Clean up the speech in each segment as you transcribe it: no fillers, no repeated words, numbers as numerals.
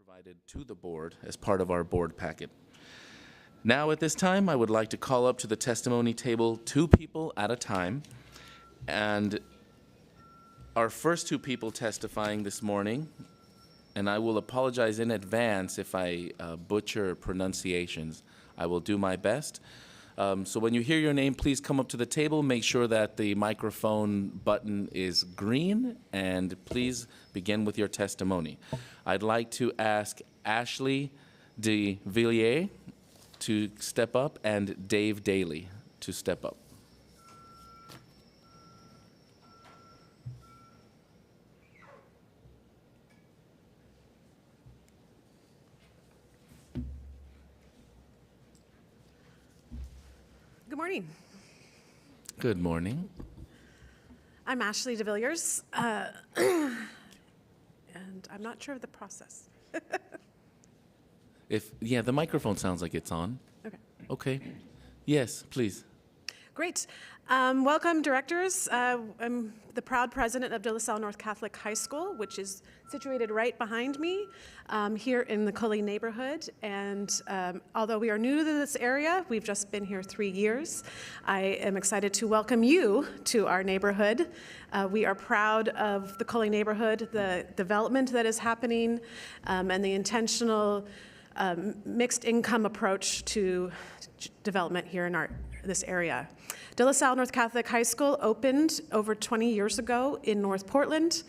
provided to the board as part of our board packet. Now at this time, I would like to call up to the testimony table 2 people at a time. And our first 2 people testifying this morning, and I will apologize in advance if I butcher pronunciations. I will do my best. So when you hear your name, please come up to the table. Make sure that the microphone button is green, and please begin with your testimony. I'd like to ask Ashley de Villiers to step up and Dave Daly to step up. Good morning. Good morning. I'm Ashley de Villiers, and I'm not sure of the process. Yeah, the microphone sounds like it's on. Okay. Okay. Yes, please. Great. Welcome, directors. I'm the proud president of De La Salle North Catholic High School, which is situated right behind me here in the Cully neighborhood. And although we are new to this area, we've just been here 3 years. I am excited to welcome you to our neighborhood. We are proud of the Cully neighborhood, the development that is happening, and the intentional mixed income approach to development here in this area. De La Salle North Catholic High School opened over 20 years ago in North Portland.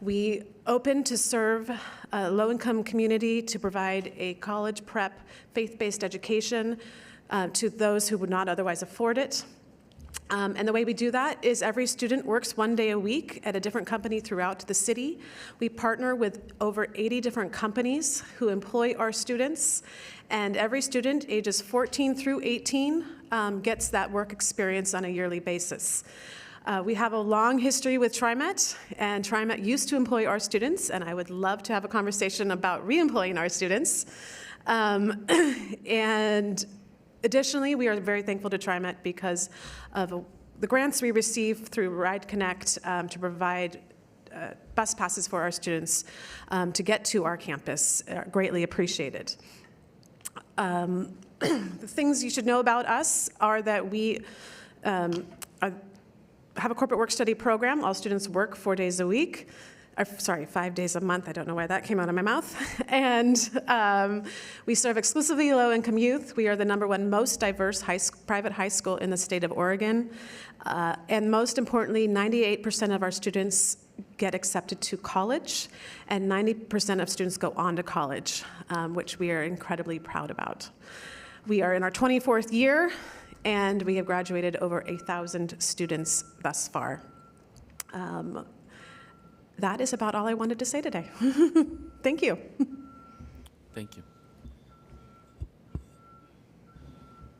We opened to serve a low-income community, to provide a college prep faith-based education to those who would not otherwise afford it. And the way we do that is every student works 1 day a week at a different company throughout the city. We partner with over 80 different companies who employ our students, and every student ages 14 through 18 gets that work experience on a yearly basis. We have a long history with TriMet, and TriMet used to employ our students, and I would love to have a conversation about re-employing our students. And additionally, we are very thankful to TriMet because of the grants we receive through Ride Connect to provide bus passes for our students to get to our campus. Greatly appreciated. The things you should know about us are that we have a corporate work-study program. All students work 4 days a week. 5 days a month. I don't know why that came out of my mouth. And we serve exclusively low-income youth. We are the #1 most diverse private high school in the state of Oregon. And most importantly, 98% of our students get accepted to college, and 90% of students go on to college, which we are incredibly proud about. We are in our 24th year, and we have graduated over 1,000 students thus far. That is about all I wanted to say today. Thank you. Thank you.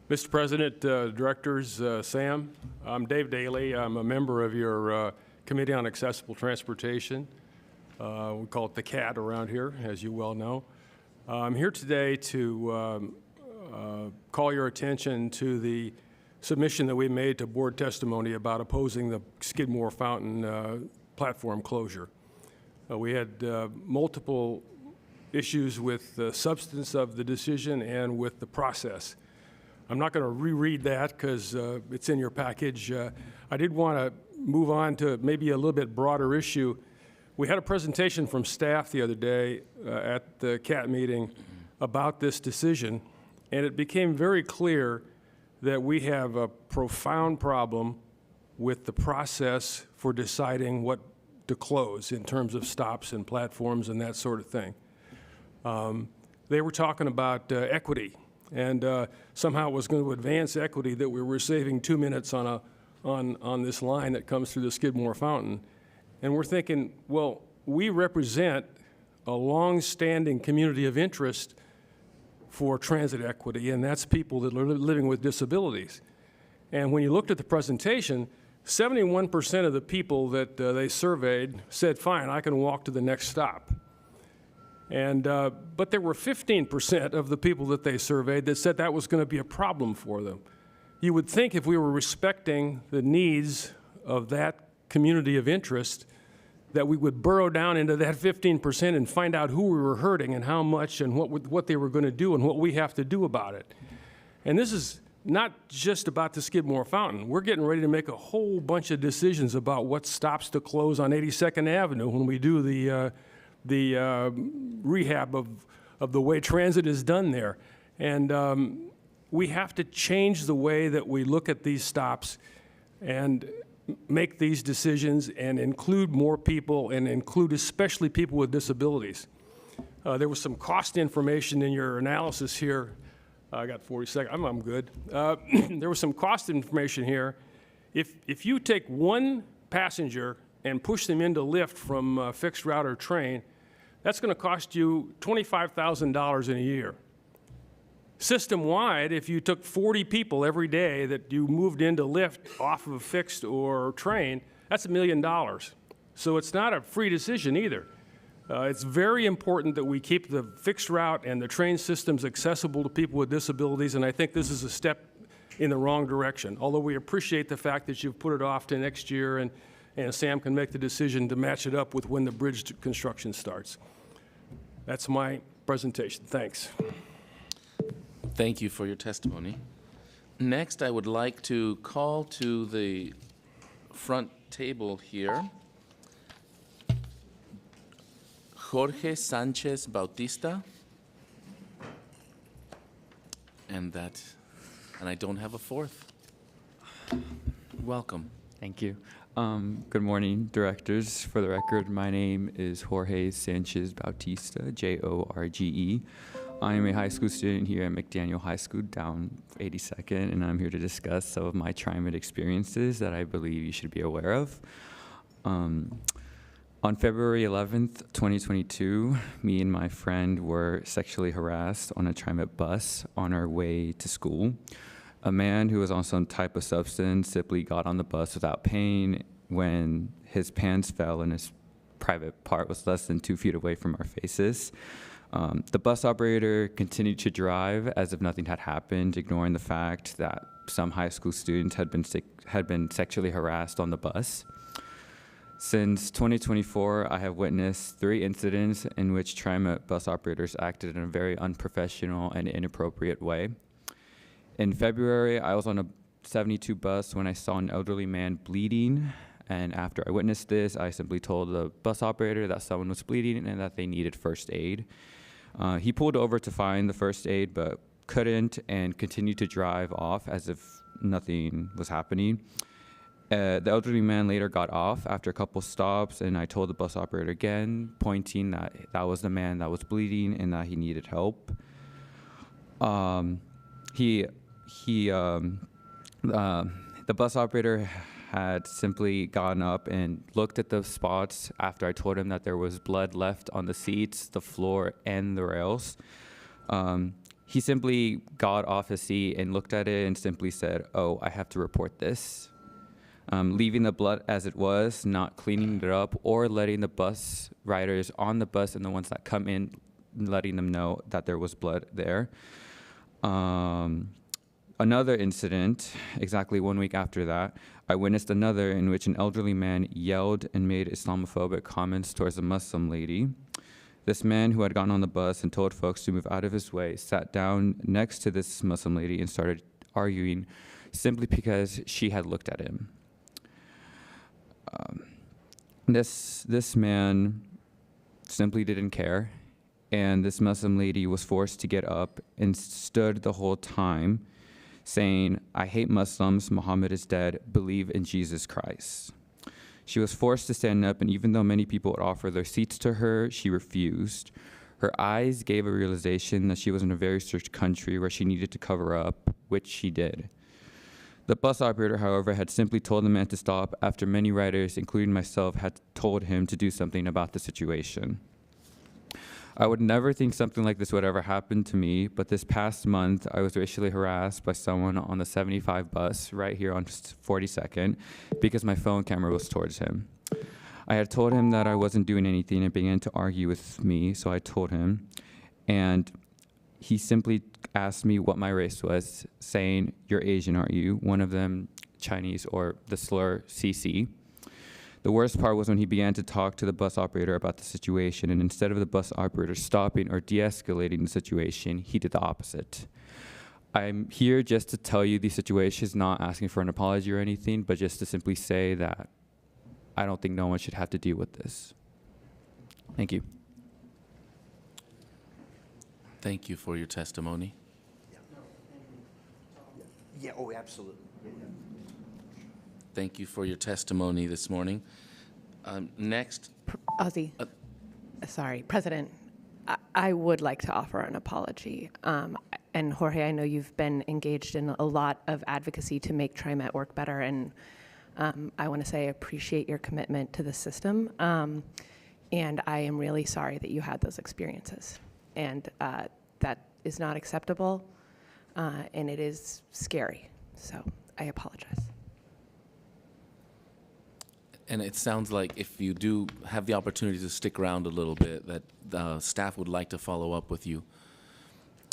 Mr. President, directors, Sam, I'm Dave Daly. I'm a member of your Committee on Accessible Transportation. We call it the CAT around here, as you well know. I'm here today to call your attention to the submission that we made to board testimony about opposing the Skidmore Fountain platform closure. We had multiple issues with the substance of the decision and with the process. I'm not going to reread that because it's in your package. I did want to move on to maybe a little bit broader issue. We had a presentation from staff the other day at the CAT meeting about this decision, and it became very clear that we have a profound problem with the process for deciding what to close in terms of stops and platforms and that sort of thing. They were talking about equity, and somehow it was going to advance equity that we were saving 2 minutes on this line that comes through the Skidmore Fountain. And we're thinking, well, we represent a long-standing community of interest for transit equity, and that's people that are living with disabilities. And when you looked at the presentation, 71% of the people that they surveyed said, fine, I can walk to the next stop. And, but there were 15% of the people that they surveyed that said that was going to be a problem for them. You would think if we were respecting the needs of that community of interest that we would burrow down into that 15% and find out who we were hurting and how much and what they were going to do and what we have to do about it. And this is not just about the Skidmore Fountain. We're getting ready to make a whole bunch of decisions about what stops to close on 82nd Avenue when we do the rehab of the way transit is done there. And we have to change the way that we look at these stops and make these decisions and include more people and include especially people with disabilities. There was some cost information in your analysis here. I got 40 seconds. I'm good. There was some cost information here. If you take one passenger and push them into Lyft from a fixed route or train, that's going to cost you $25,000 in a year. System-wide, if you took 40 people every day that you moved into Lyft off of a fixed or train, that's $1 million. So it's not a free decision either. It's very important that we keep the fixed route and the train systems accessible to people with disabilities, and I think this is a step in the wrong direction. Although we appreciate the fact that you've put it off to next year, and Sam can make the decision to match it up with when the bridge construction starts. That's my presentation. Thanks. Thank you for your testimony. Next, I would like to call to the front table here Jorge Sanchez Bautista. And I don't have a fourth. Welcome. Thank you. Good morning, directors. For the record, my name is Jorge Sanchez Bautista, Jorge. I am a high school student here at McDaniel High School down 82nd, and I'm here to discuss some of my TriMet experiences that I believe you should be aware of. On February 11th, 2022, me and my friend were sexually harassed on a TriMet bus on our way to school. A man who was on some type of substance simply got on the bus without paying when his pants fell and his private part was less than 2 feet away from our faces. The bus operator continued to drive as if nothing had happened, ignoring the fact that some high school students had been sexually harassed on the bus. Since 2024, I have witnessed 3 incidents in which TriMet bus operators acted in a very unprofessional and inappropriate way. In February, I was on a 72 bus when I saw an elderly man bleeding, and after I witnessed this, I simply told the bus operator that someone was bleeding and that they needed first aid. He pulled over to find the first aid, but couldn't, and continued to drive off as if nothing was happening. The elderly man later got off after a couple stops, and I told the bus operator again, pointing that that was the man that was bleeding and that he needed help. The bus operator had simply gotten up and looked at the spots after I told him that there was blood left on the seats, the floor, and the rails. He simply got off his seat and looked at it and simply said, "Oh, I have to report this." Leaving the blood as it was, not cleaning it up, or letting the bus riders on the bus and the ones that come in, letting them know that there was blood there. Another incident, exactly 1 week after that, I witnessed another in which an elderly man yelled and made Islamophobic comments towards a Muslim lady. This man, who had gotten on the bus and told folks to move out of his way, sat down next to this Muslim lady and started arguing simply because she had looked at him. This man simply didn't care, and this Muslim lady was forced to get up and stood the whole time saying, "I hate Muslims, Muhammad is dead, believe in Jesus Christ." She was forced to stand up, and even though many people would offer their seats to her, she refused. Her eyes gave a realization that she was in a very strict country where she needed to cover up, which she did. The bus operator, however, had simply told the man to stop after many riders, including myself, had told him to do something about the situation. I would never think something like this would ever happen to me, but this past month, I was racially harassed by someone on the 75 bus right here on 42nd because my phone camera was towards him. I had told him that I wasn't doing anything and began to argue with me, so I told him, and he simply asked me what my race was, saying, "You're Asian, aren't you?" One of them Chinese, or the slur CC. The worst part was when he began to talk to the bus operator about the situation, and instead of the bus operator stopping or de-escalating the situation, he did the opposite. I'm here just to tell you the situation is not asking for an apology or anything, but just to simply say that I don't think no one should have to deal with this. Thank you. Thank you for your testimony. Yeah, oh, absolutely. Thank you for your testimony this morning. Next, Ozzy, sorry, President, I would like to offer an apology. And Jorge, I know you've been engaged in a lot of advocacy to make TriMet work better, and I want to say I appreciate your commitment to the system. And I am really sorry that you had those experiences. And that is not acceptable, and it is scary. So I apologize. and it sounds like if you do have the opportunity to stick around a little bit, that the staff would like to follow up with you.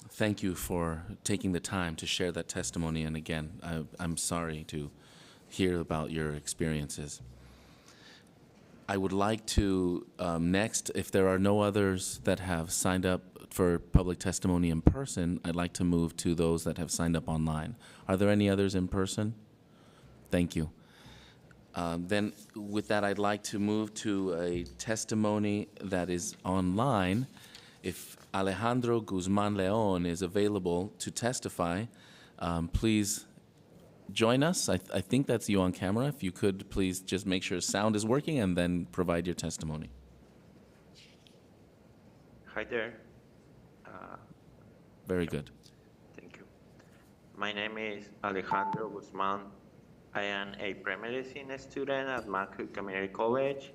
Thank you for taking the time to share that testimony, and again, I'm sorry to hear about your experiences. I would like to, next, if there are no others that have signed up for public testimony in person, I'd like to move to those that have signed up online. Are there any others in person? Thank you. Then with that, I'd like to move to a testimony that is online. If Alejandro Guzman Leon is available to testify, please join us. I think that's you on camera. If you could please just make sure sound is working and then provide your testimony. Hi there. Very good. Thank you. My name is Alejandro Guzman. I am a pre-medicine student at Manco Community College.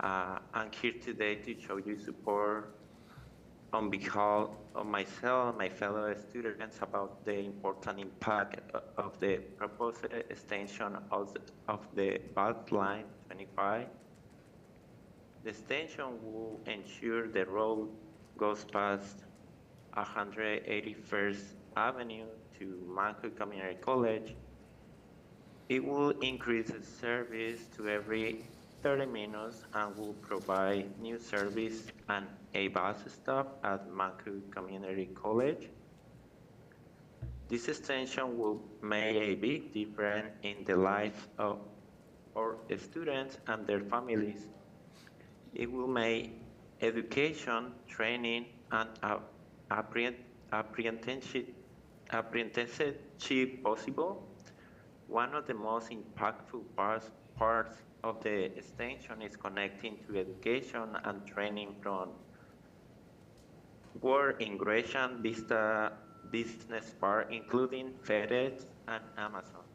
I'm here today to show you support on behalf of myself and my fellow students about the important impact of the proposed extension of the bus line 25. The extension will ensure the road goes past 181st Avenue to Manco Community College. It will increase the service to every 30 minutes and will provide new service and a bus stop at Manco Community College. This extension will make a big difference in the life of our students and their families. It will make education, training, and apprenticeship possible. One of the most impactful parts of the extension is connecting to education and training from World Integration Vista Business Park, including FedEx and Amazon.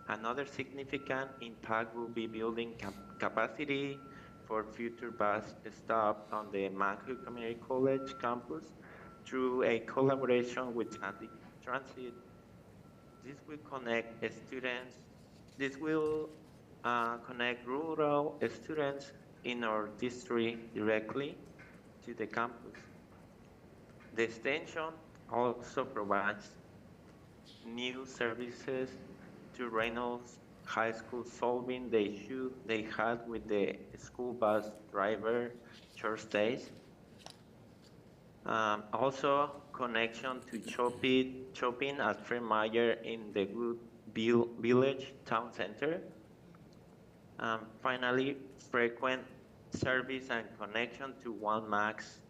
Another significant impact will be building capacity for future bus stops on the Manco Community College campus through a collaboration with Transit. This will connect students. This will connect rural students in our district directly to the campus. The extension also provides new services to Reynolds High School, solving the issue they had with the school bus driver short stays. Also, connection to shopping at Fred Meyer in the Good Village Town Center. Finally, frequent service and connection to one MAX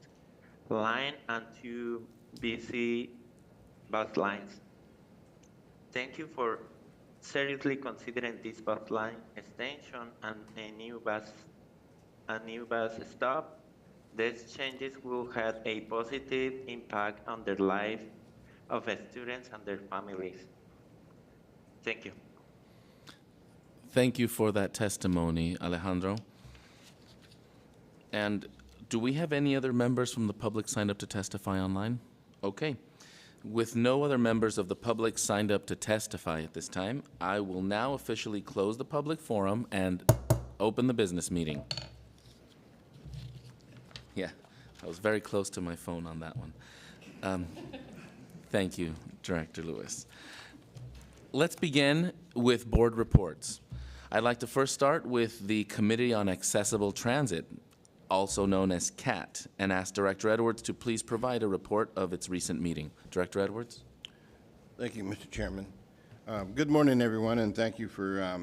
line and two BC bus lines. Thank you for seriously considering this bus line extension and a new bus stop. These changes will have a positive impact on the life of students and their families. Thank you. Thank you for that testimony, Alejandro. And do we have any other members from the public signed up to testify online? Okay. With no other members of the public signed up to testify at this time, I will now officially close the public forum and open the business meeting. Yeah, I was very close to my phone on that one. Thank you, Director Lewis. Let's begin with board reports. I'd like to first start with the Committee on Accessible Transit, also known as CAT, and ask Director Edwards to please provide a report of its recent meeting. Director Edwards? Thank you, Mr. Chairman. Good morning, everyone, and thank you for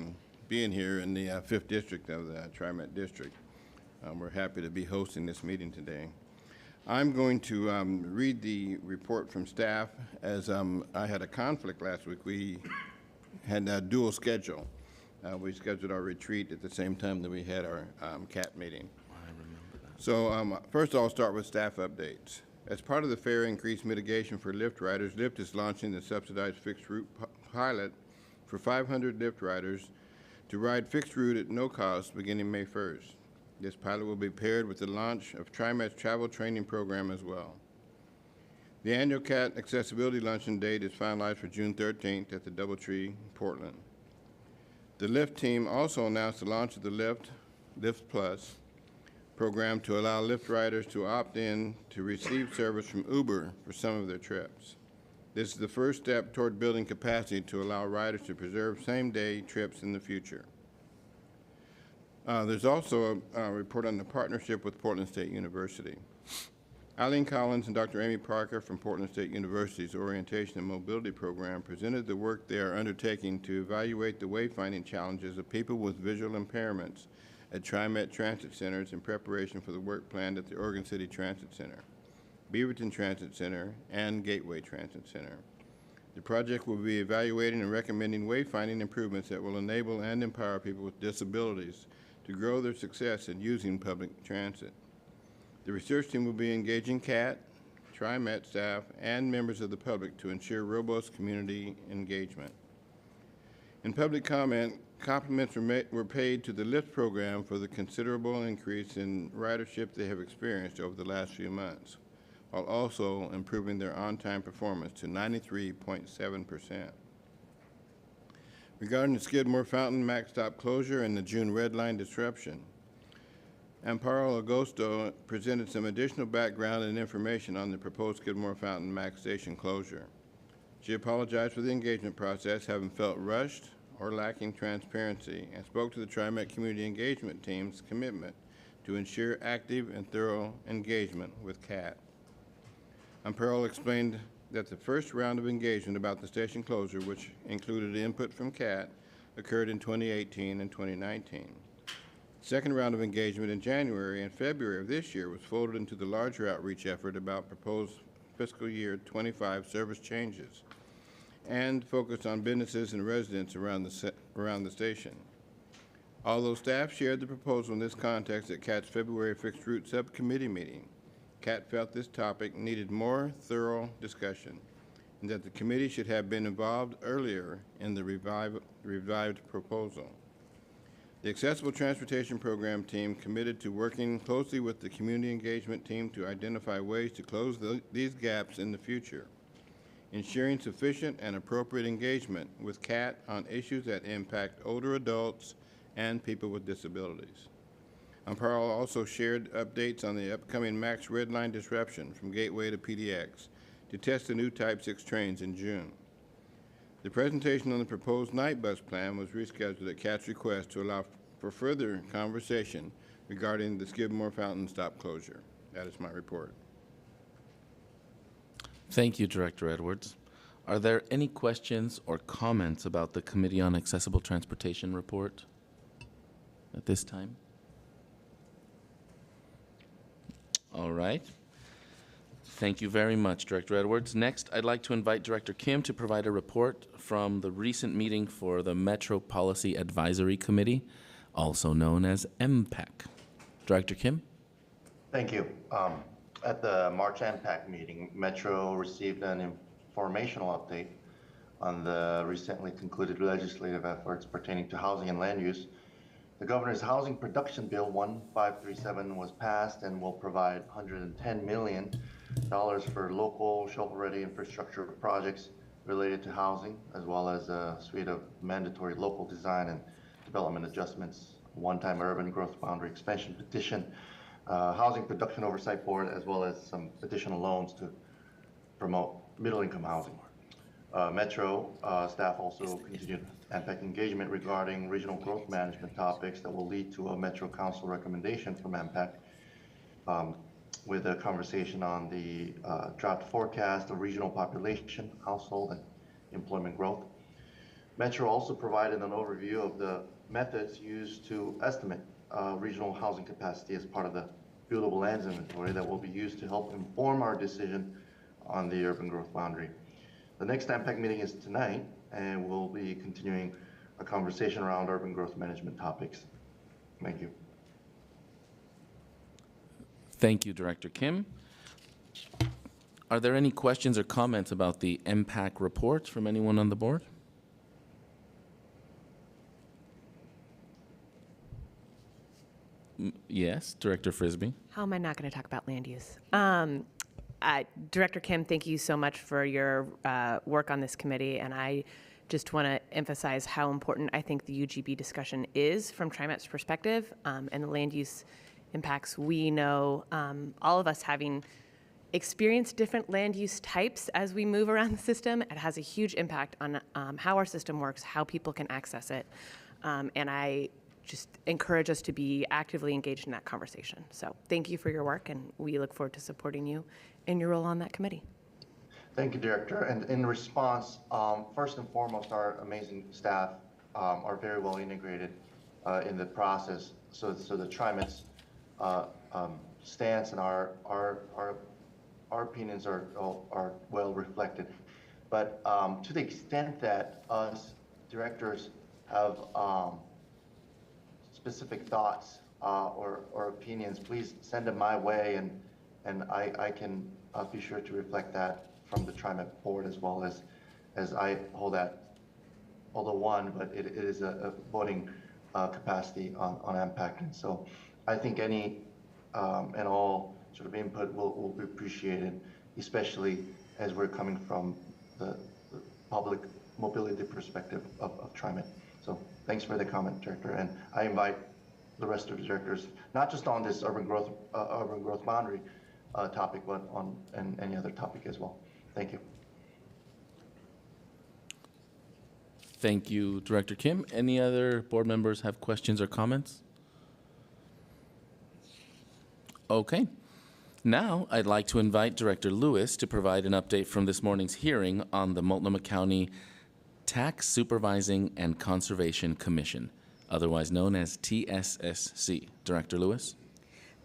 being here in the 5th District of the TriMet District. We're happy to be hosting this meeting today. I'm going to read the report from staff as I had a conflict last week. We had a dual schedule. We scheduled our retreat at the same time that we had our CAT meeting. I remember that. So first I'll start with staff updates. As part of the fare increase mitigation for Lyft riders, Lyft is launching the subsidized fixed route pilot for 500 Lyft riders to ride fixed route at no cost beginning May 1st. This pilot will be paired with the launch of TriMet's travel training program as well. The annual CAT accessibility luncheon date is finalized for June 13th at the DoubleTree, Portland. The Lyft team also announced the launch of the Lyft Plus program to allow Lyft riders to opt in to receive service from Uber for some of their trips. This is the first step toward building capacity to allow riders to preserve same-day trips in the future. There's also a report on the partnership with Portland State University. Eileen Collins and Dr. Amy Parker from Portland State University's Orientation and Mobility Program presented the work they are undertaking to evaluate the wayfinding challenges of people with visual impairments at TriMet Transit Centers in preparation for the work planned at the Oregon City Transit Center, Beaverton Transit Center, and Gateway Transit Center. The project will be evaluating and recommending wayfinding improvements that will enable and empower people with disabilities to grow their success in using public transit. The research team will be engaging CAT, TriMet staff, and members of the public to ensure robust community engagement. In public comment, compliments were paid to the Lyft program for the considerable increase in ridership they have experienced over the last few months, while also improving their on-time performance to 93.7%. Regarding the Skidmore Fountain Max Stop closure and the June Red Line disruption, Amparo Agosto presented some additional background and information on the proposed Skidmore Fountain Max Station closure. She apologized for the engagement process, having felt rushed or lacking transparency, and spoke to the TriMet Community Engagement Team's commitment to ensure active and thorough engagement with CAT. Amparo explained that the first round of engagement about the station closure, which included input from CAT, occurred in 2018 and 2019. The second round of engagement in January and February of this year was folded into the larger outreach effort about proposed fiscal year 25 service changes and focused on businesses and residents around the station. Although staff shared the proposal in this context at CAT's February Fixed Route Subcommittee meeting, CAT felt this topic needed more thorough discussion and that the committee should have been involved earlier in the revived proposal. The Accessible Transportation Program team committed to working closely with the community engagement team to identify ways to close these gaps in the future, ensuring sufficient and appropriate engagement with CAT on issues that impact older adults and people with disabilities. Amparo also shared updates on the upcoming Max Red Line disruption from Gateway to PDX to test the new Type 6 trains in June. The presentation on the proposed night bus plan was rescheduled at CAT's request to allow for further conversation regarding the Skidmore Fountain stop closure. That is my report. Thank you, Director Edwards. Are there any questions or comments about the Committee on Accessible Transportation report at this time? All right. Thank you very much, Director Edwards. Next, I'd like to invite Director Kim to provide a report from the recent meeting for the Metro Policy Advisory Committee, also known as MPAC. Director Kim? Thank you. At the March MPAC meeting, Metro received an informational update on the recently concluded legislative efforts pertaining to housing and land use. The Governor's Housing Production Bill 1537 was passed and will provide $110 million for local shovel-ready infrastructure projects related to housing, as well as a suite of mandatory local design and development adjustments, one-time urban growth boundary expansion petition, Housing Production Oversight Board, as well as some additional loans to promote middle-income housing. Metro staff also continued MPAC engagement regarding regional growth management topics that will lead to a Metro Council recommendation from MPAC with a conversation on the draft forecast of regional population, household, and employment growth. Metro also provided an overview of the methods used to estimate regional housing capacity as part of the buildable lands inventory that will be used to help inform our decision on the urban growth boundary. The next MPAC meeting is tonight, and we'll be continuing a conversation around urban growth management topics. Thank you. Thank you, Director Kim. Are there any questions or comments about the MPAC report from anyone on the board? Yes, Director Frisbee. How am I not going to talk about land use? Director Kim, thank you so much for your work on this committee, and I just want to emphasize how important I think the UGB discussion is from TriMet's perspective and the land use impacts. We know, all of us having experienced different land use types as we move around the system, it has a huge impact on how our system works, how people can access it, and I just encourage us to be actively engaged in that conversation. So thank you for your work, and we look forward to supporting you in your role on that committee. Thank you, Director. And in response, first and foremost, our amazing staff are very well integrated in the process. So the TriMet's stance and our opinions are well reflected. But to the extent that us directors have specific thoughts or opinions, please send them my way, and I can be sure to reflect that from the TriMet board as well as I hold one, but it is a voting capacity on MPAC. And so I think any and all sort of input will be appreciated, especially as we're coming from the public mobility perspective of TriMet. So thanks for the comment, Director, and I invite the rest of the directors, not just on this urban growth boundary topic, but on any other topic as well. Thank you. Thank you, Director Kim. Any other board members have questions or comments? Okay. Now, I'd like to invite Director Lewis to provide an update from this morning's hearing on the Multnomah County Tax Supervising and Conservation Commission, otherwise known as TSSC. Director Lewis.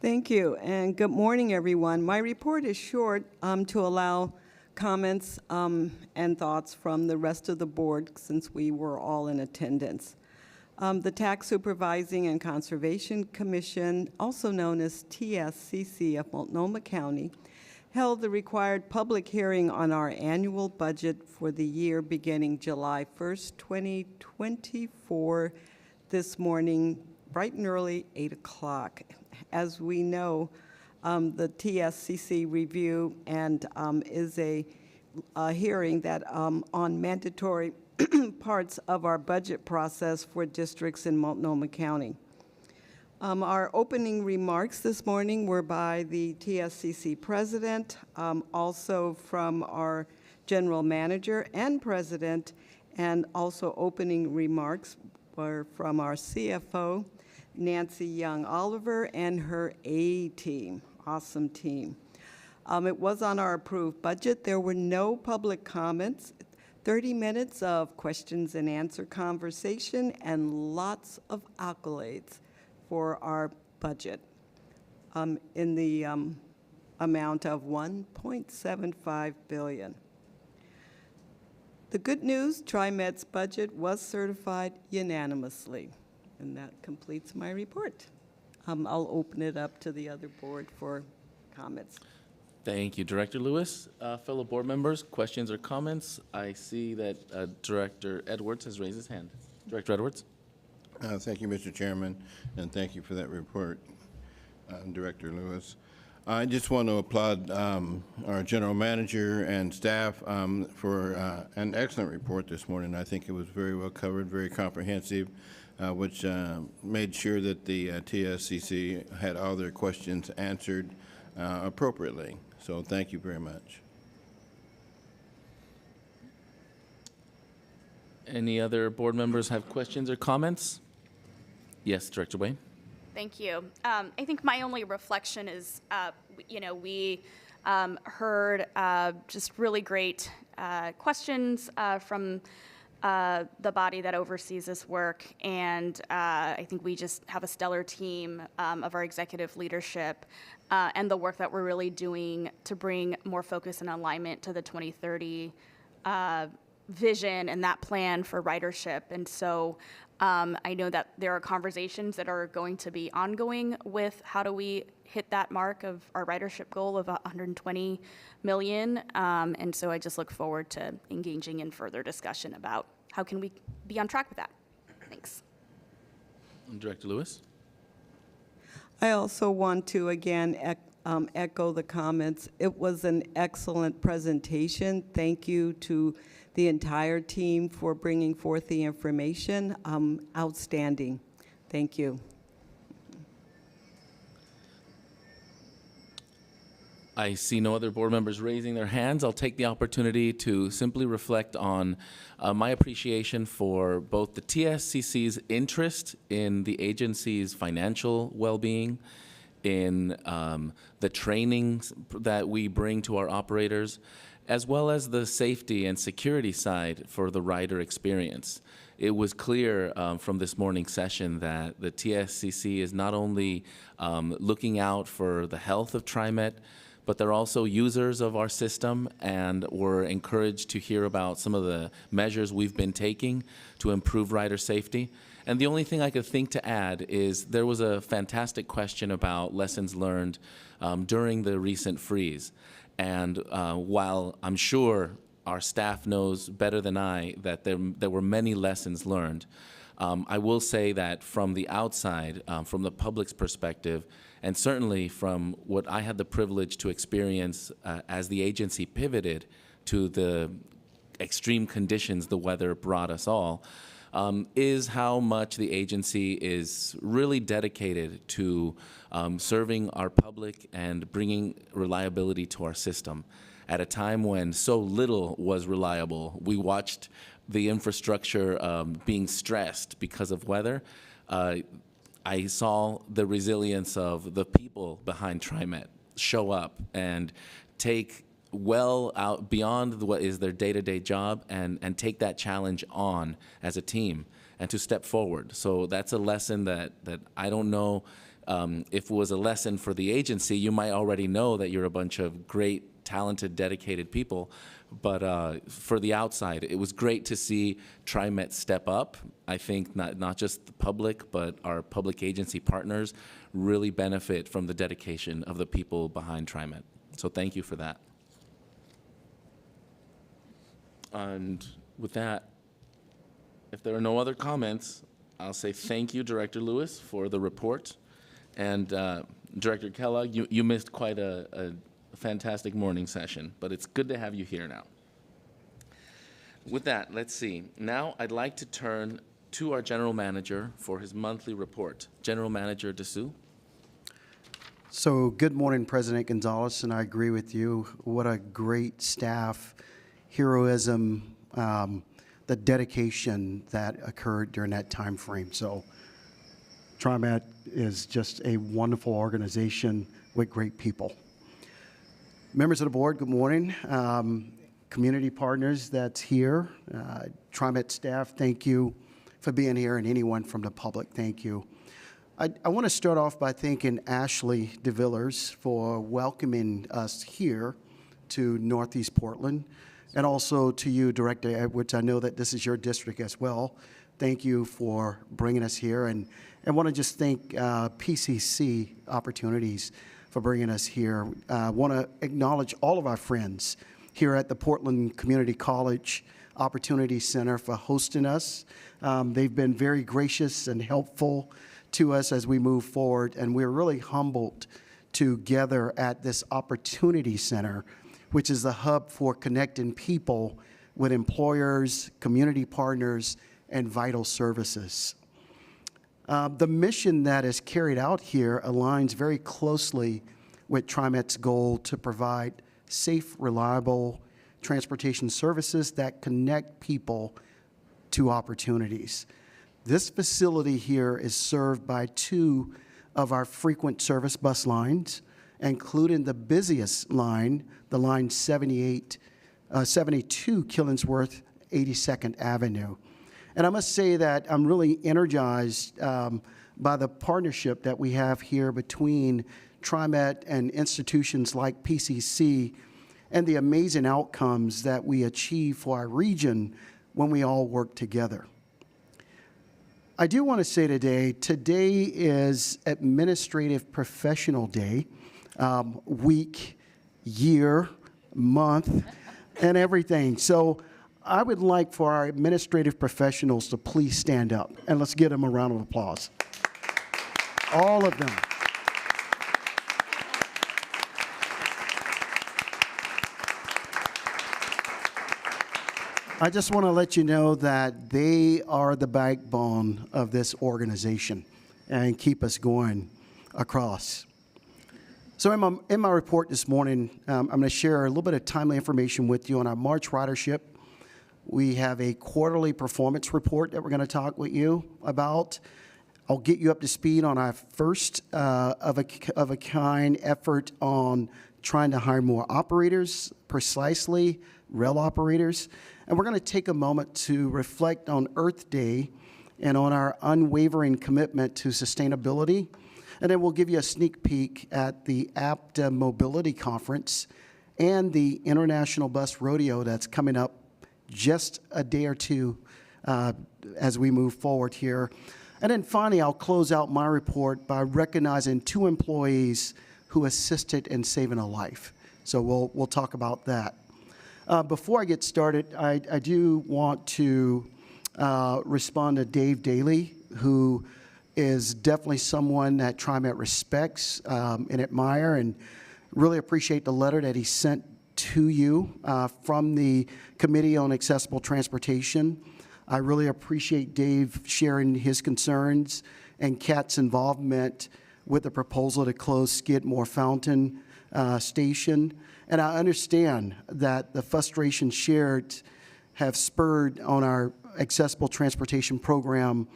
Thank you, and good morning, everyone. My report is short to allow comments and thoughts from the rest of the board since we were all in attendance. The Tax Supervising and Conservation Commission, also known as TSCC of Multnomah County, held the required public hearing on our annual budget for the year beginning July 1st, 2024, this morning, bright and early, 8 o'clock. As we know, the TSCC review and is a hearing that on mandatory parts of our budget process for districts in Multnomah County. Our opening remarks this morning were by the TSCC president, also from our general manager and president, and also opening remarks were from our CFO, Nancy Young Oliver, and her A-team, awesome team. It was on our approved budget. There were no public comments, 30 minutes of questions and answer conversation, and lots of accolades for our budget in the amount of $1.75 billion. The good news, TriMet's budget was certified unanimously, and that completes my report. I'll open it up to the other board for comments. Thank you, Director Lewis. Fellow board members, questions or comments? I see that Director Edwards has raised his hand. Director Edwards. Thank you, Mr. Chairman, and thank you for that report, Director Lewis. I just want to applaud our general manager and staff for an excellent report this morning. I think it was very well covered, very comprehensive, which made sure that the TSCC had all their questions answered appropriately. So thank you very much. Any other board members have questions or comments? Yes, Director Wayne. Thank you. I think my only reflection is, we heard just really great questions from the body that oversees this work, and I think we just have a stellar team of our executive leadership and the work that we're really doing to bring more focus and alignment to the 2030 vision and that plan for ridership. And so I know that there are conversations that are going to be ongoing with how do we hit that mark of our ridership goal of 120 million. And so I just look forward to engaging in further discussion about how can we be on track with that. Thanks. Director Lewis. I also want to, again, echo the comments. It was an excellent presentation. Thank you to the entire team for bringing forth the information. Outstanding. Thank you. I see no other board members raising their hands. I'll take the opportunity to simply reflect on my appreciation for both the TSCC's interest in the agency's financial well-being, in the trainings that we bring to our operators, as well as the safety and security side for the rider experience. It was clear from this morning's session that the TSCC is not only looking out for the health of TriMet, but they're also users of our system, and we're encouraged to hear about some of the measures we've been taking to improve rider safety. And the only thing I could think to add is there was a fantastic question about lessons learned during the recent freeze. And while I'm sure our staff knows better than I that there were many lessons learned, I will say that from the outside, from the public's perspective, and certainly from what I had the privilege to experience as the agency pivoted to the extreme conditions the weather brought us all, is how much the agency is really dedicated to serving our public and bringing reliability to our system. At a time when so little was reliable, we watched the infrastructure being stressed because of weather. I saw the resilience of the people behind TriMet show up and take well out beyond what is their day-to-day job and take that challenge on as a team and to step forward. So that's a lesson that I don't know if it was a lesson for the agency. You might already know that you're a bunch of great, talented, dedicated people. But for the outside, it was great to see TriMet step up. I think not just the public, but our public agency partners really benefit from the dedication of the people behind TriMet. So thank you for that. And with that, if there are no other comments, I'll say thank you, Director Lewis, for the report. And Director Kellogg, you missed quite a fantastic morning session, but it's good to have you here now. With that, let's see. Now I'd like to turn to our General Manager for his monthly report. General Manager DeSue. So good morning, President Gonzalez, and I agree with you. What a great staff, heroism, the dedication that occurred during that time frame. So TriMet is just a wonderful organization with great people. Members of the board, good morning. Community partners that's here, TriMet staff, thank you for being here, and anyone from the public, thank you. I want to start off by thanking Ashley DeVillers for welcoming us here to Northeast Portland, and also to you, Director Edwards. I know that this is your district as well. Thank you for bringing us here, and I want to just thank PCC Opportunities for bringing us here. I want to acknowledge all of our friends here at the Portland Community College Opportunity Center for hosting us. They've been very gracious and helpful to us as we move forward, and we're really humbled to gather at this Opportunity Center, which is the hub for connecting people with employers, community partners, and vital services. The mission that is carried out here aligns very closely with TriMet's goal to provide safe, reliable transportation services that connect people to opportunities. This facility here is served by 2 of our frequent service bus lines, including the busiest line, the line 72 Killensworth 82nd Avenue. And I must say that I'm really energized by the partnership that we have here between TriMet and institutions like PCC and the amazing outcomes that we achieve for our region when we all work together. I do want to say today is Administrative Professional Day, week, year, month, and everything. So I would like for our administrative professionals to please stand up, and let's give them a round of applause. All of them. I just want to let you know that they are the backbone of this organization and keep us going across. So in my report this morning, I'm going to share a little bit of timely information with you on our March ridership. We have a quarterly performance report that we're going to talk with you about. I'll get you up to speed on our first of a kind effort on trying to hire more operators, precisely rail operators. And we're going to take a moment to reflect on Earth Day and on our unwavering commitment to sustainability. And then we'll give you a sneak peek at the APTA Mobility Conference and the International Bus Rodeo that's coming up just a day or two as we move forward here. And then finally, I'll close out my report by recognizing 2 employees who assisted in saving a life. So we'll talk about that. Before I get started, I do want to respond to Dave Daly, who is definitely someone that TriMet respects and admire, and really appreciate the letter that he sent to you from the Committee on Accessible Transportation. I really appreciate Dave sharing his concerns and Kat's involvement with the proposal to close Skidmore Fountain Station. And I understand that the frustrations shared have spurred on our accessible transportation program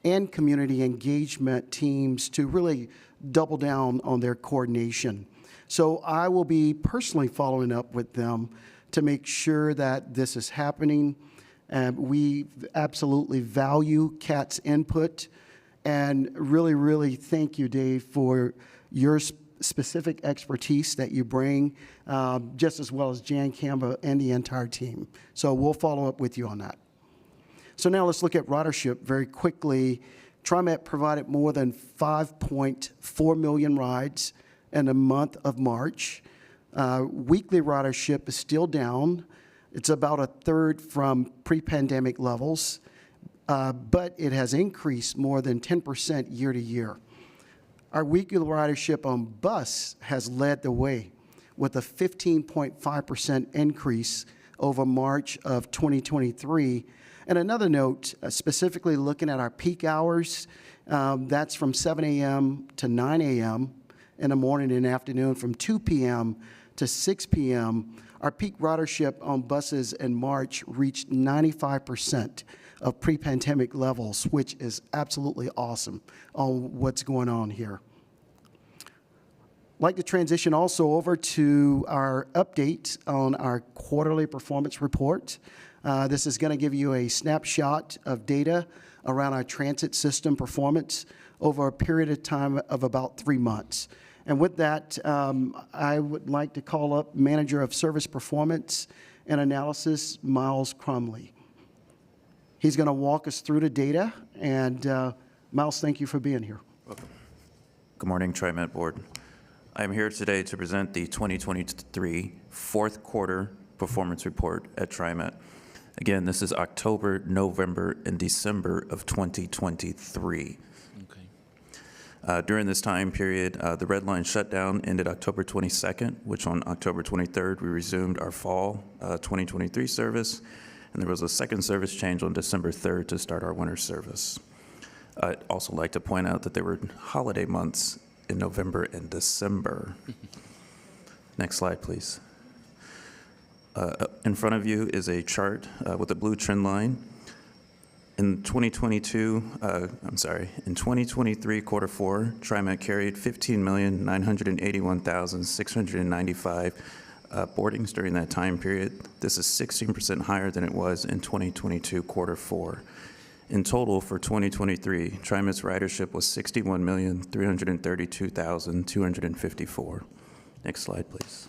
and community engagement teams to really double down on their coordination. So I will be personally following up with them to make sure that this is happening. And we absolutely value Kat's input, and really, really thank you, Dave, for your specific expertise that you bring, just as well as Jan Campbell and the entire team. So we'll follow up with you on that. So now let's look at ridership very quickly. TriMet provided more than 5.4 million rides in the month of March. Weekly ridership is still down. It's about a third from pre-pandemic levels, but it has increased more than 10% year to year. Our weekly ridership on bus has led the way with a 15.5% increase over March of 2023. And another note, specifically looking at our peak hours, that's from 7 a.m. to 9 a.m. in the morning and afternoon, from 2 p.m. to 6 p.m. Our peak ridership on buses in March reached 95% of pre-pandemic levels, which is absolutely awesome on what's going on here. I'd like to transition also over to our update on our quarterly performance report. This is going to give you a snapshot of data around our transit system performance over a period of time of about 3 months. And with that, I would like to call up Manager of Service Performance and Analysis, Miles Crumley. He's going to walk us through the data. And Miles, thank you for being here. Welcome. Good morning, TriMet Board. I am here today to present the 2023 fourth quarter performance report at TriMet. Again, this is October, November, and December of 2023. During this time period, the Red Line shutdown ended October 22nd, which on October 23rd, we resumed our fall 2023 service, and there was a second service change on December 3rd to start our winter service. I'd also like to point out that there were holiday months in November and December. Next slide, please. In front of you is a chart with a blue trend line. In 2023 quarter four, TriMet carried 15,981,695 boardings during that time period. This is 16% higher than it was in 2022 quarter four. In total, for 2023, TriMet's ridership was 61,332,254. Next slide, please.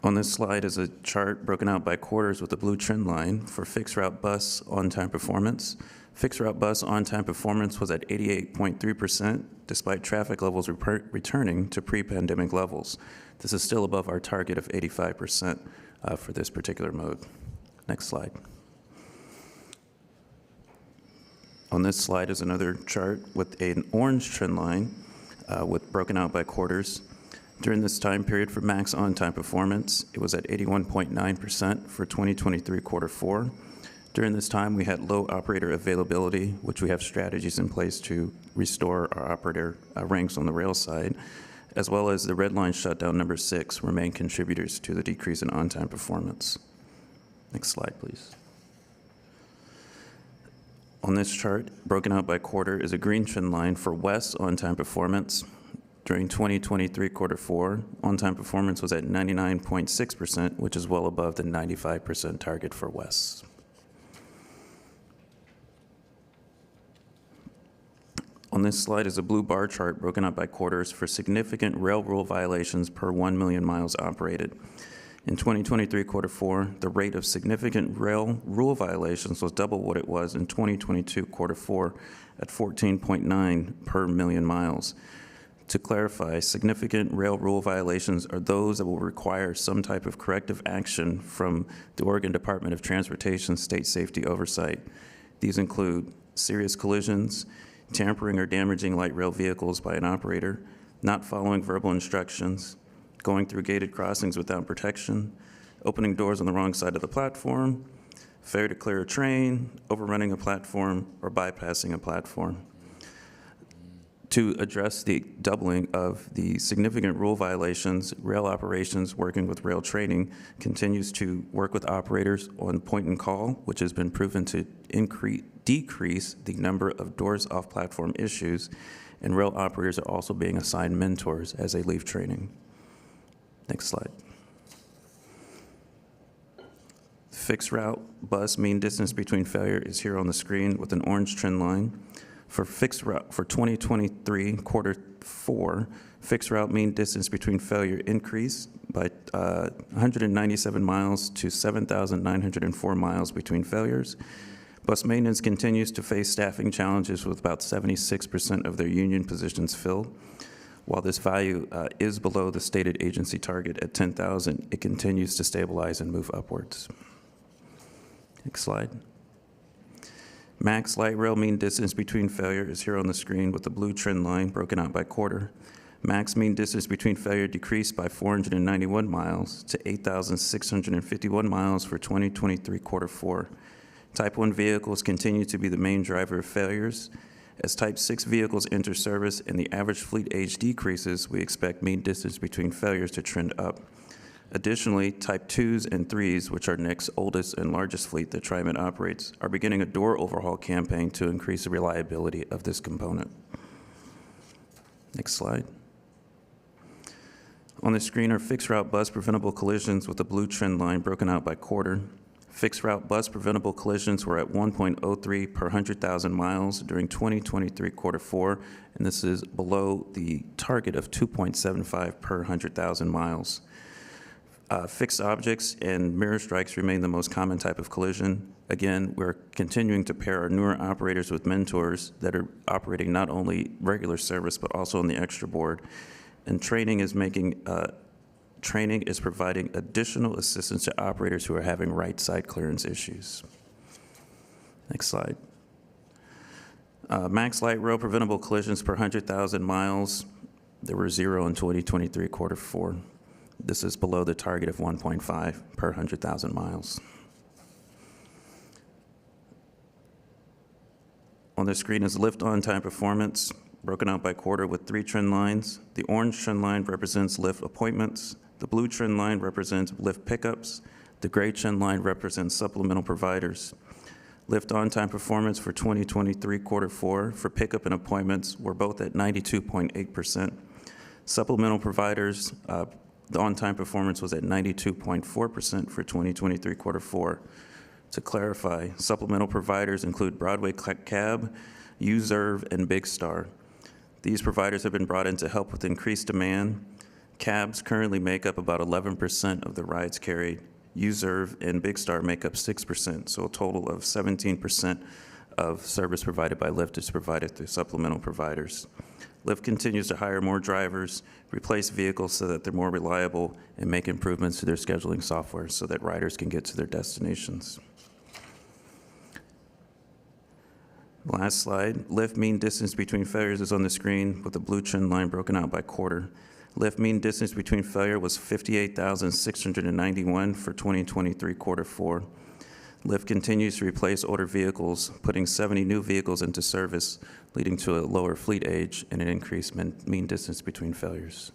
On this slide is a chart broken out by quarters with a blue trend line for fixed route bus on-time performance. Fixed route bus on-time performance was at 88.3%, despite traffic levels returning to pre-pandemic levels. This is still above our target of 85% for this particular mode. Next slide. On this slide is another chart with an orange trend line with broken out by quarters. During this time period for max on-time performance, it was at 81.9% for 2023 quarter four. During this time, we had low operator availability, which we have strategies in place to restore our operator ranks on the rail side, as well as the red line shutdown number 6 were main contributors to the decrease in on-time performance. Next slide, please. On this chart, broken out by quarter, is a green trend line for west on-time performance. During 2023 quarter four, on-time performance was at 99.6%, which is well above the 95% target for west. On this slide is a blue bar chart broken up by quarters for significant rail rule violations per 1 million miles operated. In 2023 quarter four, the rate of significant rail rule violations was double what it was in 2022 quarter four at 14.9 per million miles. To clarify, significant rail rule violations are those that will require some type of corrective action from the Oregon Department of Transportation State Safety Oversight. These include serious collisions, tampering or damaging light rail vehicles by an operator, not following verbal instructions, going through gated crossings without protection, opening doors on the wrong side of the platform, failure to clear a train, overrunning a platform, or bypassing a platform. To address the doubling of the significant rule violations, rail operations working with rail training continues to work with operators on point and call, which has been proven to decrease the number of doors off platform issues, and rail operators are also being assigned mentors as they leave training. Next slide. Fixed route bus mean distance between failure is here on the screen with an orange trend line. For fixed route for 2023 quarter four, fixed route mean distance between failure increased by 197 miles to 7,904 miles between failures. Bus maintenance continues to face staffing challenges with about 76% of their union positions filled. While this value is below the stated agency target at 10,000, it continues to stabilize and move upwards. Next slide. Max light rail mean distance between failure is here on the screen with the blue trend line broken out by quarter. Max mean distance between failure decreased by 491 miles to 8,651 miles for 2023 quarter four. Type 1 vehicles continue to be the main driver of failures. As Type 6 vehicles enter service and the average fleet age decreases, we expect mean distance between failures to trend up. Additionally, Type 2s and 3s, which are next oldest and largest fleet that TriMet operates, are beginning a door overhaul campaign to increase the reliability of this component. Next slide. On the screen are fixed route bus preventable collisions with a blue trend line broken out by quarter. Fixed route bus preventable collisions were at 1.03 per 100,000 miles during 2023 quarter four, and this is below the target of 2.75 per 100,000 miles. Fixed objects and mirror strikes remain the most common type of collision. Again, we're continuing to pair our newer operators with mentors that are operating not only regular service but also on the extra board. And training is providing additional assistance to operators who are having right side clearance issues. Next slide. Max light rail preventable collisions per 100,000 miles, there were 0 in 2023 quarter four. This is below the target of 1.5 per 100,000 miles. On the screen is lift on-time performance, broken out by quarter with 3 trend lines. The orange trend line represents lift appointments. The blue trend line represents lift pickups. The gray chin line represents supplemental providers. Lift on-time performance for 2023 quarter 4 for pickup and appointments were both at 92.8%. Supplemental providers, the on-time performance was at 92.4% for 2023 quarter 4. To clarify, supplemental providers include Broadway Cab, U-Serve, and Big Star. These providers have been brought in to help with increased demand. Cabs currently make up about 11% of the rides carried. U-Serve and Big Star make up 6%, so a total of 17% of service provided by Lyft is provided through supplemental providers. Lyft continues to hire more drivers, replace vehicles so that they're more reliable, and make improvements to their scheduling software so that riders can get to their destinations. Last slide, Lyft mean distance between failures is on the screen with the blue trend line broken out by quarter. Lyft mean distance between failure was 58,691 for 2023 quarter 4. Lyft continues to replace older vehicles, putting 70 new vehicles into service, leading to a lower fleet age and an increased mean distance between failures.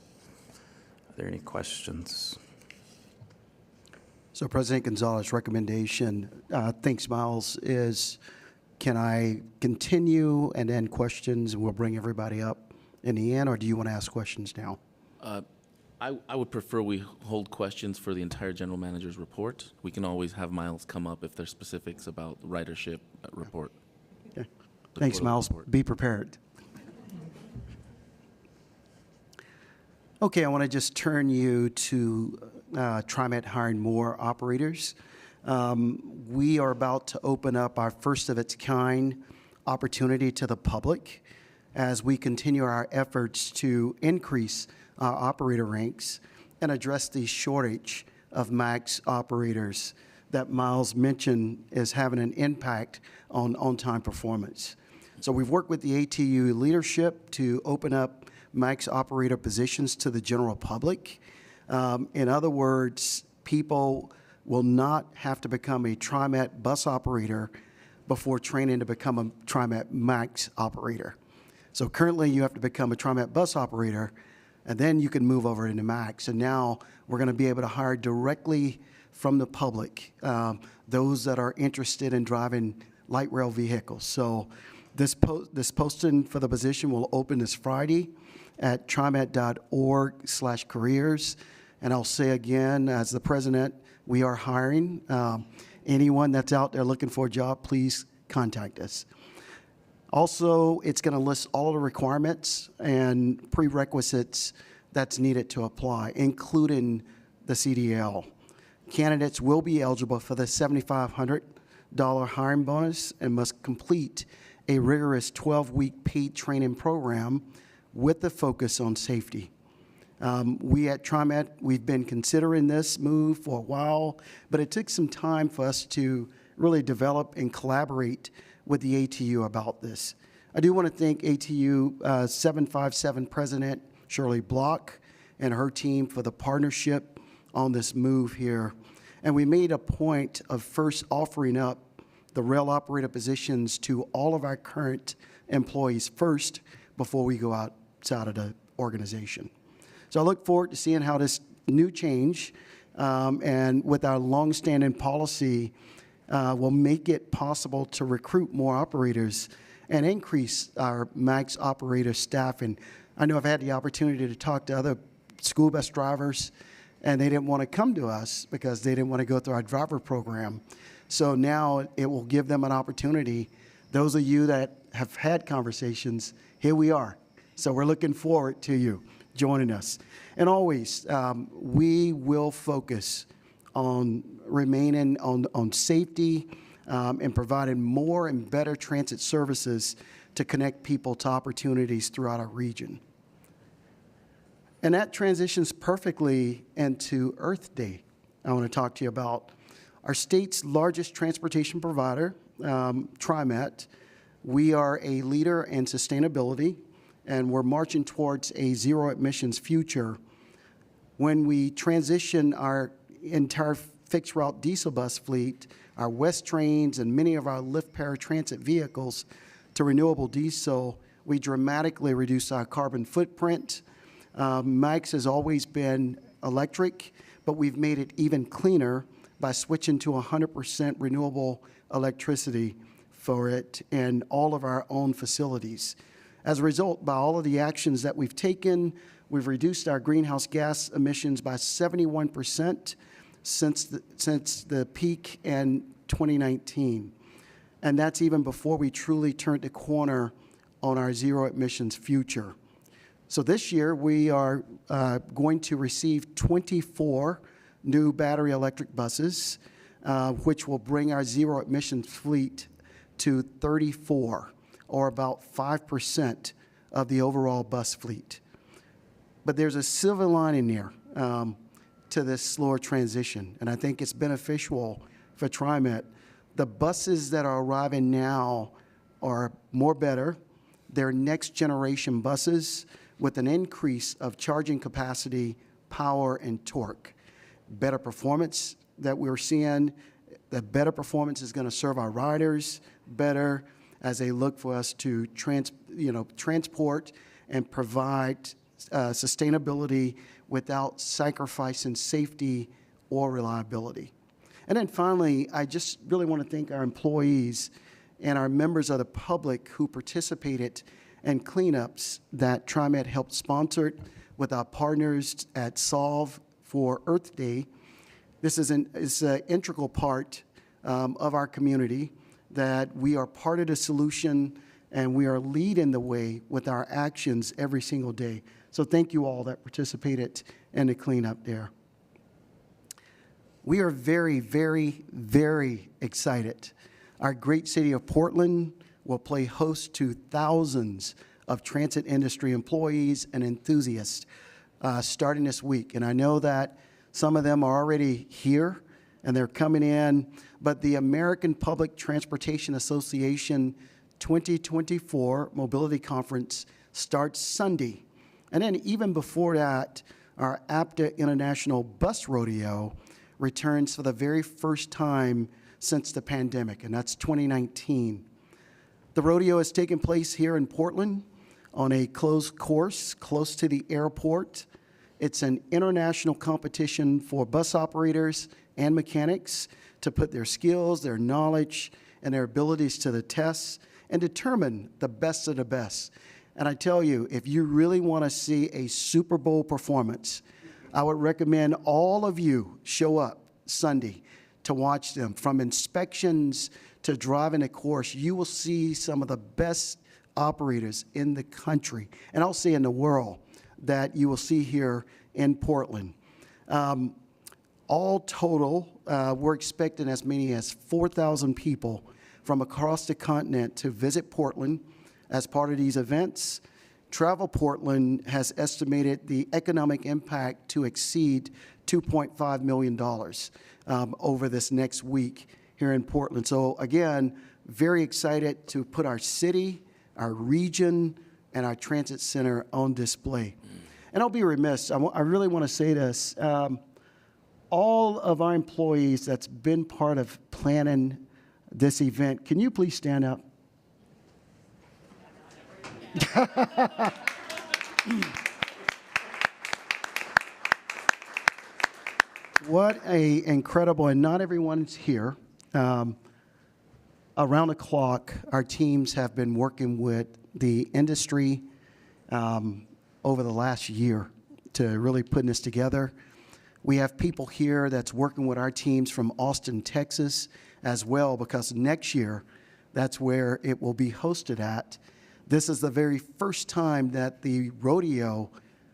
Are there any questions? So President Gonzalez's recommendation, thanks, Miles, is can I continue and then questions and we'll bring everybody up in the end, or do you want to ask questions now? I would prefer we hold questions for the entire general manager's report. We can always have Miles come up if there's specifics about ridership report. Okay. Thanks, Miles. Be prepared. Okay, I want to just turn you to TriMet hiring more operators. We are about to open up our first of its kind opportunity to the public as we continue our efforts to increase our operator ranks and address the shortage of max operators that Miles mentioned is having an impact on on-time performance. So we've worked with the ATU leadership to open up max operator positions to the general public. In other words, people will not have to become a TriMet bus operator before training to become a TriMet max operator. So currently you have to become a TriMet bus operator and then you can move over into max. And now we're going to be able to hire directly from the public, those that are interested in driving light rail vehicles. So this posting for the position will open this Friday at trimet.org/careers. And I'll say again, as the president, we are hiring. Anyone that's out there looking for a job, please contact us. Also, it's going to list all of the requirements and prerequisites that's needed to apply, including the CDL. Candidates will be eligible for the $7,500 hiring bonus and must complete a rigorous 12-week paid training program with the focus on safety. We at TriMet, we've been considering this move for a while, but it took some time for us to really develop and collaborate with the ATU about this. I do want to thank ATU 757 President Shirley Block and her team for the partnership on this move here. And we made a point of first offering up the rail operator positions to all of our current employees first before we go outside of the organization. So I look forward to seeing how this new change and with our longstanding policy will make it possible to recruit more operators and increase our max operator staff. And I know I've had the opportunity to talk to other school bus drivers, and they didn't want to come to us because they didn't want to go through our driver program. So now it will give them an opportunity. Those of you that have had conversations, here we are. So we're looking forward to you joining us. And always, we will focus on remaining on safety and providing more and better transit services to connect people to opportunities throughout our region. And that transitions perfectly into Earth Day. I want to talk to you about our state's largest transportation provider, TriMet. We are a leader in sustainability, and we're marching towards a zero emissions future. When we transition our entire fixed route diesel bus fleet, our West trains, and many of our Lyft paratransit vehicles to renewable diesel, we dramatically reduce our carbon footprint. Max has always been electric, but we've made it even cleaner by switching to 100% renewable electricity for it in all of our own facilities. As a result, by all of the actions that we've taken, we've reduced our greenhouse gas emissions by 71% since the peak in 2019. And that's even before we truly turned the corner on our zero emissions future. So this year, we are going to receive 24 new battery electric buses, which will bring our zero emissions fleet to 34, or about 5% of the overall bus fleet. But there's a silver lining there to this slower transition, and I think it's beneficial for TriMet. The buses that are arriving now are better. They're next generation buses with an increase of charging capacity, power, and torque. Better performance that we're seeing, the better performance is going to serve our riders better as they look for us to transport and provide sustainability without sacrificing safety or reliability. And then finally, I just really want to thank our employees and our members of the public who participated in cleanups that TriMet helped sponsor with our partners at Solve for Earth Day. This is an integral part of our community, that we are part of the solution and we are leading the way with our actions every single day. So thank you all that participated in the cleanup there. We are very, very, very excited. Our great city of Portland will play host to thousands of transit industry employees and enthusiasts starting this week. And I know that some of them are already here and they're coming in, but the American Public Transportation Association 2024 Mobility Conference starts Sunday. And then even before that, our APTA International Bus Rodeo returns for the very first time since the pandemic, and that's 2019. The rodeo is taking place here in Portland on a closed course close to the airport. It's an international competition for bus operators and mechanics to put their skills, their knowledge, and their abilities to the test and determine the best of the best. And I tell you, if you really want to see a Super Bowl performance, I would recommend all of you show up Sunday to watch them. From inspections to driving a course, you will see some of the best operators in the country, and I'll say in the world, that you will see here in Portland. All total, we're expecting as many as 4,000 people from across the continent to visit Portland as part of these events. Travel Portland has estimated the economic impact to exceed $2.5 million over this next week here in Portland. So again, very excited to put our city, our region, and our transit center on display. And I'll be remiss, I really want to say this. All of our employees that's been part of planning this event, can you please stand up? What a incredible, and not everyone's here. Around the clock, our teams have been working with the industry over the last year to really putting this together. We have people here that's working with our teams from Austin, Texas as well, because next year, that's where it will be hosted at. This is the very first time that the rodeo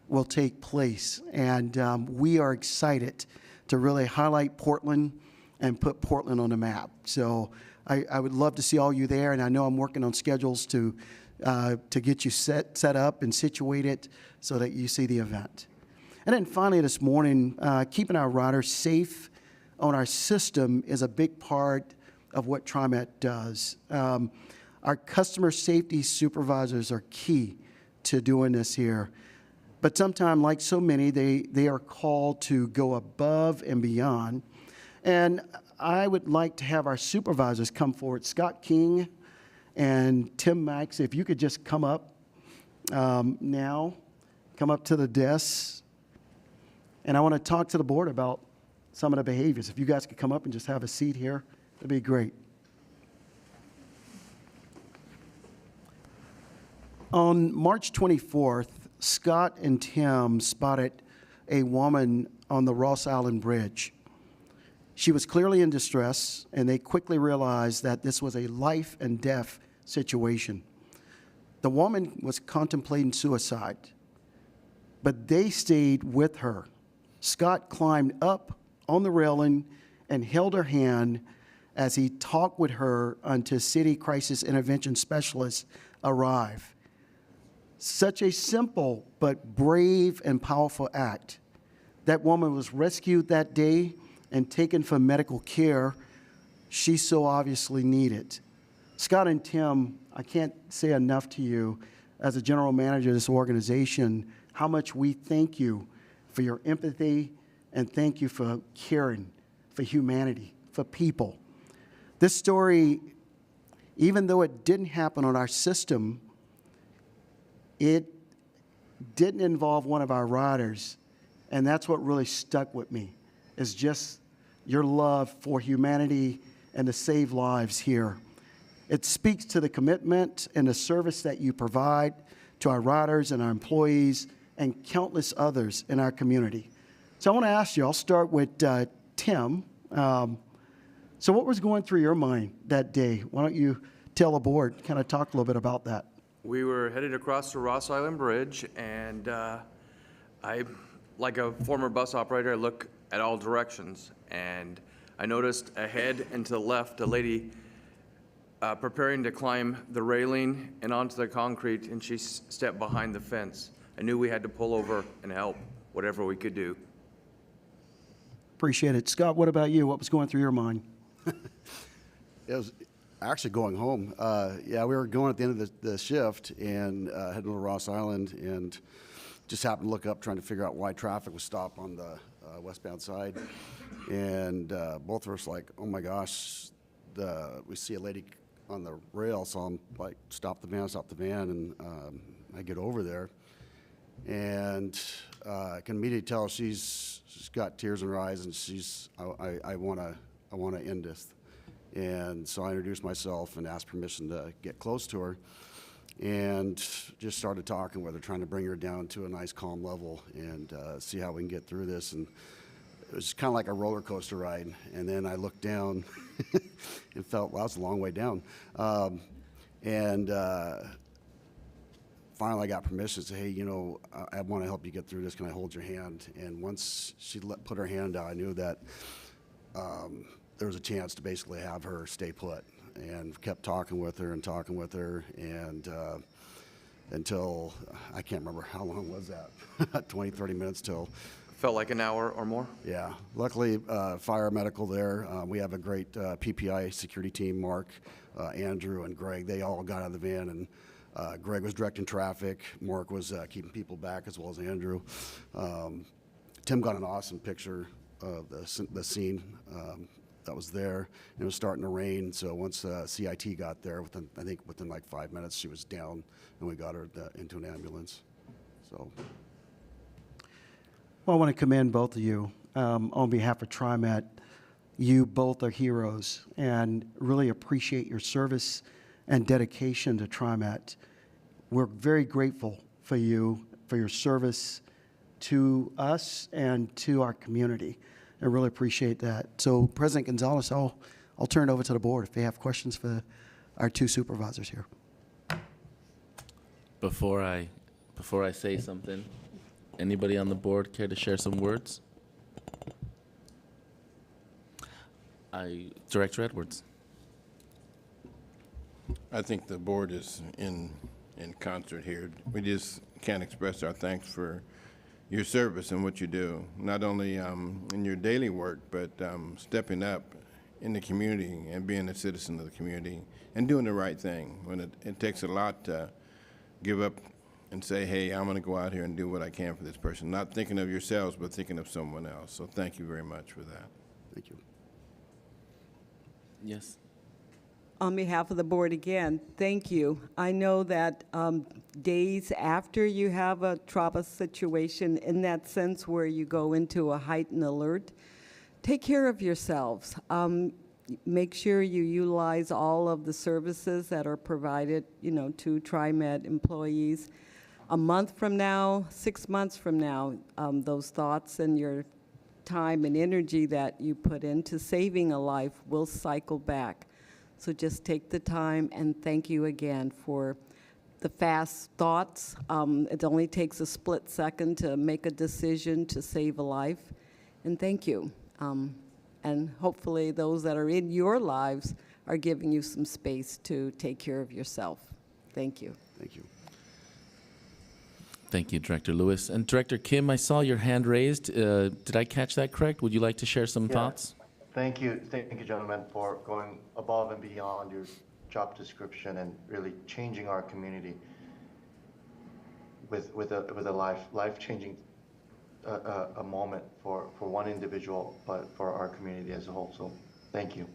will take place, and we are excited to really highlight Portland and put Portland on the map. So I would love to see all you there, and I know I'm working on schedules to get you set up and situated so that you see the event. And then finally this morning, keeping our riders safe on our system is a big part of what TriMet does. Our customer safety supervisors are key to doing this here. But sometimes, like so many, they are called to go above and beyond. And I would like to have our supervisors come forward. Scott King and Tim Max, if you could just come up now, come up to the desk. And I want to talk to the board about some of the behaviors. If you guys could come up and just have a seat here, that'd be great. On March 24th, Scott and Tim spotted a woman on the Ross Island Bridge. She was clearly in distress, and they quickly realized that this was a life and death situation. The woman was contemplating suicide, but they stayed with her. Scott climbed up on the railing and held her hand as he talked with her until city crisis intervention specialists arrived. Such a simple but brave and powerful act. That woman was rescued that day and taken for medical care she so obviously needed. Scott and Tim, I can't say enough to you as a general manager of this organization, how much we thank you for your empathy and thank you for caring for humanity, for people. This story, even though it didn't happen on our system, it didn't involve one of our riders, and that's what really stuck with me, is just your love for humanity and to save lives here. It speaks to the commitment and the service that you provide to our riders and our employees and countless others in our community. So I want to ask you, I'll start with Tim. So what was going through your mind that day? Why don't you tell the board, kind of talk a little bit about that? We were headed across the Ross Island Bridge, and I, like a former bus operator, I look at all directions, and I noticed ahead and to the left a lady preparing to climb the railing and onto the concrete, and she stepped behind the fence. I knew we had to pull over and help, whatever we could do. Appreciate it. Scott, what about you? What was going through your mind? It was actually going home. Yeah, we were going at the end of the shift and heading to Ross Island, and just happened to look up trying to figure out why traffic was stopped on the westbound side. And both of us like, oh my gosh, we see a lady on the rail, so I'm like, stop the van, and I get over there. And I can immediately tell she's got tears in her eyes, and I want to end this. And so I introduced myself and asked permission to get close to her, and just started talking with her, trying to bring her down to a nice calm level and see how we can get through this. And it was kind of like a roller coaster ride. And then I looked down and felt, well, that's a long way down. Finally I got permission to say, hey, you know, I want to help you get through this. Can I hold your hand? And once she put her hand out, I knew that there was a chance to basically have her stay put, and kept talking with her and until, I can't remember how long was that, 20, 30 minutes till. Felt like an hour or more? Yeah. Luckily, fire medical there. We have a great PPI security team, Mark, Andrew, and Greg. They all got out of the van, and Greg was directing traffic. Mark was keeping people back, as well as Andrew. Tim got an awesome picture of the scene that was there. It was starting to rain, so once CIT got there, within like 5 minutes, she was down, and we got her into an ambulance. So. Well, I want to commend both of you on behalf of TriMet. You both are heroes, and really appreciate your service and dedication to TriMet. We're very grateful for you, for your service to us and to our community. I really appreciate that. So, President Gonzalez, I'll turn it over to the board if they have questions for our two supervisors here. Before I say something, anybody on the board care to share some words? Director Edwards. I think the board is in concert here. We just can't express our thanks for your service and what you do, not only in your daily work, but stepping up in the community and being a citizen of the community and doing the right thing. When it takes a lot to give up and say, hey, I'm going to go out here and do what I can for this person, not thinking of yourselves, but thinking of someone else. So thank you very much for that. Thank you. Yes. On behalf of the board again, thank you. I know that days after you have a trauma situation, in that sense where you go into a heightened alert, take care of yourselves. Make sure you utilize all of the services that are provided, to TriMet employees. A month from now, 6 months from now, those thoughts and your time and energy that you put into saving a life will cycle back. So just take the time, and thank you again for the fast thoughts. It only takes a split second to make a decision to save a life. And thank you. And hopefully those that are in your lives are giving you some space to take care of yourself. Thank you. Thank you. Thank you, Director Lewis. And Director Kim, I saw your hand raised. Did I catch that correct? Would you like to share some thoughts? Thank you, gentlemen, for going above and beyond your job description and really changing our community with a life-changing a moment for one individual, but for our community as a whole. So thank you.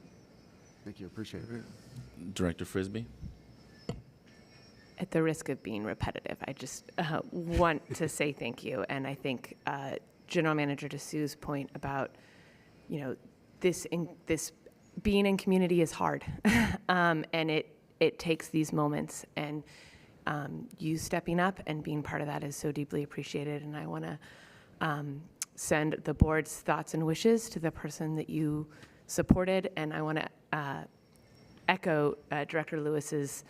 Thank you. Appreciate it. Director Frisbee? At the risk of being repetitive, I just want to say thank you. And I think General Manager DeSue's point about, this being in community is hard, and it takes these moments, and you stepping up and being part of that is so deeply appreciated. And I want to send the board's thoughts and wishes to the person that you supported, and I want to echo Director Lewis's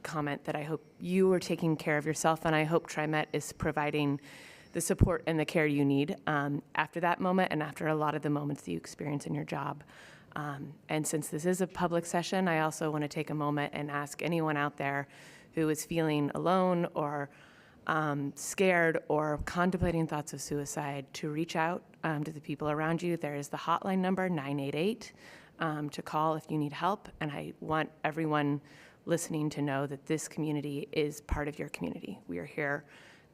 comment that I hope you are taking care of yourself, and I hope TriMet is providing the support and the care you need after that moment and after a lot of the moments that you experience in your job. And since this is a public session, I also want to take a moment and ask anyone out there who is feeling alone or scared or contemplating thoughts of suicide to reach out to the people around you. There is the hotline number, 988, to call if you need help. And I want everyone listening to know that this community is part of your community. We are here,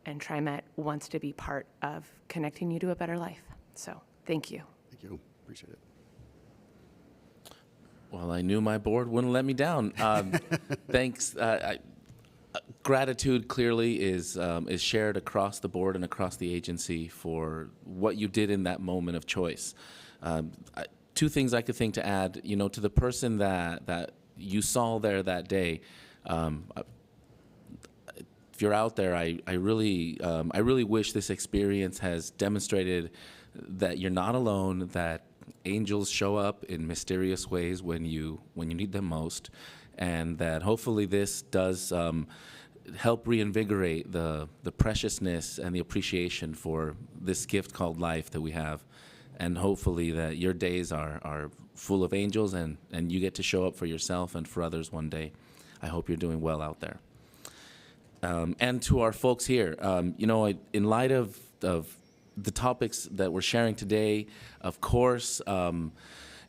and TriMet wants to be part of connecting you to a better life. So thank you. Thank you. Appreciate it. Well, I knew my board wouldn't let me down. Thanks. Gratitude clearly is shared across the board and across the agency for what you did in that moment of choice. Two things I could think to add, to the person that you saw there that day. If you're out there, I really wish this experience has demonstrated that you're not alone, that angels show up in mysterious ways when you need them most, and that hopefully this does help reinvigorate the preciousness and the appreciation for this gift called life that we have. And hopefully that your days are full of angels and you get to show up for yourself and for others one day. I hope you're doing well out there. And to our folks here, in light of the topics that we're sharing today, of course,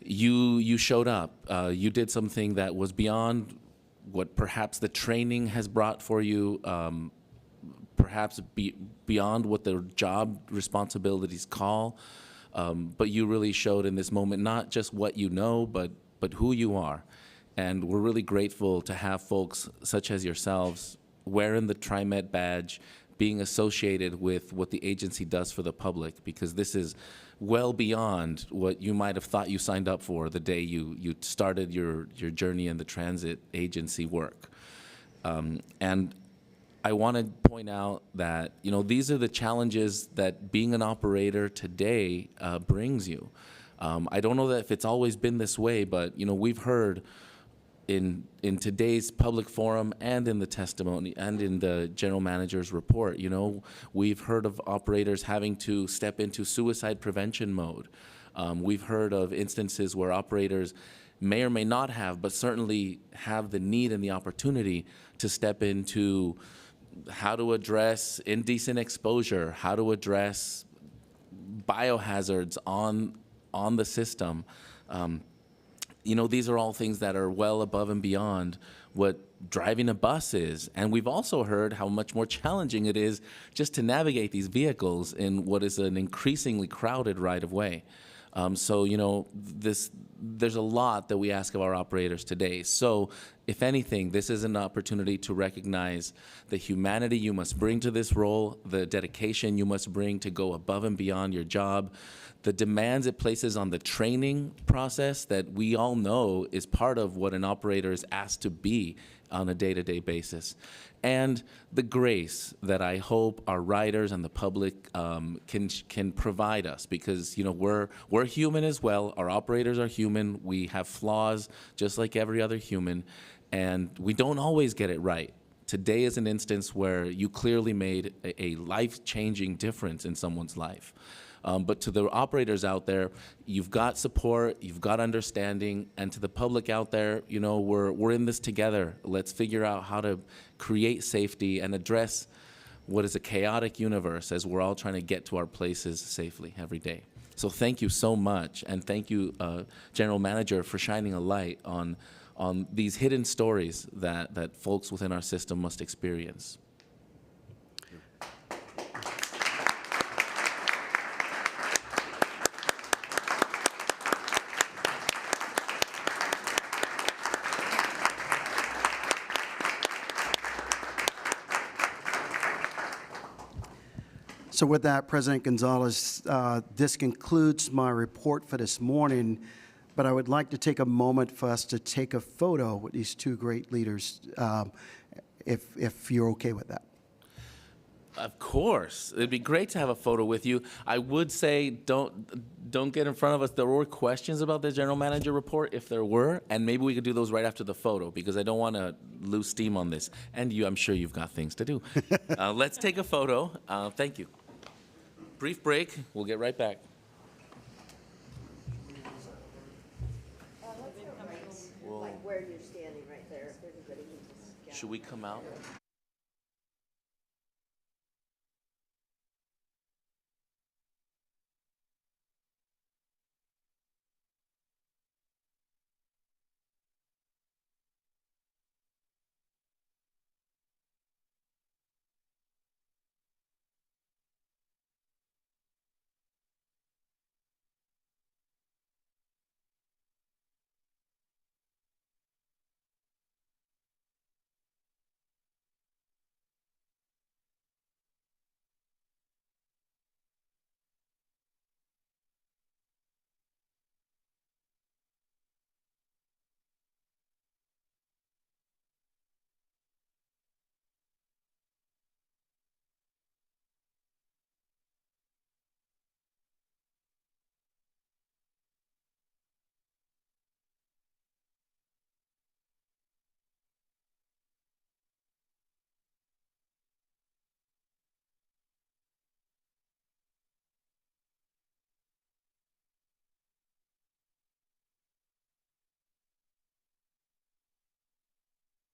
you showed up. You did something that was beyond what perhaps the training has brought for you, perhaps beyond what the job responsibilities call. But you really showed in this moment not just what you know, but who you are. And we're really grateful to have folks such as yourselves wearing the TriMet badge, being associated with what the agency does for the public, because this is well beyond what you might have thought you signed up for the day you started your journey in the transit agency work. And I want to point out that, these are the challenges that being an operator today brings you. I don't know that if it's always been this way, but, we've heard in today's public forum and in the testimony and in the general manager's report, we've heard of operators having to step into suicide prevention mode. We've heard of instances where operators may or may not have, but certainly have the need and the opportunity to step into how to address indecent exposure, how to address biohazards on the system. These are all things that are well above and beyond what driving a bus is. And we've also heard how much more challenging it is just to navigate these vehicles in what is an increasingly crowded right-of-way. So, there's a lot that we ask of our operators today. So, if anything, this is an opportunity to recognize the humanity you must bring to this role, the dedication you must bring to go above and beyond your job, the demands it places on the training process that we all know is part of what an operator is asked to be on a day-to-day basis, and the grace that I hope our riders and the public can provide us, because we're human as well. Our operators are human. We have flaws just like every other human, and we don't always get it right. Today is an instance where you clearly made a life-changing difference in someone's life. But to the operators out there, you've got support, you've got understanding, and to the public out there, we're in this together. Let's figure out how to create safety and address what is a chaotic universe as we're all trying to get to our places safely every day. So thank you so much, and thank you, General Manager, for shining a light on these hidden stories that folks within our system must experience. So with that, President Gonzalez, this concludes my report for this morning, but I would like to take a moment for us to take a photo with these two great leaders, if you're okay with that. Of course. It'd be great to have a photo with you. I would say don't get in front of us. There were questions about the General Manager report, if there were, and maybe we could do those right after the photo, because I don't want to lose steam on this. And I'm sure you've got things to do. Let's take a photo. Thank you. Brief break. We'll get right back. Like where you're standing right there, if everybody can just. Should we come out?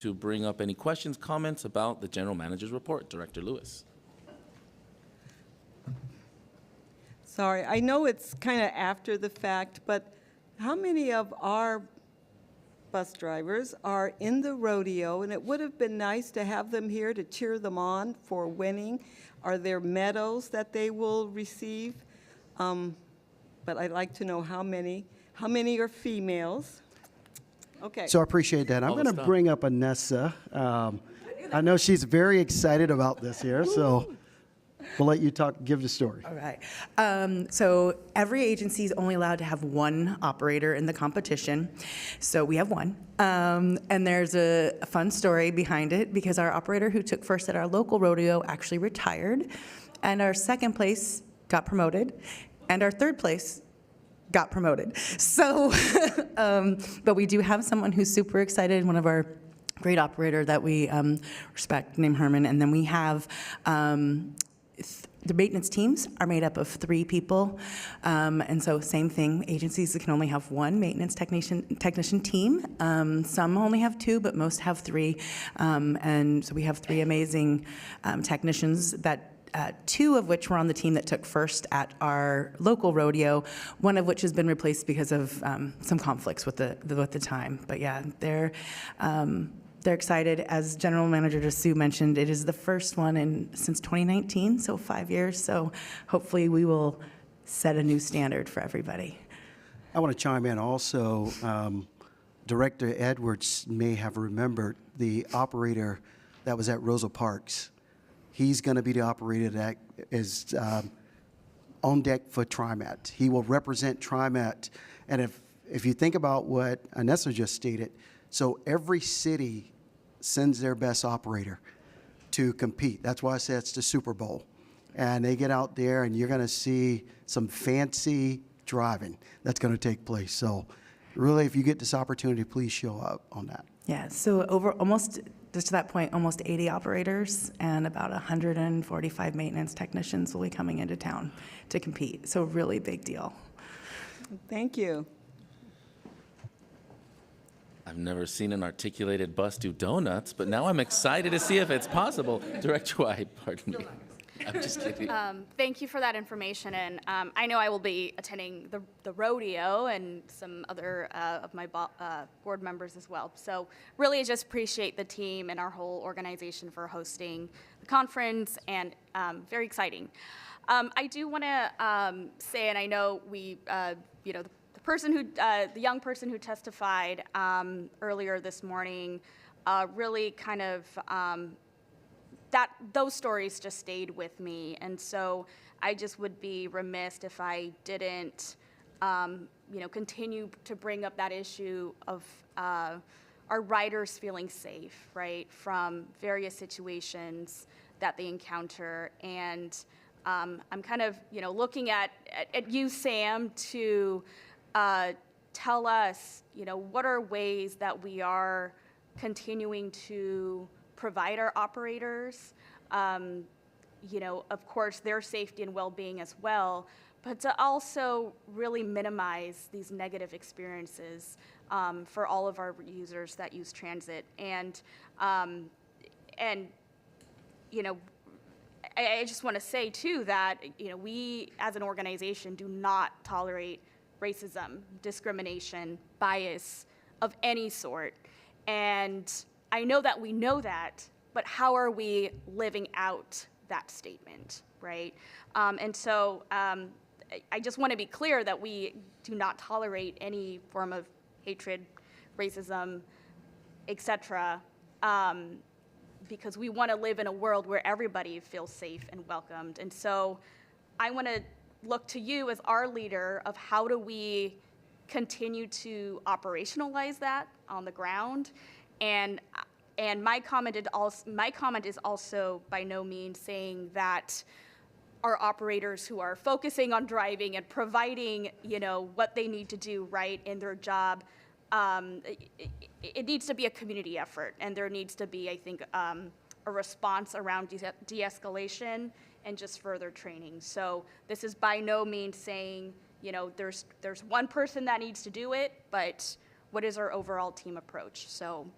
To bring up any questions, comments about the General Manager's report. Director Lewis. Sorry, I know it's kind of after the fact, but how many of our bus drivers are in the rodeo? And it would have been nice to have them here to cheer them on for winning. Are there medals that they will receive? But I'd like to know how many are females. Okay. So I appreciate that. I'm going to bring up Anessa. I know she's very excited about this here, so we'll let you give the story. All right. So every agency is only allowed to have one operator in the competition. So we have one. And there's a fun story behind it, because our operator who took first at our local rodeo actually retired, and our second place got promoted, and our third place got promoted. So, but we do have someone who's super excited, one of our great operator that we respect, named Herman. And then we have the maintenance teams are made up of 3 people. And so same thing, agencies that can only have one maintenance technician team. Some only have 2, but most have 3. And so we have 3 amazing technicians that 2 of which were on the team that took first at our local rodeo, one of which has been replaced because of some conflicts with the time. But yeah, they're excited. As General Manager Sue mentioned, it is the first one since 2019, so 5 years. So hopefully we will set a new standard for everybody. I want to chime in also. Director Edwards may have remembered the operator that was at Rosa Parks. He's going to be the operator that is on deck for TriMet. He will represent TriMet. And if you think about what Anessa just stated, so every city sends their best operator to compete. That's why I said it's the Super Bowl. And they get out there, and you're going to see some fancy driving that's going to take place. So really, if you get this opportunity, please show up on that. Yeah, so over almost, just to that point, almost 80 operators and about 145 maintenance technicians will be coming into town to compete. So really big deal. Thank you. I've never seen an articulated bus do donuts, but now I'm excited to see if it's possible. Director White, pardon me. I'm just kidding. Thank you for that information, and I know I will be attending the rodeo and some other of my board members as well. So really, I just appreciate the team and our whole organization for hosting the conference, and very exciting. I do want to say, and I know we, the young person who testified earlier this morning, really kind of. Those stories just stayed with me, and so I just would be remiss if I didn't, continue to bring up that issue of our riders feeling safe, right, from various situations that they encounter. And I'm kind of, looking at you, Sam, to tell us, what are ways that we are continuing to provide our operators, of course, their safety and well-being as well, but to also really minimize these negative experiences for all of our users that use transit. And I just want to say too that we as an organization do not tolerate racism, discrimination, bias of any sort, and I know that we know that, but how are we living out that statement, right? And so I just want to be clear that we do not tolerate any form of hatred, racism, etc., because we want to live in a world where everybody feels safe and welcomed. And so I want to look to you as our leader of how do we continue to operationalize that on the ground. And my comment is also by no means saying that our operators who are focusing on driving and providing, what they need to do right in their job, it needs to be a community effort, and there needs to be, I think, a response around de-escalation and just further training. So this is by no means saying, there's one person that needs to do it, but what is our overall team approach? So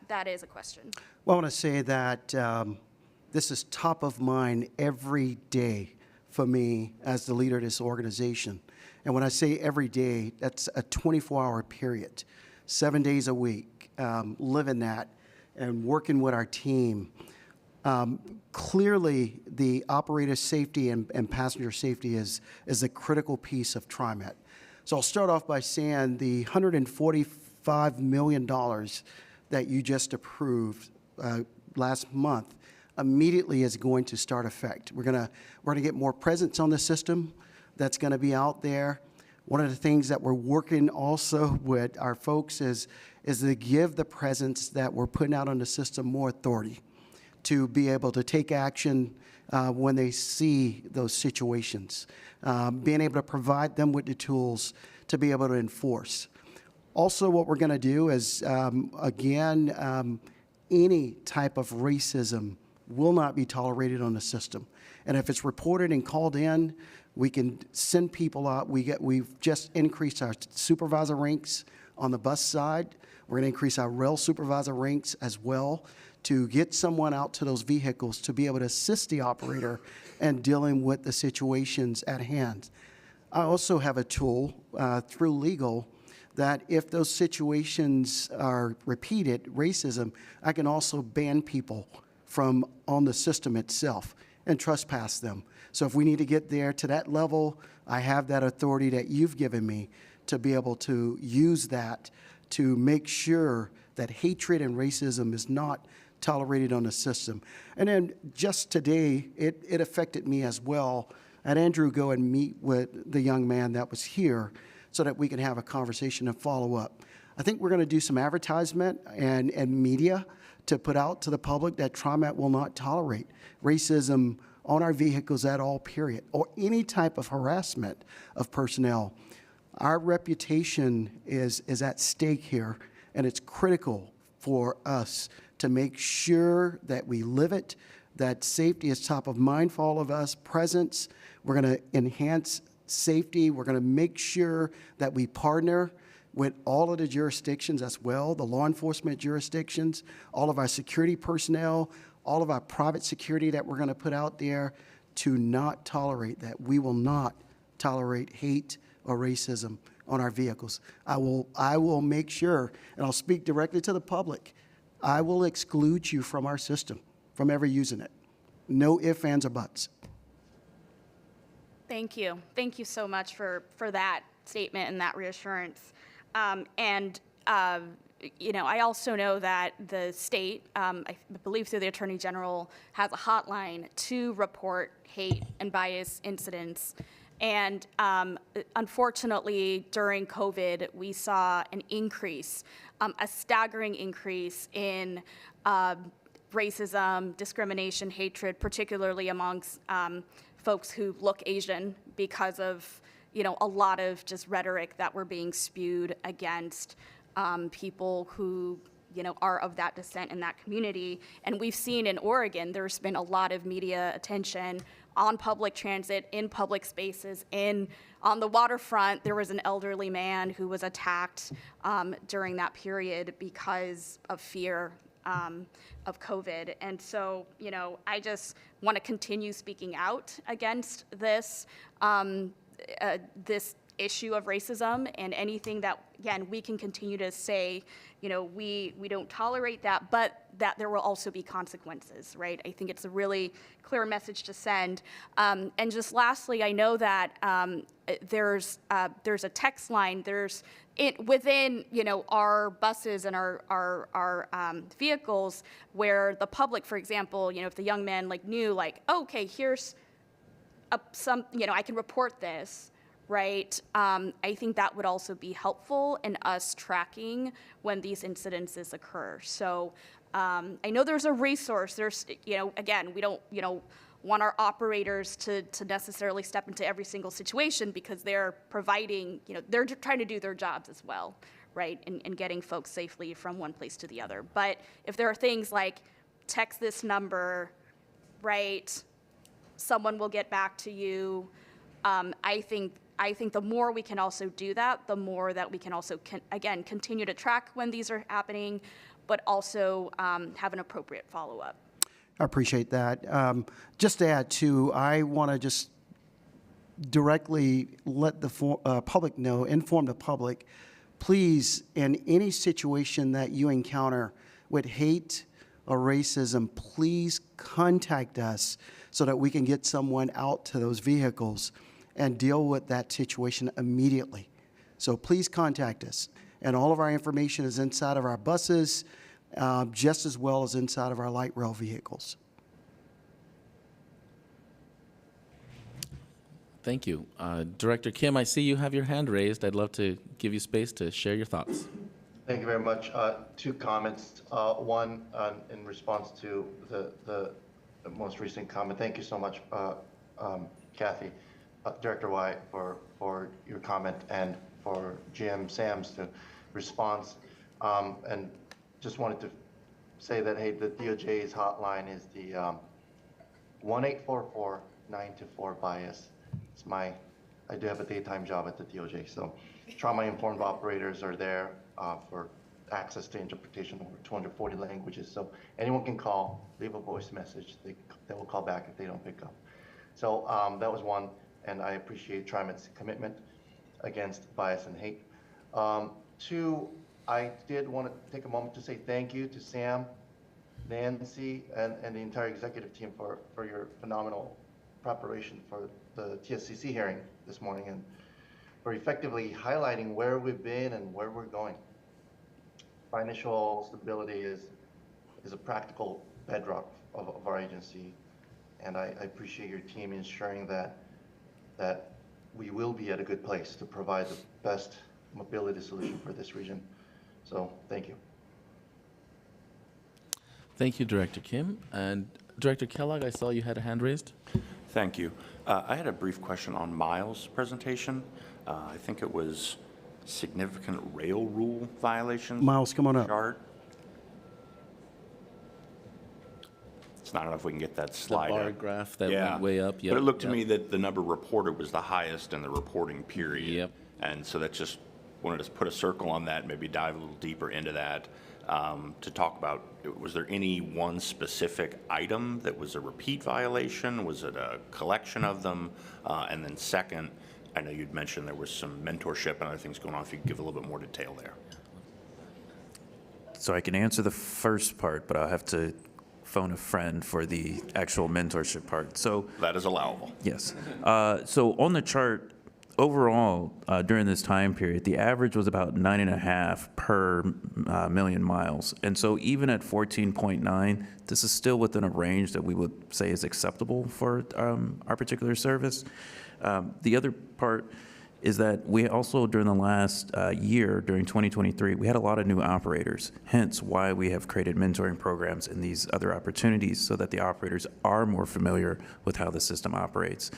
that is a question. Well, I want to say that this is top of mind every day for me as the leader of this organization. And when I say every day, that's a 24-hour period, 7 days a week, living that and working with our team. Clearly, the operator safety and passenger safety is a critical piece of TriMet. So I'll start off by saying the $145 million that you just approved last month immediately is going to start effect. We're gonna get more presence on the system that's gonna be out there. One of the things that we're working also with our folks is to give the presence that we're putting out on the system more authority to be able to take action when they see those situations, being able to provide them with the tools to be able to enforce. Also, what we're going to do is, any type of racism will not be tolerated on the system. And if it's reported and called in, we can send people out. We've just increased our supervisor ranks on the bus side. We're going to increase our rail supervisor ranks as well to get someone out to those vehicles to be able to assist the operator in dealing with the situations at hand. I also have a tool through legal that if those situations are repeated, racism, I can also ban people from on the system itself. and trespass them. So if we need to get there to that level, I have that authority that you've given me to be able to use that to make sure that hatred and racism is not tolerated on the system. And then just today, it affected me as well. I had Andrew go and meet with the young man that was here so that we can have a conversation and follow up. I think we're going to do some advertisement and media to put out to the public that TriMet will not tolerate racism on our vehicles at all, period, or any type of harassment of personnel. Our reputation is at stake here, and it's critical for us to make sure that we live it, that safety is top of mind for all of us, presence. We're going to enhance safety. We're going to make sure that we partner with all of the jurisdictions as well, the law enforcement jurisdictions, all of our security personnel, all of our private security that we're going to put out there to not tolerate that. We will not tolerate hate or racism on our vehicles. I will make sure, and I'll speak directly to the public, I will exclude you from our system, from ever using it. No ifs, ands, or buts. Thank you. Thank you so much for that statement and that reassurance. I also know that the state, I believe through the Attorney General, has a hotline to report hate and bias incidents. And unfortunately, during COVID, we saw an increase, a staggering increase in racism, discrimination, hatred, particularly amongst folks who look Asian because of, a lot of just rhetoric that were being spewed against people who, are of that descent in that community. And we've seen in Oregon, there's been a lot of media attention on public transit, in public spaces, on the waterfront. There was an elderly man who was attacked during that period because of fear of COVID. And so, I just want to continue speaking out against this, this issue of racism, and anything that, again, we can continue to say, we don't tolerate that, but that there will also be consequences, right? I think it's a really clear message to send. And just lastly, I know that there's a text line, within our buses and our vehicles, where the public, for example, if the young man knew okay, here's I can report this, right? I think that would also be helpful in us tracking when these incidences occur. So I know there's a resource. There's, again, we don't, want our operators to necessarily step into every single situation, because they're providing, they're trying to do their jobs as well, right? In getting folks safely from one place to the other. But if there are things like text this number, right? Someone will get back to you. I think the more we can also do that, the more that we can also, again, continue to track when these are happening, but also have an appropriate follow-up. I appreciate that. Just to add too, I want to just directly let the public know, inform the public, please, in any situation that you encounter with hate or racism, please contact us so that we can get someone out to those vehicles and deal with that situation immediately. So please contact us. And all of our information is inside of our buses, just as well as inside of our light rail vehicles. Thank you. Director Kim, I see you have your hand raised. I'd love to give you space to share your thoughts. Thank you very much. Two comments. One, in response to the most recent comment. Thank you so much, Kathy, Director White, for your comment, and for GM Sams to response. And just wanted to say that, hey, the DOJ's hotline is the 1-844-924-BIAS. I do have a daytime job at the DOJ, so trauma-informed operators are there for access to interpretation over 240 languages. So anyone can call, leave a voice message. They will call back if they don't pick up. So that was one, and I appreciate TriMet's commitment against bias and hate. Two, I did want to take a moment to say thank you to Sam Nancy, and the entire executive team for your phenomenal preparation for the TSCC hearing this morning and for effectively highlighting where we've been and where we're going. Financial stability is a practical bedrock of our agency, and I appreciate your team ensuring that we will be at a good place to provide the best mobility solution for this region. So thank you. Thank you, Director Kim. And Director Kellogg, I saw you had a hand raised. Thank you. I had a brief question on Miles' presentation. I think it was significant rail rule violations. Miles, come on up. Chart. It's not enough we can get that slide bar up. graph that went way up, yep, But it looked to yep. me that the number reported was the highest in the reporting period. Yep. And so that's just, wanted to put a circle on that, maybe dive a little deeper into that, to talk about, was there any one specific item that was a repeat violation? Was it a collection of them? And then second, I know you'd mentioned there was some mentorship and other things going on. If you could give a little bit more detail there. So I can answer the first part, but I'll have to phone a friend for the actual mentorship part. So that is allowable. Yes. So on the chart, overall, during this time period, the average was about 9.5 per million miles. And so even at 14.9, this is still within a range that we would say is acceptable for our particular service. The other part is that we also, during the last year, during 2023, we had a lot of new operators, hence why we have created mentoring programs and these other opportunities so that the operators are more familiar with how the system operates.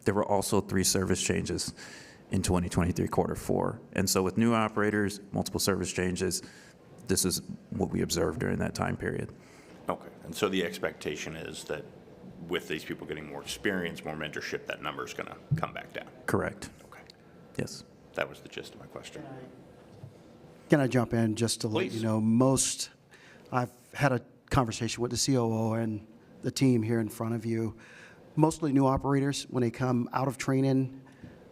There were also 3 service changes in 2023 Q4. And so with new operators, multiple service changes, this is what we observed during that time period. Okay. And so the expectation is that with these people getting more experience, more mentorship, that number is going to come back down. Correct. Okay. Yes. That was the gist of my question. Can I jump in just to let you know, I've had a conversation with the COO and the team here in front of you. Mostly new operators, when they come out of training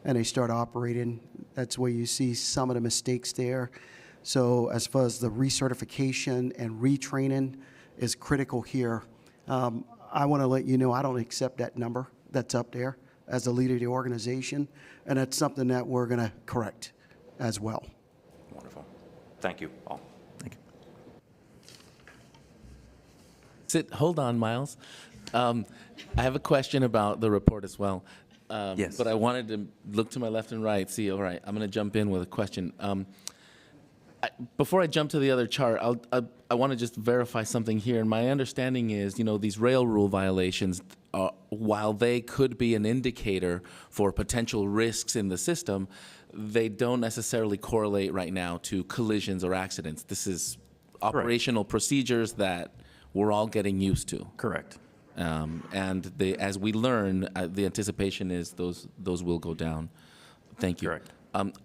and they start operating, that's where you see some of the mistakes there. So as far as the recertification and retraining is critical here. I want to let you know I don't accept that number that's up there as the leader of the organization, and that's something that we're going to correct as well. Wonderful. Thank you all. Thank you. Hold on, Miles. I have a question about the report as well. Yes. But I wanted to look to my left and right, see, all right, I'm going to jump in with a question. Before I jump to the other chart, I want to just verify something here. And my understanding is, these rail rule violations, while they could be an indicator for potential risks in the system, they don't necessarily correlate right now to collisions or accidents. This is operational procedures that we're all getting used to. Correct. And as we learn, the anticipation is those will go down. Thank you. Correct.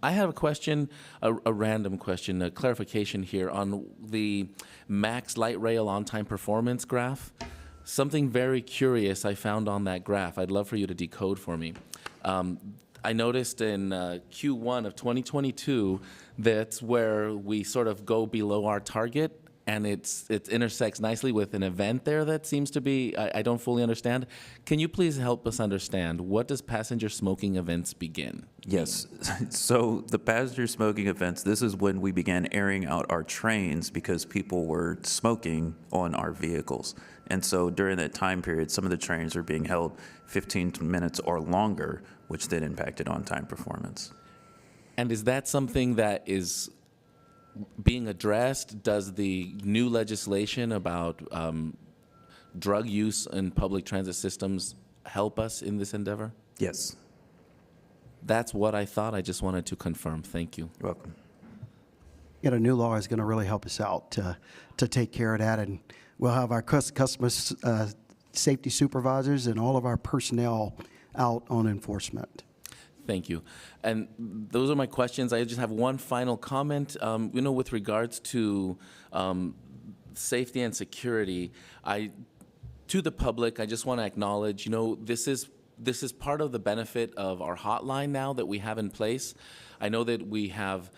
I have a question, a random question, a clarification here on the max light rail on-time performance graph. Something very curious I found on that graph. I'd love for you to decode for me. I noticed in Q1 of 2022, that's where we sort of go below our target, and it intersects nicely with an event there that seems to be, I don't fully understand. Can you please help us understand, what does passenger smoking events begin? Yes. So the passenger smoking events, this is when we began airing out our trains because people were smoking on our vehicles. And so during that time period, some of the trains were being held 15 minutes or longer, which then impacted on-time performance. And is that something that is being addressed? Does the new legislation about drug use in public transit systems help us in this endeavor? Yes. That's what I thought. I just wanted to confirm. Thank you. You're welcome. A new law is going to really help us out to take care of that, and we'll have our customer safety supervisors and all of our personnel out on enforcement. Thank you. And those are my questions. I just have one final comment. With regards to safety and security, to the public, I just want to acknowledge, this is this is part of the benefit of our hotline now that we have in place. I know that we have,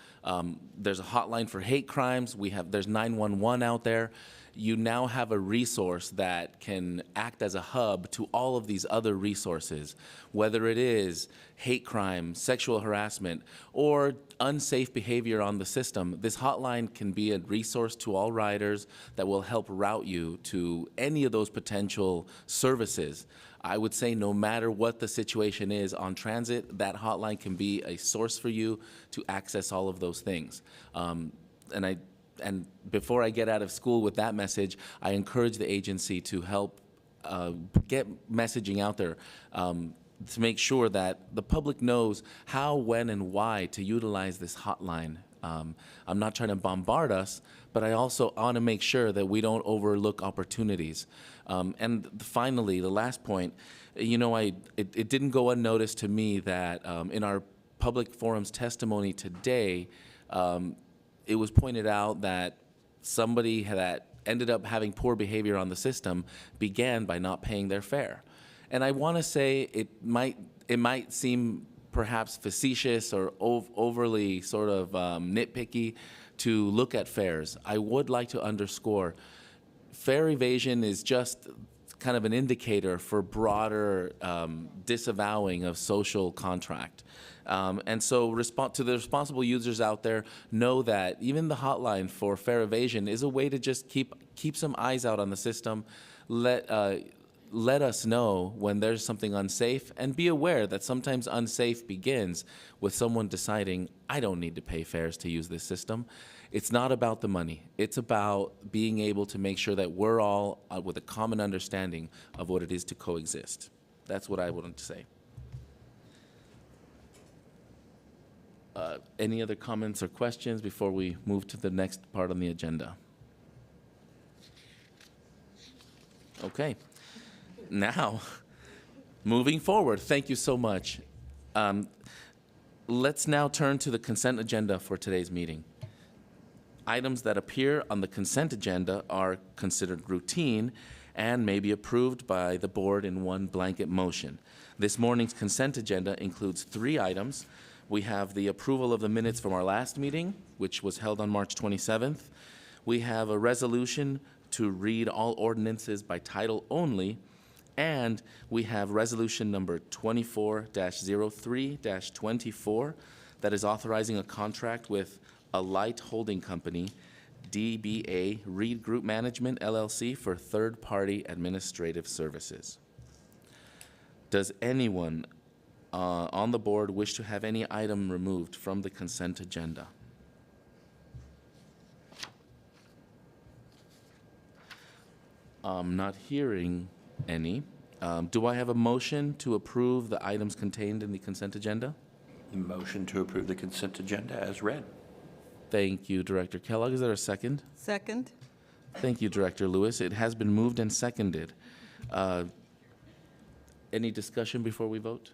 there's a hotline for hate crimes. There's 911 out there. You now have a resource that can act as a hub to all of these other resources, whether it is hate crime, sexual harassment, or unsafe behavior on the system. This hotline can be a resource to all riders that will help route you to any of those potential services. I would say no matter what the situation is on transit, that hotline can be a source for you to access all of those things. And before I get out of school with that message, I encourage the agency to help get messaging out there to make sure that the public knows how, when, and why to utilize this hotline. I'm not trying to bombard us, but I also want to make sure that we don't overlook opportunities. And finally, the last point, you know, it didn't go unnoticed to me that in our public forum's testimony today, it was pointed out that somebody that ended up having poor behavior on the system began by not paying their fare. And I want to say it might seem perhaps facetious or overly sort of nitpicky to look at fares. I would like to underscore, fare evasion is just kind of an indicator for broader disavowing of social contract. And so to the responsible users out there, know that even the hotline for fare evasion is a way to just keep some eyes out on the system, let us know when there's something unsafe, and be aware that sometimes unsafe begins with someone deciding, I don't need to pay fares to use this system. It's not about the money. It's about being able to make sure that we're all with a common understanding of what it is to coexist. That's what I wanted to say. Any other comments or questions before we move to the next part on the agenda? Okay. Now, moving forward, thank you so much. Let's now turn to the consent agenda for today's meeting. Items that appear on the consent agenda are considered routine and may be approved by the board in one blanket motion. This morning's consent agenda includes 3 items. We have the approval of the minutes from our last meeting, which was held on March 27th. We have a resolution to read all ordinances by title only, and we have resolution number 24-03-24 that is authorizing a contract with Alight Holding Company, DBA Reed Group Management, LLC, for third-party administrative services. Does anyone on the board wish to have any item removed from the consent agenda? I'm not hearing any. Do I have a motion to approve the items contained in the consent agenda? Motion to approve the consent agenda as read. Thank you, Director Kellogg. Is there a second? Second. Thank you, Director Lewis. It has been moved and seconded. Any discussion before we vote?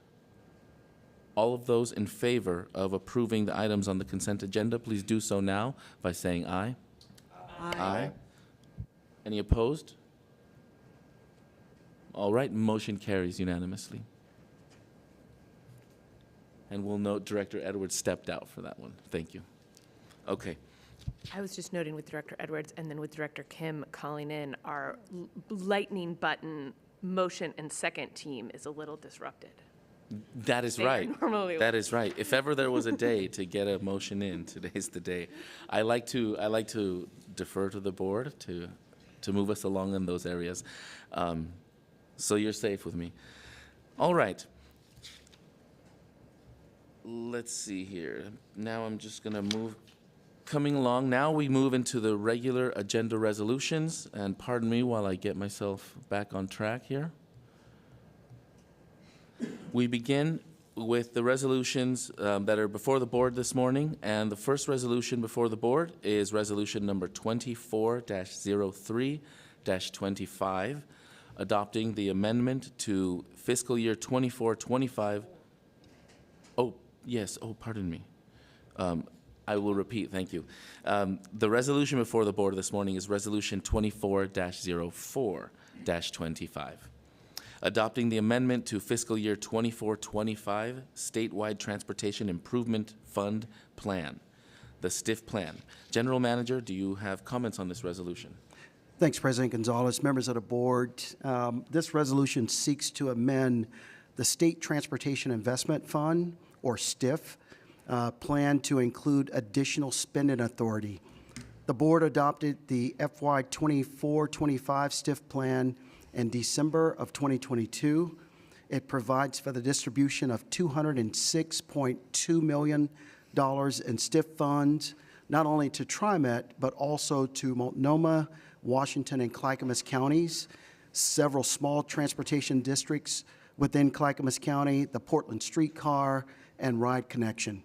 All of those in favor of approving the items on the consent agenda, please do so now by saying aye. Aye. Aye. Any opposed? All right, motion carries unanimously. And we'll note Director Edwards stepped out for that one. Thank you. Okay. I was just noting with Director Edwards and then with Director Kim calling in, our lightning button motion and second team is a little disrupted. That is They are right. normally- That is right. If ever there was a day to get a motion in, today's the day. I like to defer to the board to move us along in those areas. So you're safe with me. All right. Let's see here. Now I'm just going to move. Coming along, now we move into the regular agenda resolutions. And pardon me while I get myself back on track here. We begin with the resolutions that are before the board this morning. And the first resolution before the board is resolution number 24-03-25, adopting the amendment to fiscal year 24-25. Oh, yes. Oh, pardon me. I will repeat. Thank you. The resolution before the board this morning is resolution 24-04-25. adopting the amendment to fiscal year 24-25 statewide transportation improvement fund plan, the STIF plan. General Manager, do you have comments on this resolution? Thanks, President Gonzalez. Members of the board, this resolution seeks to amend the State Transportation Investment Fund, or STIF, plan to include additional spending authority. The board adopted the FY 24-25 STIF plan in December of 2022. It provides for the distribution of $206.2 million in STIF funds, not only to TriMet, but also to Multnomah, Washington, and Clackamas counties, several small transportation districts within Clackamas County, the Portland Streetcar, and Ride Connection.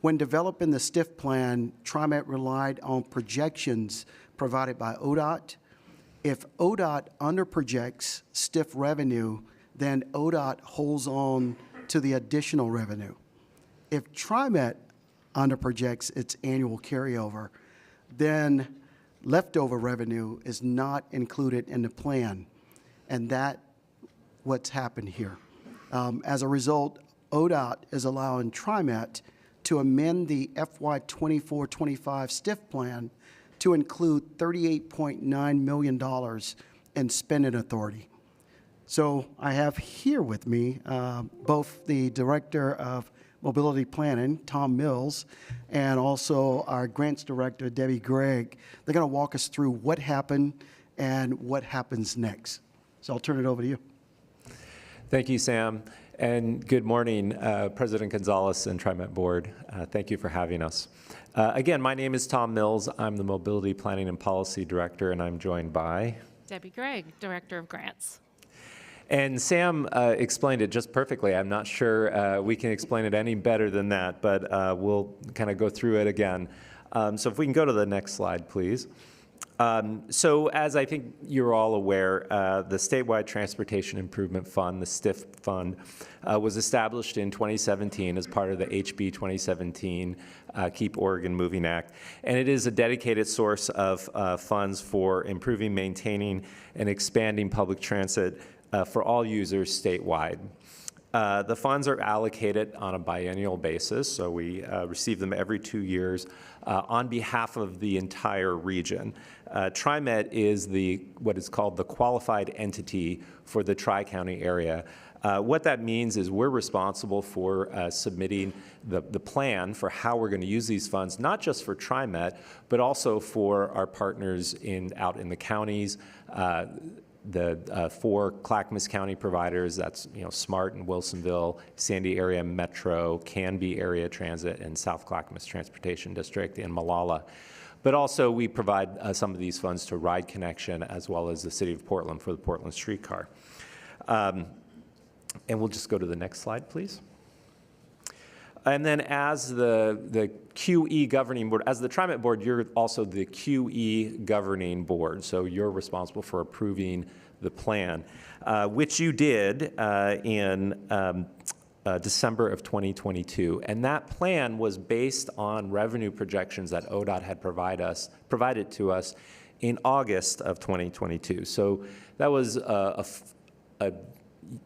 When developing the STIF plan, TriMet relied on projections provided by ODOT. If ODOT underprojects STIF revenue, then ODOT holds on to the additional revenue. If TriMet underprojects its annual carryover, then leftover revenue is not included in the plan, and that's what's happened here. As a result, ODOT is allowing TriMet to amend the FY 24-25 STIF plan to include $38.9 million in spending authority. So I have here with me both the Director of Mobility Planning, Tom Mills, and also our Grants Director, Debbie Gregg. They're going to walk us through what happened and what happens next. So I'll turn it over to you. Thank you, Sam. And good morning, President Gonzalez and TriMet Board. Thank you for having us. Again, my name is Tom Mills. I'm the Mobility Planning and Policy Director, and I'm joined by Debbie Gregg, Director of Grants. And Sam explained it just perfectly. I'm not sure we can explain it any better than that, but we'll kind of go through it again. So if we can go to the next slide, please. So as I think you're all aware, the Statewide Transportation Improvement Fund, the STIF fund, was established in 2017 as part of the HB 2017 Keep Oregon Moving Act. And it is a dedicated source of funds for improving, maintaining, and expanding public transit for all users statewide. The funds are allocated on a biennial basis, so we receive them every 2 years on behalf of the entire region. TriMet is what is called the qualified entity for the Tri-County area. What that means is we're responsible for submitting the plan for how we're going to use these funds, not just for TriMet, but also for our partners out in the counties, the 4 Clackamas County providers, that's SMART in Wilsonville, Sandy Area Metro, Canby Area Transit, and South Clackamas Transportation District in Malala. But also we provide some of these funds to Ride Connection as well as the City of Portland for the Portland Streetcar. And we'll just go to the next slide, please. And then as the QE governing board, as the TriMet board, you're also the QE governing board. So you're responsible for approving the plan, which you did in December of 2022. And that plan was based on revenue projections that ODOT had provided to us in August of 2022. So that was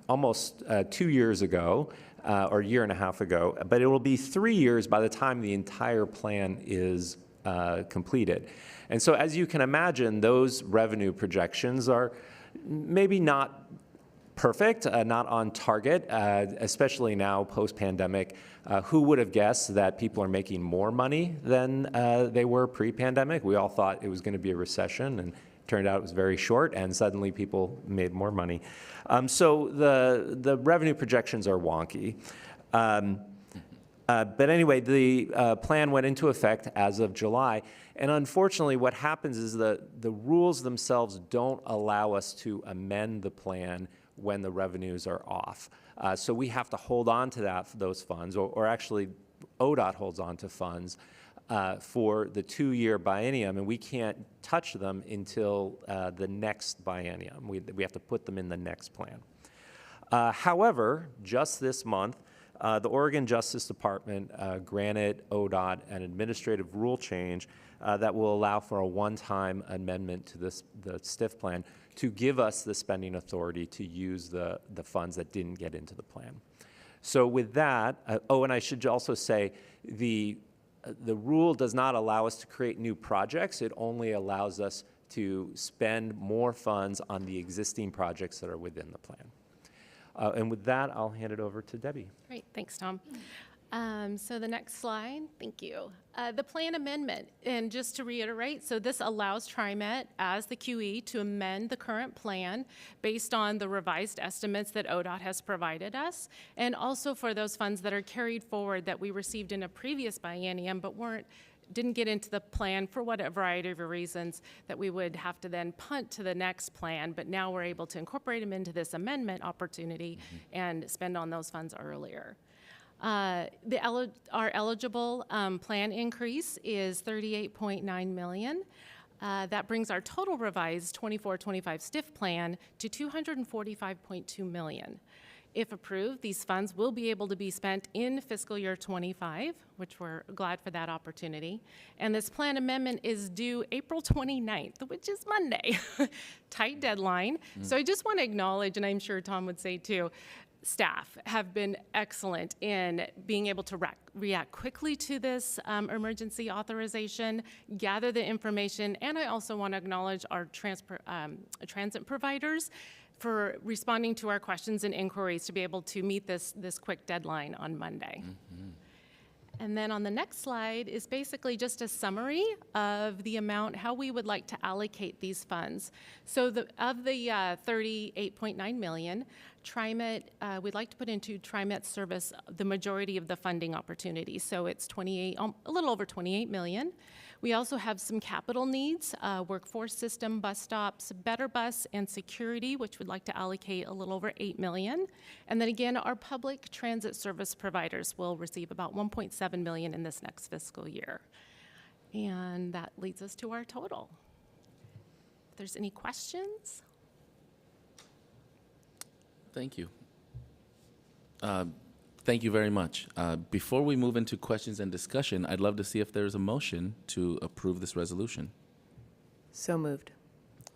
almost 2 years ago. Or a year and a half ago, but it will be 3 years by the time the entire plan is completed. And so as you can imagine, those revenue projections are maybe not perfect, not on target, especially now post-pandemic. Who would have guessed that people are making more money than they were pre-pandemic? We all thought it was going to be a recession, and turned out it was very short, and suddenly people made more money. So the revenue projections are wonky. But anyway, the plan went into effect as of July. And unfortunately, what happens is the rules themselves don't allow us to amend the plan when the revenues are off. So we have to hold on to those funds, or actually ODOT holds on to funds for the 2-year biennium, and we can't touch them until the next biennium. We have to put them in the next plan. However, just this month, the Oregon Justice Department granted ODOT an administrative rule change that will allow for a one-time amendment to the STIF plan to give us the spending authority to use the funds that didn't get into the plan. So with that, and I should also say, the rule does not allow us to create new projects. It only allows us to spend more funds on the existing projects that are within the plan. And with that, I'll hand it over to Debbie. Great, thanks, Tom. So the next slide, thank you. The plan amendment, and just to reiterate, so this allows TriMet as the QE to amend the current plan based on the revised estimates that ODOT has provided us, and also for those funds that are carried forward that we received in a previous biennium but didn't get into the plan for what a variety of reasons that we would have to then punt to the next plan, but now we're able to incorporate them into this amendment opportunity and spend on those funds earlier. Our eligible plan increase is $38.9 million. That brings our total revised 24-25 STIF plan to $245.2 million. If approved, these funds will be able to be spent in fiscal year 25, which we're glad for that opportunity. And this plan amendment is due April 29th, which is Monday. Tight deadline. So I just want to acknowledge, and I'm sure Tom would say too, staff have been excellent in being able to react quickly to this emergency authorization, gather the information, and I also want to acknowledge our transit providers for responding to our questions and inquiries to be able to meet this quick deadline on Monday. And then on the next slide is basically just a summary of the amount, how we would like to allocate these funds. So of the $38.9 million, TriMet, we'd like to put into TriMet service the majority of the funding opportunities. So it's a little over $28 million. We also have some capital needs, workforce system, bus stops, Better Bus, and security, which we'd like to allocate a little over $8 million. And then again, our public transit service providers will receive about $1.7 million in this next fiscal year. And that leads us to our total. If there's any questions? Thank you. Thank you very much. Before we move into questions and discussion, I'd love to see if there's a motion to approve this resolution. So moved.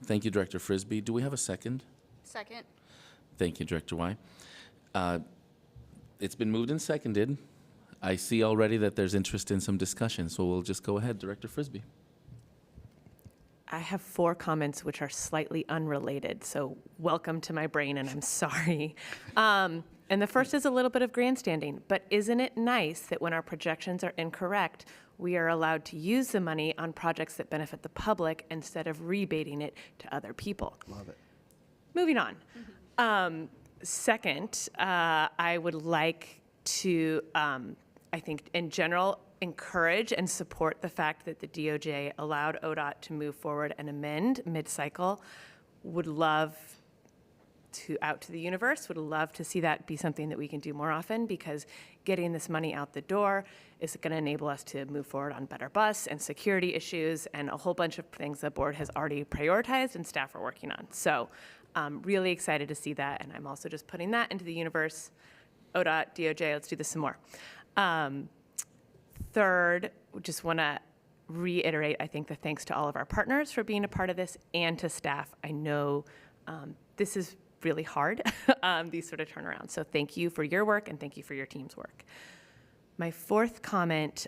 Thank you, Director Frisbee. Do we have a second? Second. Thank you, Director Y. It's been moved and seconded. I see already that there's interest in some discussion, so we'll just go ahead. Director Frisbee. I have 4 comments which are slightly unrelated, so welcome to my brain, and I'm sorry. And the first is a little bit of grandstanding, but isn't it nice that when our projections are incorrect, we are allowed to use the money on projects that benefit the public instead of rebating it to other people? Love it. Moving on. Second, I would like to, I think in general, encourage and support the fact that the DOJ allowed ODOT to move forward and amend mid-cycle. Would love to out to the universe, would love to see that be something that we can do more often, because getting this money out the door is going to enable us to move forward on Better Bus and security issues and a whole bunch of things the board has already prioritized and staff are working on. So really excited to see that, and I'm also just putting that into the universe. ODOT, DOJ, let's do this some more. Third, just want to reiterate, I think, the thanks to all of our partners for being a part of this and to staff. I know this is really hard, these sort of turnarounds. So thank you for your work and thank you for your team's work. My fourth comment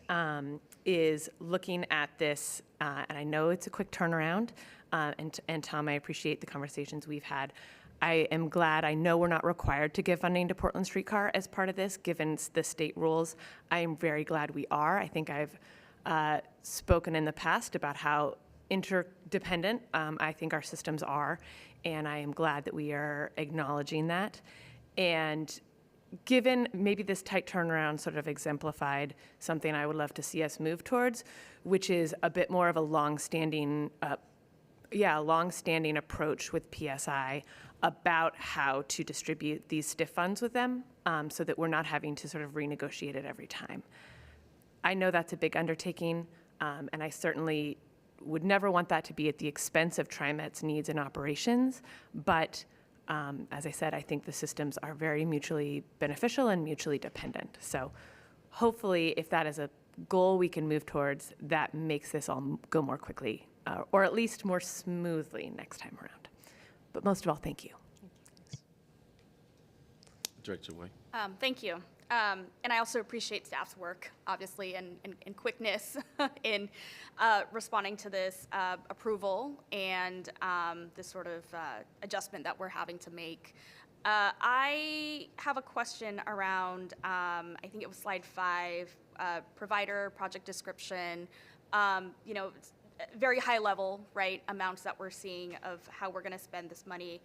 is looking at this, and I know it's a quick turnaround, and Tom, I appreciate the conversations we've had. I am glad, I know we're not required to give funding to Portland Streetcar as part of this, given the state rules. I am very glad we are. I think I've spoken in the past about how interdependent I think our systems are, and I am glad that we are acknowledging that. And given maybe this tight turnaround sort of exemplified something I would love to see us move towards, which is a bit more of a long-standing approach with PSI about how to distribute these STIF funds with them, so that we're not having to sort of renegotiate it every time. I know that's a big undertaking, and I certainly would never want that to be at the expense of TriMet's needs and operations, but as I said, I think the systems are very mutually beneficial and mutually dependent. So hopefully, if that is a goal we can move towards, that makes this all go more quickly, or at least more smoothly next time around. But most of all, thank you. Director White. Thank you. And I also appreciate staff's work, obviously, and quickness in responding to this approval and this sort of adjustment that we're having to make. I have a question around, I think it was slide 5, provider project description. You know, it's very high level, right, amounts that we're seeing of how we're going to spend this money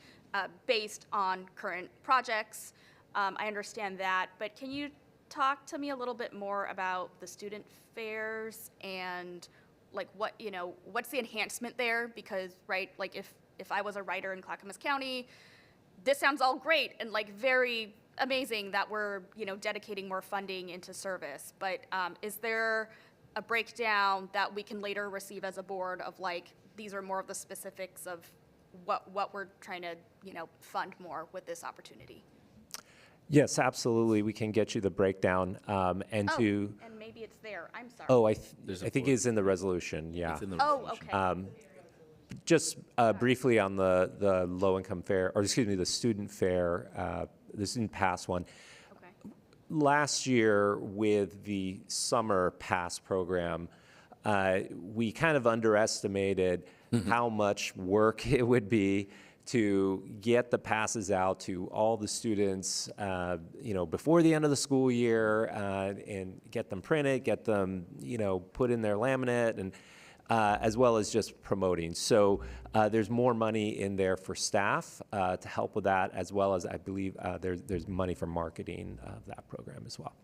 based on current projects. I understand that, but can you talk to me a little bit more about the student fairs and like what, you know, what's the enhancement there? Because, right, like if I was a writer in Clackamas County, this sounds all great and like very amazing that we're, you know, dedicating more funding into service. But is there a breakdown that we can later receive as a board of like, these are more of the specifics of what we're trying to, you know, fund more with this opportunity? Yes, absolutely. We can get you the breakdown And maybe it's there. I'm sorry. Oh, I think it's in the resolution, yeah. It's in the Oh, okay. Just briefly on the low-income fare, or excuse me, the student fare, the student pass one. Okay. Last year with the summer pass program, we kind of underestimated how much work it would be to get the passes out to all the students, you know, before the end of the school year, and get them printed, get them, you know, put in their laminate, and as well as just promoting. So there's more money in there for staff to help with that, as well as I believe there's money for marketing of that program as well.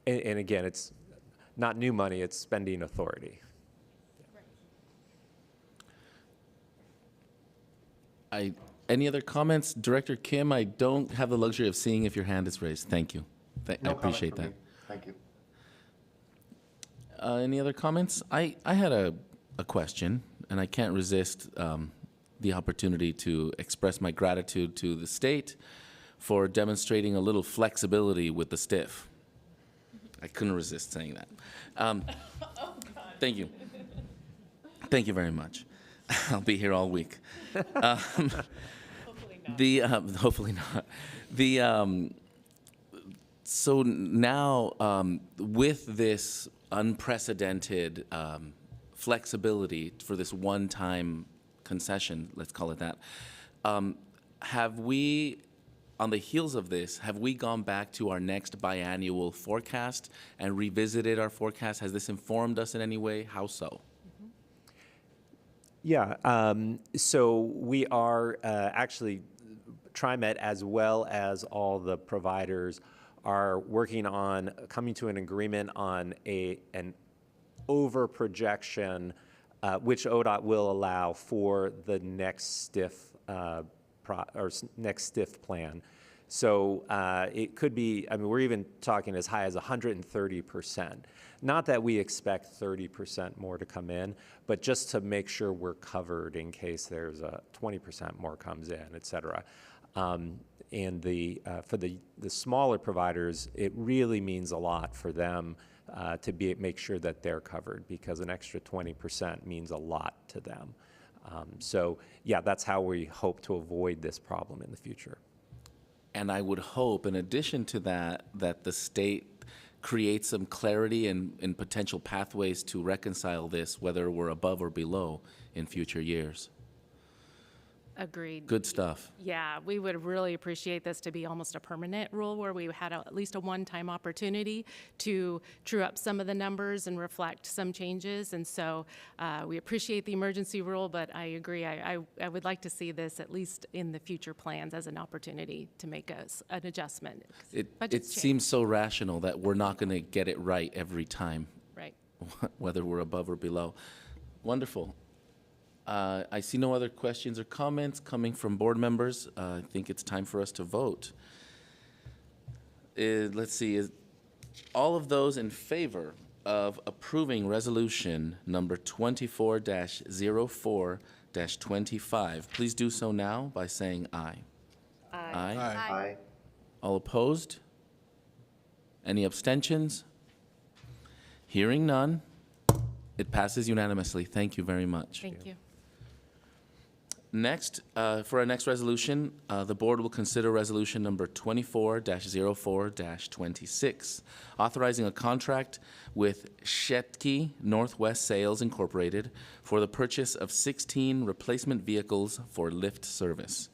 And again, it's not new money, it's spending authority. Any other comments? Director Kim, I don't have the luxury of seeing if your hand is raised. Thank you. I appreciate that. Thank you. Any other comments? I had a question, and I can't resist the opportunity to express my gratitude to the state for demonstrating a little flexibility with the STIF. I couldn't resist saying that. Thank you. Thank you very much. I'll be here all week. Hopefully not. So now, with this unprecedented flexibility for this one-time concession, let's call it that, have we, on the heels of this, have we gone back to our next biannual forecast and revisited our forecast? Has this informed us in any way? How so? Yeah, so we are actually, TriMet as well as all the providers are working on coming to an agreement on an over projection, which ODOT will allow for the next next STIF plan. So it could be, I mean, we're even talking as high as 130%. Not that we expect 30% more to come in, but just to make sure we're covered in case there's a 20% more comes in, et cetera. And for the smaller providers, it really means a lot for them to make sure that they're covered, because an extra 20% means a lot to them. So yeah, that's how we hope to avoid this problem in the future. And I would hope, in addition to that, that the state creates some clarity and potential pathways to reconcile this, whether we're above or below in future years. Agreed. Good stuff. Yeah, we would really appreciate this to be almost a permanent rule where we had at least a one-time opportunity to true up some of the numbers and reflect some changes. And so we appreciate the emergency rule, but I agree. I would like to see this at least in the future plans as an opportunity to make an adjustment. It seems so rational that we're not going to get it right every time. Right. Whether we're above or below. Wonderful. I see no other questions or comments coming from board members. I think it's time for us to vote. Let's see, all of those in favor of approving resolution number 24-04-25, please do so now by saying aye. Aye. Aye. All opposed? Any abstentions? Hearing none, it passes unanimously. Thank you very much. Thank you. Next, for our next resolution, the board will consider resolution number 24-04-26, authorizing a contract with Shetke Northwest Sales Incorporated for the purchase of 16 replacement vehicles for lift service.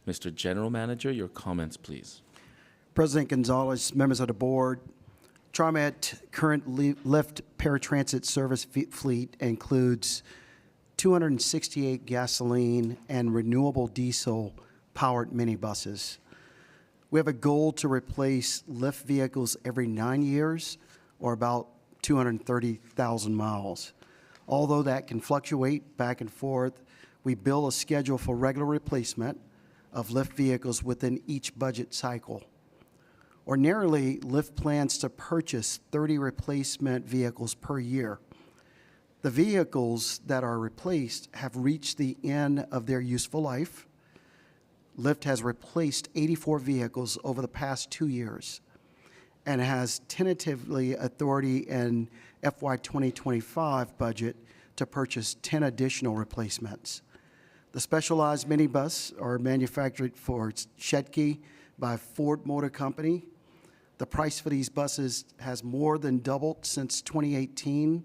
Mr. General Manager, your comments, please. President Gonzalez, members of the board, TriMet current lift paratransit service fleet includes 268 gasoline and renewable diesel powered minibuses. We have a goal to replace lift vehicles every 9 years, or about 230,000 miles. Although that can fluctuate back and forth, we build a schedule for regular replacement of lift vehicles within each budget cycle. Ordinarily, Lyft plans to purchase 30 replacement vehicles per year. The vehicles that are replaced have reached the end of their useful life. Lyft has replaced 84 vehicles over the past 2 years and has tentatively authority in FY 2025 budget to purchase 10 additional replacements. The specialized minibus are manufactured for Shetke by Ford Motor Company. The price for these buses has more than doubled since 2018,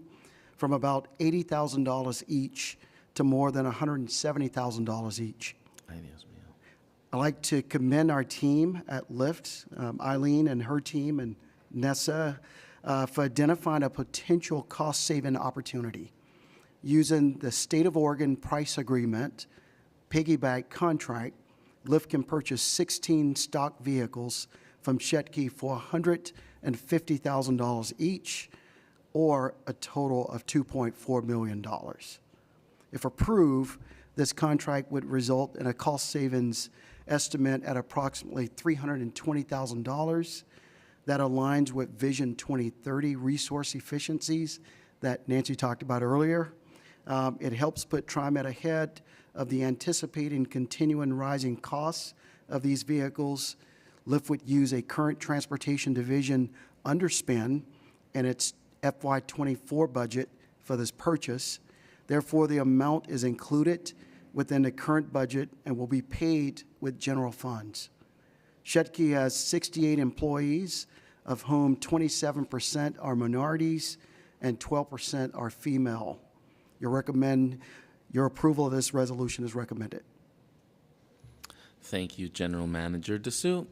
from about $80,000 each to more than $170,000 each. I'd like to commend our team at Lyft, Eileen and her team, and Nessa, for identifying a potential cost-saving opportunity. Using the State of Oregon price agreement piggyback contract, Lyft can purchase 16 stock vehicles from Shetke for $150,000 each, or a total of $2.4 million. If approved, this contract would result in a cost savings estimate at approximately $320,000 that aligns with Vision 2030 resource efficiencies that Nancy talked about earlier. It helps put TriMet ahead of the anticipated continuing rising costs of these vehicles. Lyft would use a current transportation division underspend in its FY24 budget for this purchase. Therefore, the amount is included within the current budget and will be paid with general funds. Shetke has 68 employees, of whom 27% are minorities and 12% are female. Your approval of this resolution is recommended. Thank you, General Manager Dessou.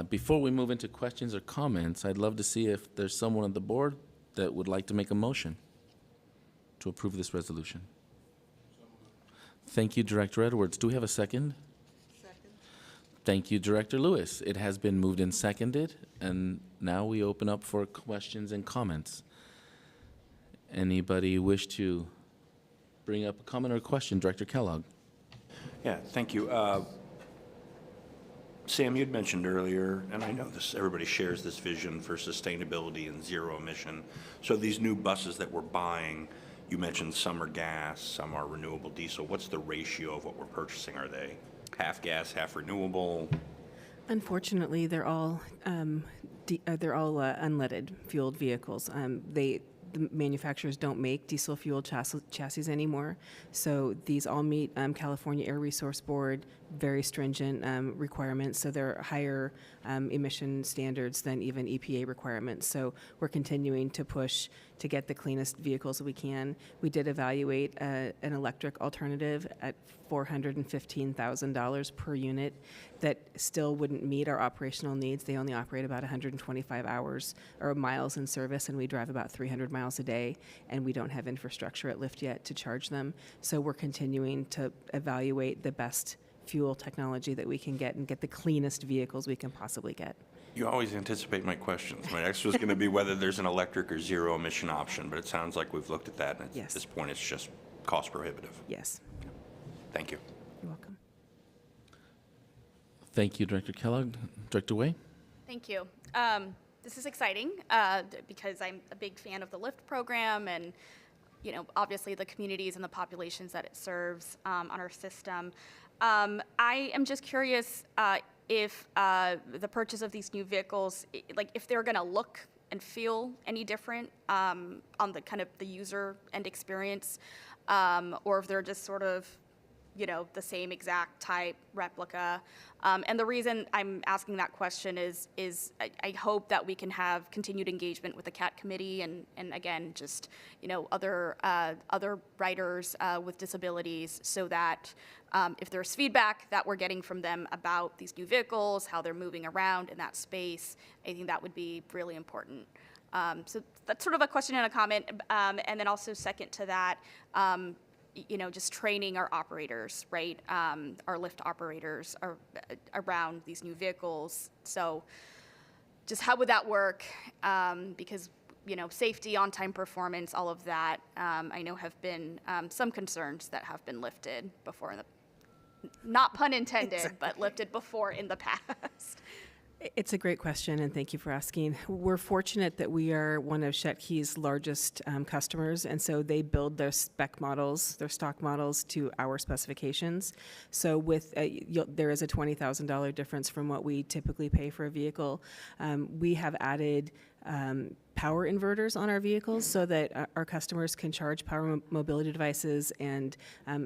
Before we move into questions or comments, I'd love to see if there's someone on the board that would like to make a motion to approve this resolution. Thank you, Director Edwards. Do we have a second? Second. Thank you, Director Lewis. It has been moved and seconded, and now we open up for questions and comments. Anybody wish to bring up a comment or a question? Director Kellogg. Yeah, thank you. Sam, you'd mentioned earlier, and I know this, everybody shares this vision for sustainability and zero emission. So these new buses that we're buying, you mentioned some are gas, some are renewable diesel. What's the ratio of what we're purchasing? Are they half gas, half renewable? Unfortunately, they're all unleaded fueled vehicles. The manufacturers don't make diesel fuel chassis anymore, so these all meet California Air Resource Board very stringent requirements, so they're higher emission standards than even EPA requirements. So we're continuing to push to get the cleanest vehicles we can. We did evaluate an electric alternative at $415,000 per unit that still wouldn't meet our operational needs. They only operate about 125 hours or miles in service, and we drive about 300 miles a day, and we don't have infrastructure at Lyft yet to charge them. So we're continuing to evaluate the best fuel technology that we can get and get the cleanest vehicles we can possibly get. You always anticipate my questions. My next was going to be whether there's an electric or zero emission option, but it sounds like we've looked at that, and at this point it's just cost prohibitive. Yes. Thank you. You're welcome. Thank you, Director Kellogg. Director Way? Thank you. This is exciting because I'm a big fan of the LIFT program and, you know, obviously the communities and the populations that it serves on our system. I am just curious if the purchase of these new vehicles, like if they're going to look and feel any different on the kind of the user end experience, or if they're just sort of the same exact type replica. And the reason I'm asking that question is I hope that we can have continued engagement with the CAT committee and again, just, other writers with disabilities, so that if there's feedback that we're getting from them about these new vehicles, how they're moving around in that space, I think that would be really important. So that's sort of a question and a comment. And then also second to that, just training our operators, right? Our lift operators around these new vehicles. So just how would that work? Because, safety, on-time performance, all of that, I know have been some concerns that have been lifted before, not pun intended, but lifted before in the past. It's a great question, and thank you for asking. We're fortunate that we are one of Schettke's largest customers, and so they build their spec models, their stock models, to our specifications. So with there is a $20,000 difference from what we typically pay for a vehicle. We have added power inverters on our vehicles so that our customers can charge power mobility devices and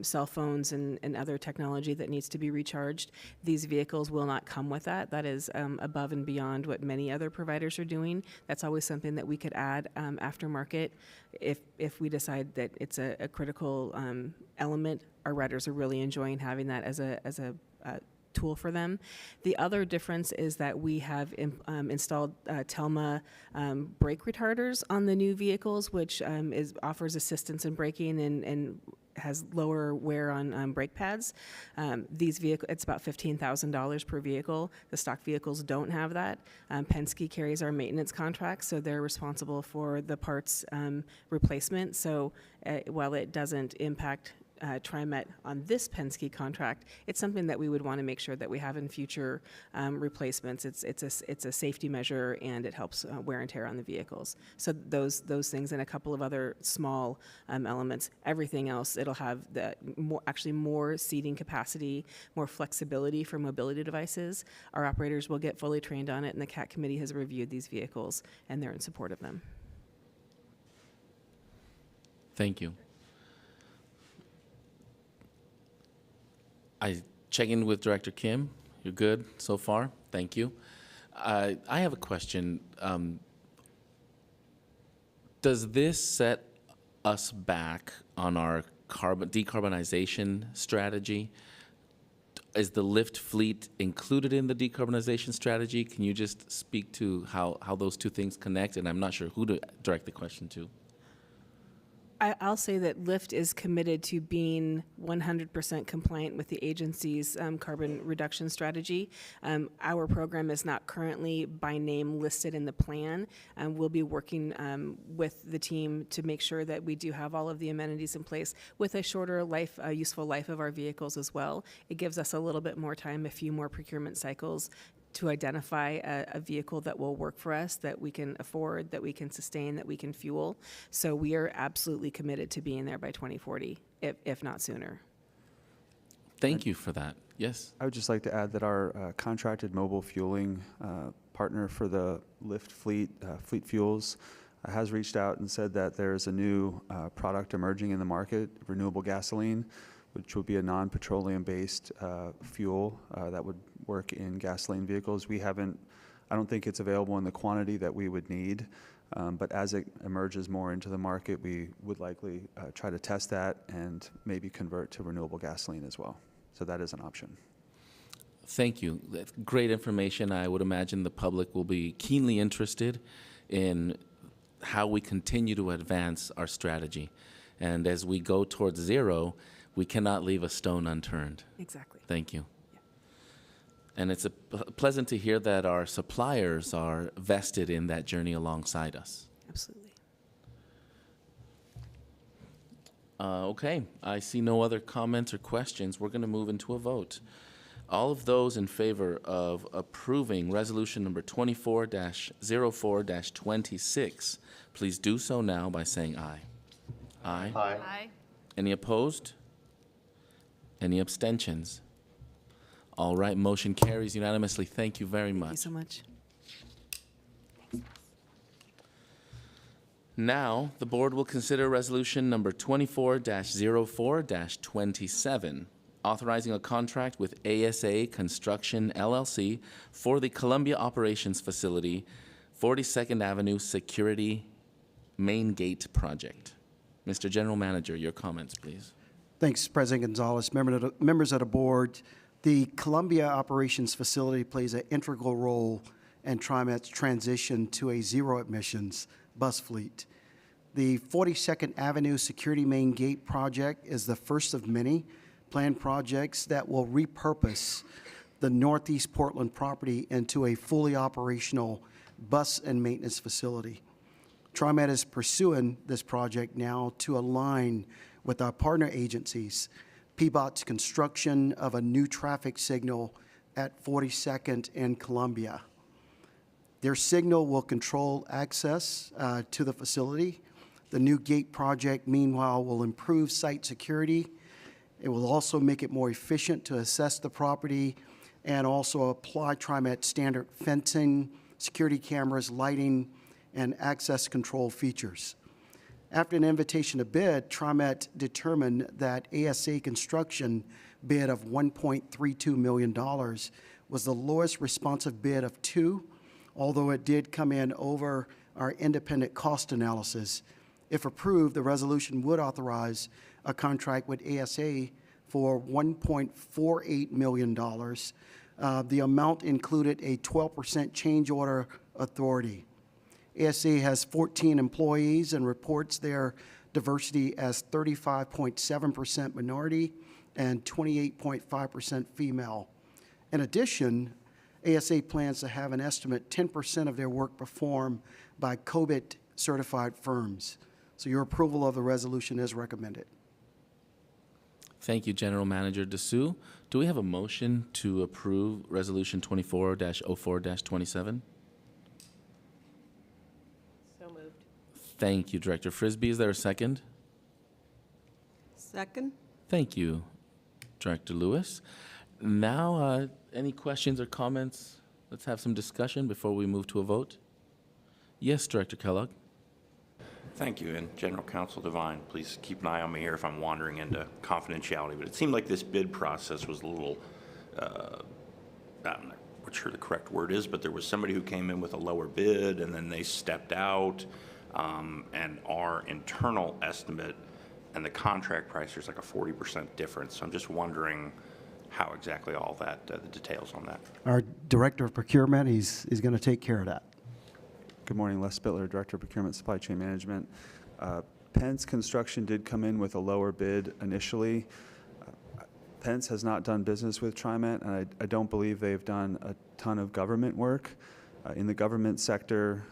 cell phones and other technology that needs to be recharged. These vehicles will not come with that. That is above and beyond what many other providers are doing. That's always something that we could add aftermarket if we decide that it's a critical element. Our riders are really enjoying having that as a tool for them. The other difference is that we have installed Telma brake retarders on the new vehicles, which offers assistance in braking and has lower wear on brake pads. These vehicles, it's about $15,000 per vehicle. The stock vehicles don't have that. Penske carries our maintenance contracts, so they're responsible for the parts replacement. So while it doesn't impact TriMet on this Penske contract, it's something that we would want to make sure that we have in future replacements. It's a safety measure, and it helps wear and tear on the vehicles. So those things and a couple of other small elements. Everything else, it'll have more seating capacity, more flexibility for mobility devices. Our operators will get fully trained on it, and the CAT committee has reviewed these vehicles, and they're in support of them. Thank you. I check in with Director Kim. You're good so far? Thank you. I have a question. Does this set us back on our decarbonization strategy? Is the lift fleet included in the decarbonization strategy? Can you just speak to how those two things connect? And I'm not sure who to direct the question to. I'll say that Lyft is committed to being 100% compliant with the agency's carbon reduction strategy. Our program is not currently by name listed in the plan. We'll be working with the team to make sure that we do have all of the amenities in place with a shorter life, useful life of our vehicles as well. It gives us a little bit more time, a few more procurement cycles to identify a vehicle that will work for us, that we can afford, that we can sustain, that we can fuel. So we are absolutely committed to being there by 2040, if not sooner. Thank you for that. Yes? I would just like to add that our contracted mobile fueling partner for the Lyft fleet, Fleet Fuels, has reached out and said that there's a new product emerging in the market, renewable gasoline, which will be a non-petroleum-based fuel that would work in gasoline vehicles. I don't think it's available in the quantity that we would need, but as it emerges more into the market, we would likely try to test that and maybe convert to renewable gasoline as well. So that is an option. Thank you. That's great information. I would imagine the public will be keenly interested in how we continue to advance our strategy. And as we go towards zero, we cannot leave a stone unturned. Exactly. Thank you. Yeah. And it's pleasant to hear that our suppliers are vested in that journey alongside us. Absolutely. Okay, I see no other comments or questions. We're going to move into a vote. All of those in favor of approving resolution number 24-04-26, please do so now by saying aye. Aye. Aye. Aye. Any opposed? Any abstentions? All right, motion carries unanimously. Thank you very much. Thank you so much. Now, the board will consider resolution number 24-04-27. authorizing a contract with ASA Construction LLC for the Columbia Operations Facility, 42nd Avenue Security Main Gate Project. Mr. General Manager, your comments, please. Thanks, President Gonzalez. Members of the board, the Columbia Operations Facility plays an integral role in TriMet's transition to a zero-emissions bus fleet. The 42nd Avenue Security Main Gate Project is the first of many planned projects that will repurpose the Northeast Portland property into a fully operational bus and maintenance facility. TriMet is pursuing this project now to align with our partner agencies, PBOT's construction of a new traffic signal at 42nd and Columbia. Their signal will control access to the facility. The new gate project, meanwhile, will improve site security. It will also make it more efficient to assess the property and also apply TriMet standard fencing, security cameras, lighting, and access control features. After an invitation to bid, TriMet determined that ASA Construction bid of $1.32 million was the lowest responsive bid of two, although it did come in over our independent cost analysis. If approved, the resolution would authorize a contract with ASA for $1.48 million. The amount included a 12% change order authority. ASA has 14 employees and reports their diversity as 35.7% minority and 28.5% female. In addition, ASA plans to have an estimate 10% of their work performed by COVID-certified firms. So your approval of the resolution is recommended. Thank you, General Manager Dessou. Do we have a motion to approve Resolution 24-04-27? So moved. Thank you, Director Frisbee. Is there a second? Second? Thank you, Director Lewis. Now, any questions or comments? Let's have some discussion before we move to a vote. Yes, Director Kellogg. Thank you, and General Counsel Devine, please keep an eye on me here if I'm wandering into confidentiality, but it seemed like this bid process was a little, I'm not sure the correct word is, but there was somebody who came in with a lower bid and then they stepped out, and our internal estimate and the contract price, there's like a 40% difference. So I'm just wondering how exactly all that, the details on that. Our Director of Procurement, he's going to take care of that. Good morning, Les Spittler, Director of Procurement Supply Chain Management. Pence Construction did come in with a lower bid initially. Pence has not done business with TriMet, and I don't believe they've done a ton of government work. In the government sector,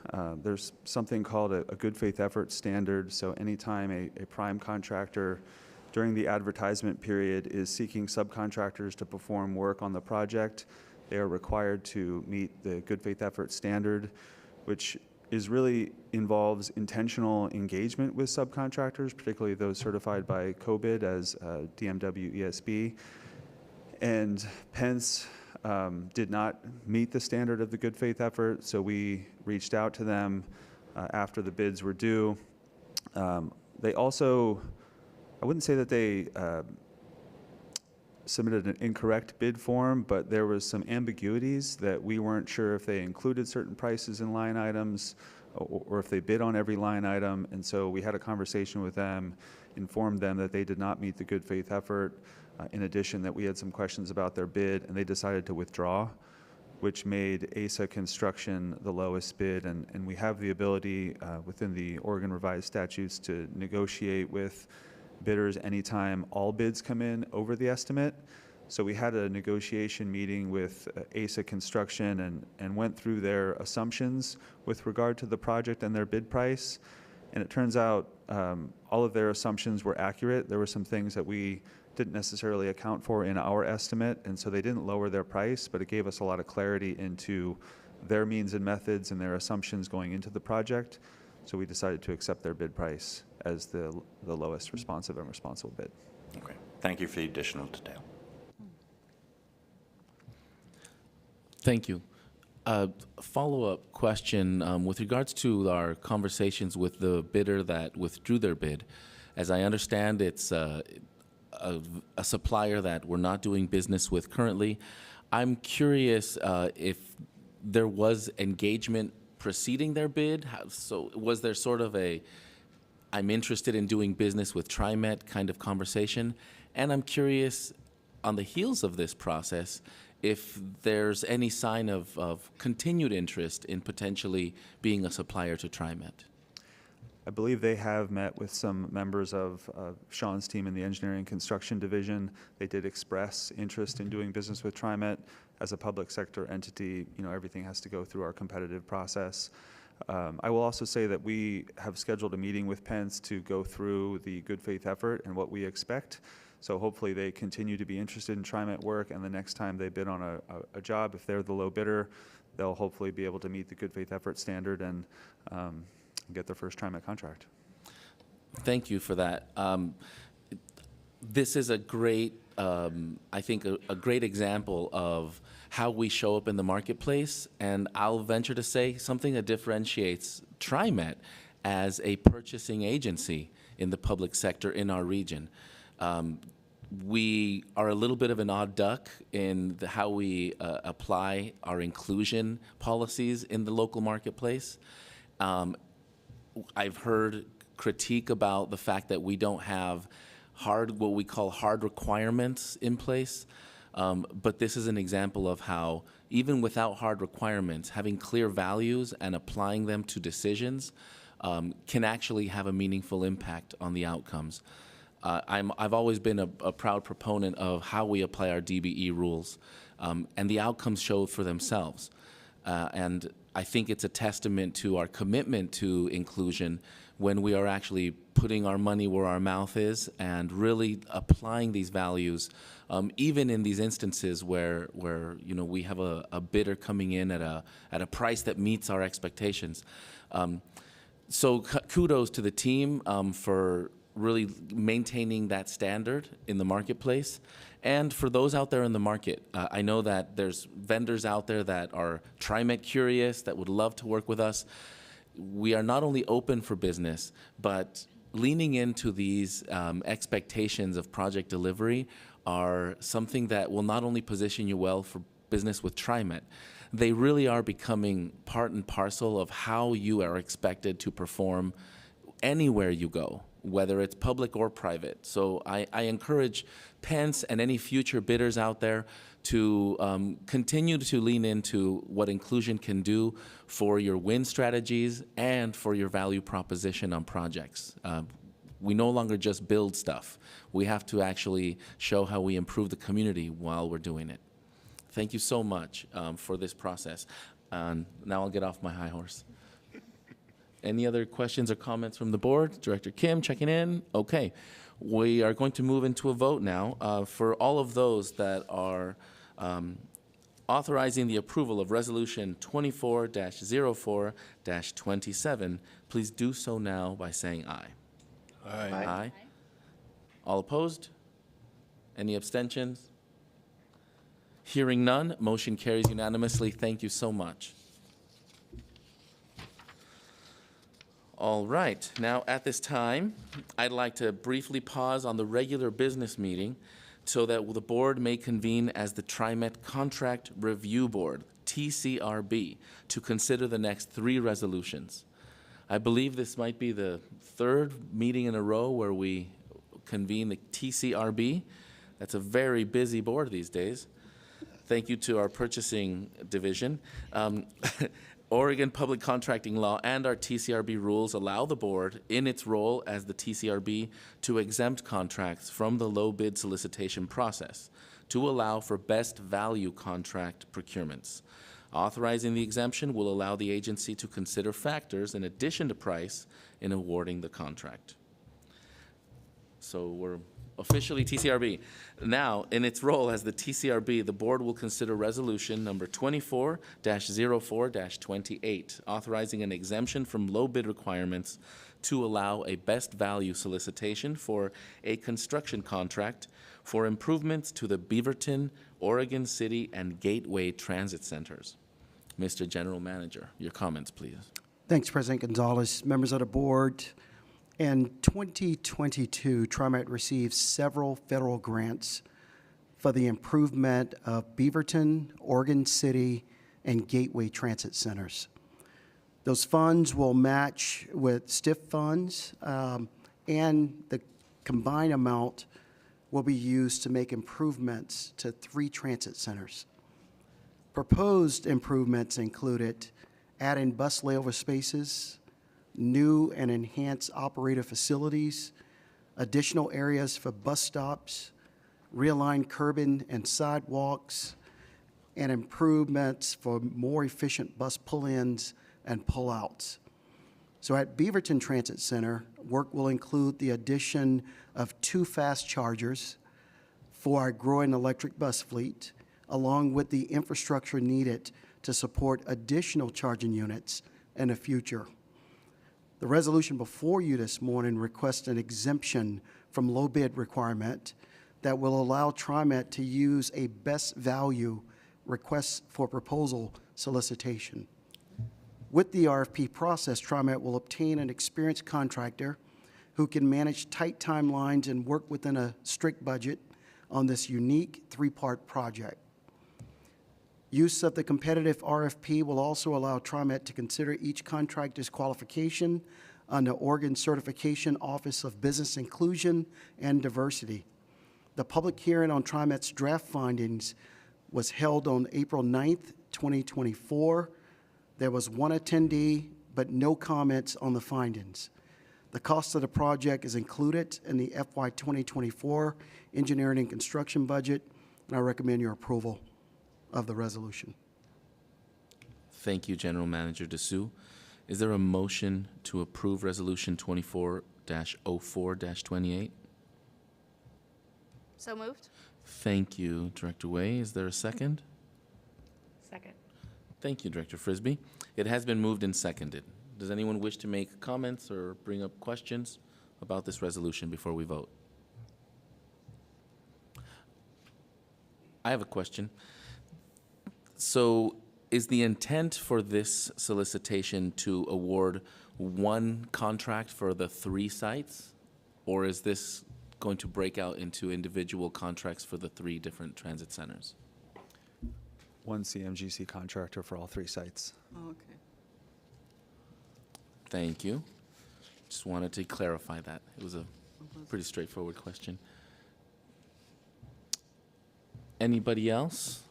there's something called a good faith effort standard. So anytime a prime contractor during the advertisement period is seeking subcontractors to perform work on the project, they are required to meet the good faith effort standard, which is really involves intentional engagement with subcontractors, particularly those certified by COBID as DMW ESB. And Pence did not meet the standard of the good faith effort, so we reached out to them after the bids were due. They also, I wouldn't say that they submitted an incorrect bid form, but there was some ambiguities that we weren't sure if they included certain prices in line items or if they bid on every line item. And so we had a conversation with them, informed them that they did not meet the good faith effort. In addition, that we had some questions about their bid, and they decided to withdraw, which made ASA Construction the lowest bid. And we have the ability within the Oregon revised statutes to negotiate with bidders anytime all bids come in over the estimate. So we had a negotiation meeting with ASA Construction and went through their assumptions with regard to the project and their bid price. And it turns out all of their assumptions were accurate. There were some things that we didn't necessarily account for in our estimate, and so they didn't lower their price, but it gave us a lot of clarity into their means and methods and their assumptions going into the project. So we decided to accept their bid price as the lowest responsive and responsible bid. Okay, thank you for the additional detail. Thank you. Follow-up question with regards to our conversations with the bidder that withdrew their bid. As I understand, it's a supplier that we're not doing business with currently. I'm curious if there was engagement preceding their bid. So was there sort of a, I'm interested in doing business with TriMet kind of conversation? And I'm curious, on the heels of this process, if there's any sign of continued interest in potentially being a supplier to TriMet. I believe they have met with some members of Sean's team in the engineering and construction division. They did express interest in doing business with TriMet. As a public sector entity, everything has to go through our competitive process. I will also say that we have scheduled a meeting with Pence to go through the good faith effort and what we expect. So hopefully they continue to be interested in TriMet work, and the next time they bid on a job, if they're the low bidder, they'll hopefully be able to meet the good faith effort standard and get their first TriMet contract. Thank you for that. This is a great, I think, a great example of how we show up in the marketplace, and I'll venture to say something that differentiates TriMet as a purchasing agency in the public sector in our region. We are a little bit of an odd duck in how we apply our inclusion policies in the local marketplace. I've heard critique about the fact that we don't have what we call hard requirements in place. But this is an example of how, even without hard requirements, having clear values and applying them to decisions can actually have a meaningful impact on the outcomes. I've always been a proud proponent of how we apply our DBE rules, and the outcomes show for themselves. And I think it's a testament to our commitment to inclusion when we are actually putting our money where our mouth is and really applying these values, even in these instances where we have a bidder coming in at a price that meets our expectations. So kudos to the team for really maintaining that standard in the marketplace. And for those out there in the market, I know that there's vendors out there that are TriMet curious, that would love to work with us. We are not only open for business, but leaning into these expectations of project delivery are something that will not only position you well for business with TriMet, they really are becoming part and parcel of how you are expected to perform anywhere you go, whether it's public or private. So I encourage Pence and any future bidders out there to continue to lean into what inclusion can do for your win strategies and for your value proposition on projects. We no longer just build stuff. We have to actually show how we improve the community while we're doing it. Thank you so much for this process. Now I'll get off my high horse. Any other questions or comments from the board? Director Kim checking in. Okay. We are going to move into a vote now. For all of those that are authorizing the approval of Resolution 24-04-27, please do so now by saying aye. Aye. Aye. All opposed? Any abstentions? Hearing none, motion carries unanimously. Thank you so much. All right, now at this time, I'd like to briefly pause on the regular business meeting so that the board may convene as the TriMet Contract Review Board, TCRB, to consider the next 3 resolutions. I believe this might be the 3rd meeting in a row where we convene the TCRB. That's a very busy board these days. Thank you to our purchasing division. Oregon public contracting law and our TCRB rules allow the board, in its role as the TCRB, to exempt contracts from the low bid solicitation process to allow for best value contract procurements. Authorizing the exemption will allow the agency to consider factors in addition to price in awarding the contract. So we're officially TCRB. Now, in its role as the TCRB, the board will consider resolution number 24-04-28, authorizing an exemption from low bid requirements to allow a best value solicitation for a construction contract for improvements to the Beaverton, Oregon City, and Gateway Transit Centers. Mr. General Manager, your comments, please. Thanks, President Gonzalez. Members of the board, In 2022, TriMet received several federal grants for the improvement of Beaverton, Oregon City, and Gateway Transit Centers. Those funds will match with STIF funds, and the combined amount will be used to make improvements to 3 transit centers. Proposed improvements included adding bus layover spaces, new and enhanced operator facilities, additional areas for bus stops, realigned curbing and sidewalks, and improvements for more efficient bus pull-ins and pull-outs. So at Beaverton Transit Center, work will include the addition of 2 fast chargers for our growing electric bus fleet, along with the infrastructure needed to support additional charging units in the future. The resolution before you this morning requests an exemption from low bid requirement that will allow TriMet to use a best value request for proposal solicitation. With the RFP process, TriMet will obtain an experienced contractor who can manage tight timelines and work within a strict budget on this unique 3-part project. Use of the competitive RFP will also allow TriMet to consider each contractor's qualification on the Oregon Certification Office of Business Inclusion and Diversity. The public hearing on TriMet's draft findings was held on April 9th, 2024. There was 1 attendee, but no comments on the findings. The cost of the project is included in the FY 2024 engineering and construction budget, and I recommend your approval of the resolution. Thank you, General Manager Dessou. Is there a motion to approve Resolution 24-04-28? So moved. Thank you, Director Way. Is there a second? Second. Thank you, Director Frisbee. It has been moved and seconded. Does anyone wish to make comments or bring up questions about this resolution before we vote? I have a question. So is the intent for this solicitation to award one contract for the 3 sites? Or is this going to break out into individual contracts for the 3 different transit centers? One CMGC contractor for all 3 sites. Okay. Thank you. Just wanted to clarify that. It was a pretty straightforward question. Anybody else?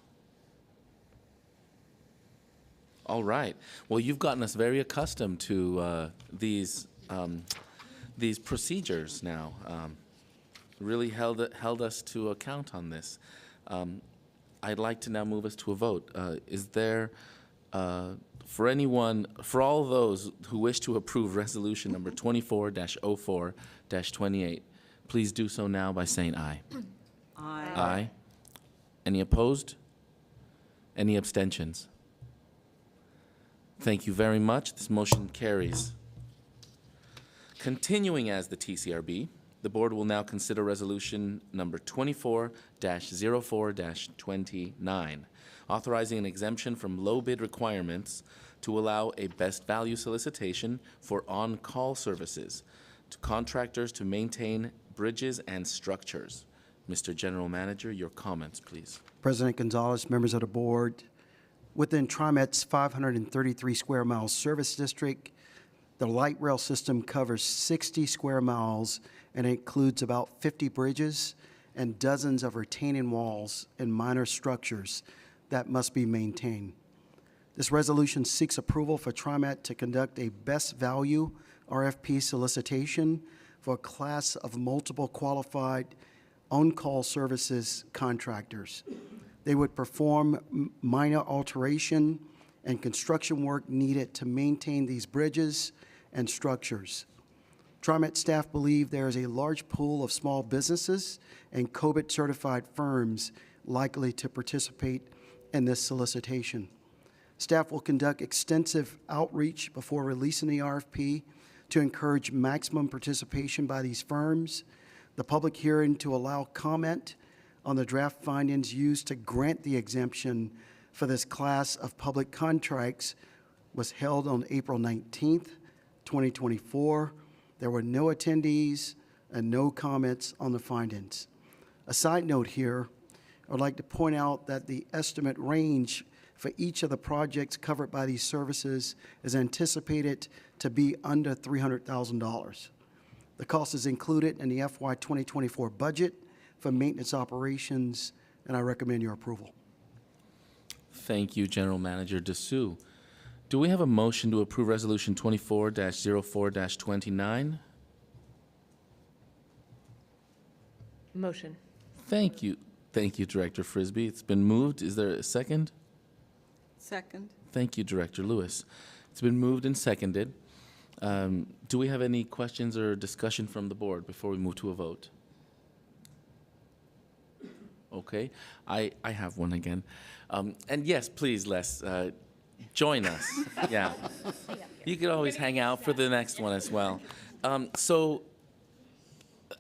All right. Well, you've gotten us very accustomed to these procedures now. Really held us to account on this. I'd like to now move us to a vote. Is there, for all those who wish to approve resolution number 24-04-28, please do so now by saying aye. Aye. Aye. Any opposed? Any abstentions? Thank you very much. This motion carries. Continuing as the TCRB, the board will now consider resolution number 24-04-29, authorizing an exemption from low bid requirements to allow a best value solicitation for on-call services to contractors to maintain bridges and structures. Mr. General Manager, your comments, please. President Gonzalez, members of the board, within TriMet's 533 square mile service district, the light rail system covers 60 square miles and includes about 50 bridges and dozens of retaining walls and minor structures that must be maintained. This resolution seeks approval for TriMet to conduct a best value RFP solicitation for a class of multiple qualified on-call services contractors. They would perform minor alteration and construction work needed to maintain these bridges and structures. TriMet staff believe there is a large pool of small businesses and COVID-certified firms likely to participate in this solicitation. Staff will conduct extensive outreach before releasing the RFP to encourage maximum participation by these firms. The public hearing to allow comment on the draft findings used to grant the exemption for this class of public contracts was held on April 19th, 2024. There were no attendees and no comments on the findings. A side note here, I would like to point out that the estimate range for each of the projects covered by these services is anticipated to be under $300,000. The cost is included in the FY 2024 budget for maintenance operations, and I recommend your approval. Thank you, General Manager Dessou. Do we have a motion to approve Resolution 24-04-29? Motion. Thank you. Thank you, Director Frisbee. It's been moved. Is there a second? Second. Thank you, Director Lewis. It's been moved and seconded. Do we have any questions or discussion from the board before we move to a vote? Okay, I have one again. And yes, please, Les, join us. Yeah. You could always hang out for the next one as well. So,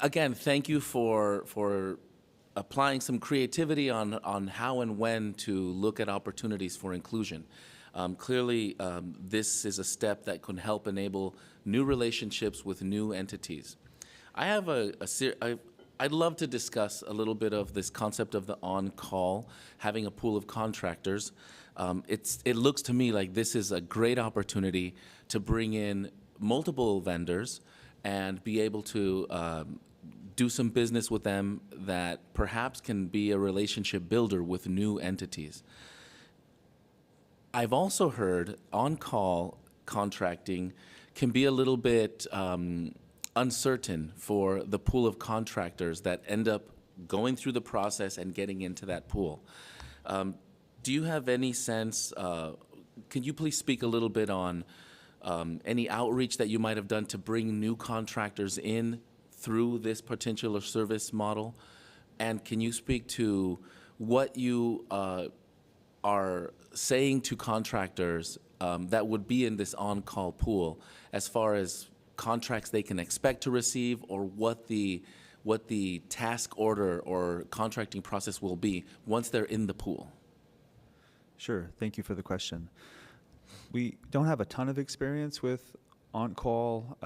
again, thank you for applying some creativity on how and when to look at opportunities for inclusion. Clearly, this is a step that can help enable new relationships with new entities. I have I'd love to discuss a little bit of this concept of the on-call, having a pool of contractors. It looks to me like this is a great opportunity to bring in multiple vendors and be able to do some business with them that perhaps can be a relationship builder with new entities. I've also heard on-call contracting can be a little bit uncertain for the pool of contractors that end up going through the process and getting into that pool. Do you have any sense, can you please speak a little bit on any outreach that you might have done to bring new contractors in through this particular service model? And can you speak to what you are saying to contractors that would be in this on-call pool as far as contracts they can expect to receive, or what the task order or contracting process will be once they're in the pool? Sure. Thank you for the question. We don't have a ton of experience with on-call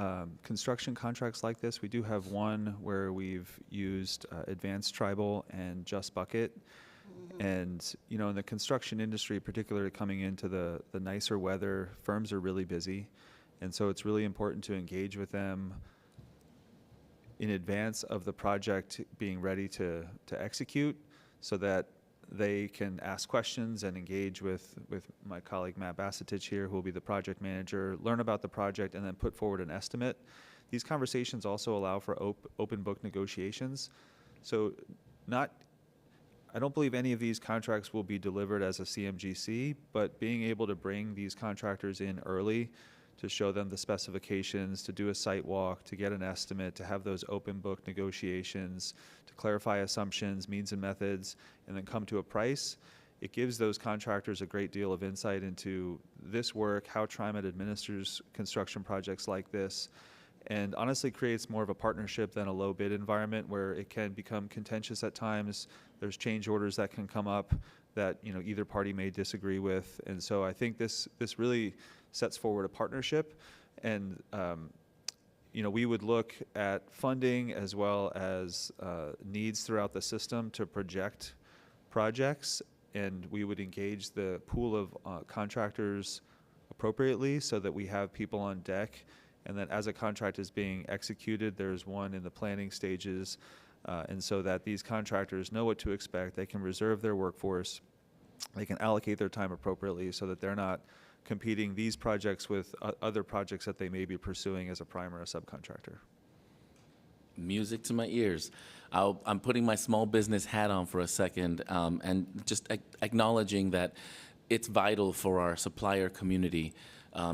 construction contracts like this. We do have one where we've used Advanced Tribal and Just Bucket. And, you know, in the construction industry, particularly coming into the nicer weather, firms are really busy. And so it's really important to engage with them in advance of the project being ready to execute, so that they can ask questions and engage with my colleague Matt Bassetich here, who will be the project manager, learn about the project, and then put forward an estimate. These conversations also allow for open book negotiations. So I don't believe any of these contracts will be delivered as a CMGC, but being able to bring these contractors in early to show them the specifications, to do a site walk, to get an estimate, to have those open book negotiations, to clarify assumptions, means and methods, and then come to a price, it gives those contractors a great deal of insight into this work, how TriMet administers construction projects like this, and honestly creates more of a partnership than a low bid environment where it can become contentious at times. There's change orders that can come up that, you know, either party may disagree with. And so I think this really sets forward a partnership. And, you know, we would look at funding as well as needs throughout the system to project projects. And we would engage the pool of contractors appropriately so that we have people on deck. And that as a contract is being executed, there's one in the planning stages. And so that these contractors know what to expect. They can reserve their workforce. They can allocate their time appropriately so that they're not competing these projects with other projects that they may be pursuing as a prime or a subcontractor. Music to my ears. I'm putting my small business hat on for a second, and just acknowledging that it's vital for our supplier community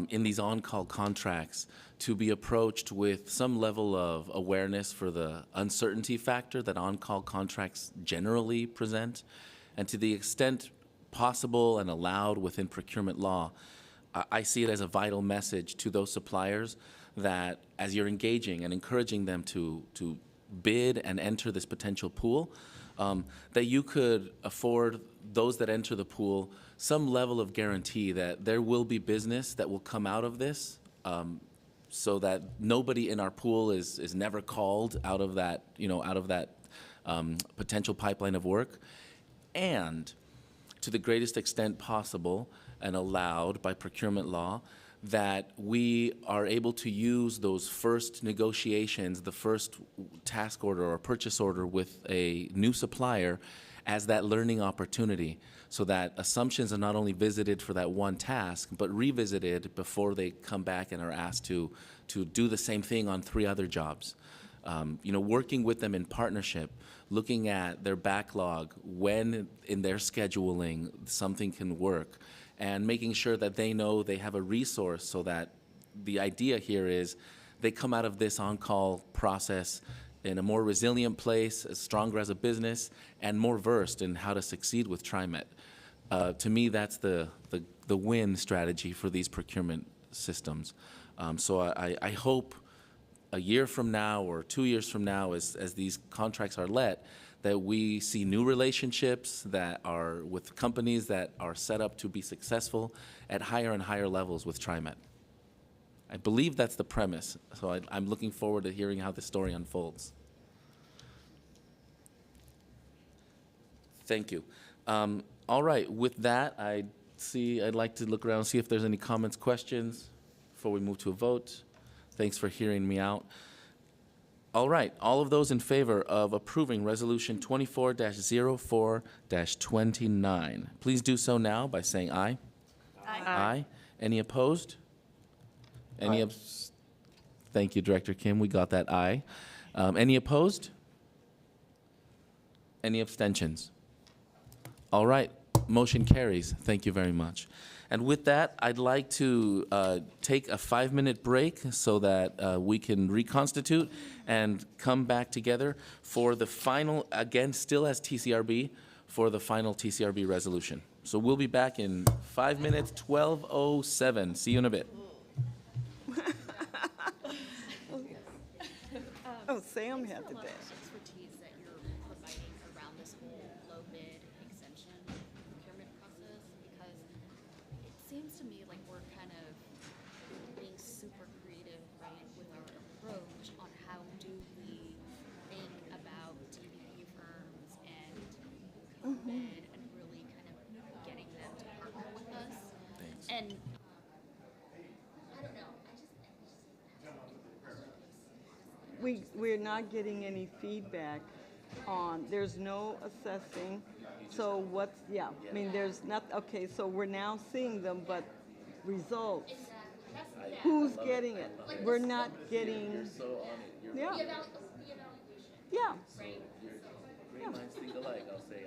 in these on-call contracts to be approached with some level of awareness for the uncertainty factor that on-call contracts generally present, and to the extent possible and allowed within procurement law, I see it as a vital message to those suppliers that as you're engaging and encouraging them to bid and enter this potential pool, that you could afford those that enter the pool some level of guarantee that there will be business that will come out of this so that nobody in our pool is never called out of that, out of that potential pipeline of work, and to the greatest extent possible and allowed by procurement law, that we are able to use those first negotiations, the first task order or purchase order with a new supplier as that learning opportunity, so that assumptions are not only visited for that one task, but revisited before they come back and are asked to do the same thing on 3 other jobs. Working with them in partnership, looking at their backlog, when in their scheduling something can work, and making sure that they know they have a resource, so that the idea here is they come out of this on-call process in a more resilient place, as stronger as a business, and more versed in how to succeed with TriMet. To me, that's the win strategy for these procurement systems. So I hope a year from now or 2 years from now, as these contracts are let, that we see new relationships that are with companies that are set up to be successful at higher and higher levels with TriMet. I believe that's the premise, so I'm looking forward to hearing how the story unfolds. Thank you. All right, with that, I'd like to look around and see if there's any comments, questions before we move to a vote. Thanks for hearing me out. All right, all of those in favor of approving Resolution 24-04-29, please do so now by saying aye. Aye. Aye. Any opposed? Any Thank you, Director Kim. We got that aye. Any opposed? Any abstentions? All right, motion carries. Thank you very much. And with that, I'd like to take a 5-minute break so that we can reconstitute and come back together for the final, again, still as TCRB, for the final TCRB resolution. So we'll be back in 5 minutes, 12:07. See you in a bit. Oh, Sam had the best. Expertise that you're providing around this whole low bid exemption procurement process, because it seems to me like we're kind of being super creative, right, with our approach on how do we think about DBP firms and COVID and really kind of getting them to partner with us. Thanks. And We're not getting any feedback on, there's no assessing, so what's, I mean, there's not, okay, so we're now seeing them, but results, who's getting it? We're not getting, yeah. Yeah. Green lines think alike, I'll say.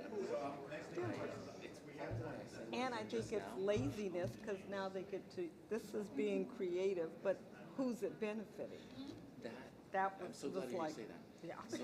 And I think it's laziness, because now they get to, this is being creative, but who's it benefiting? That was, I'm so glad you like, say that. yeah. So,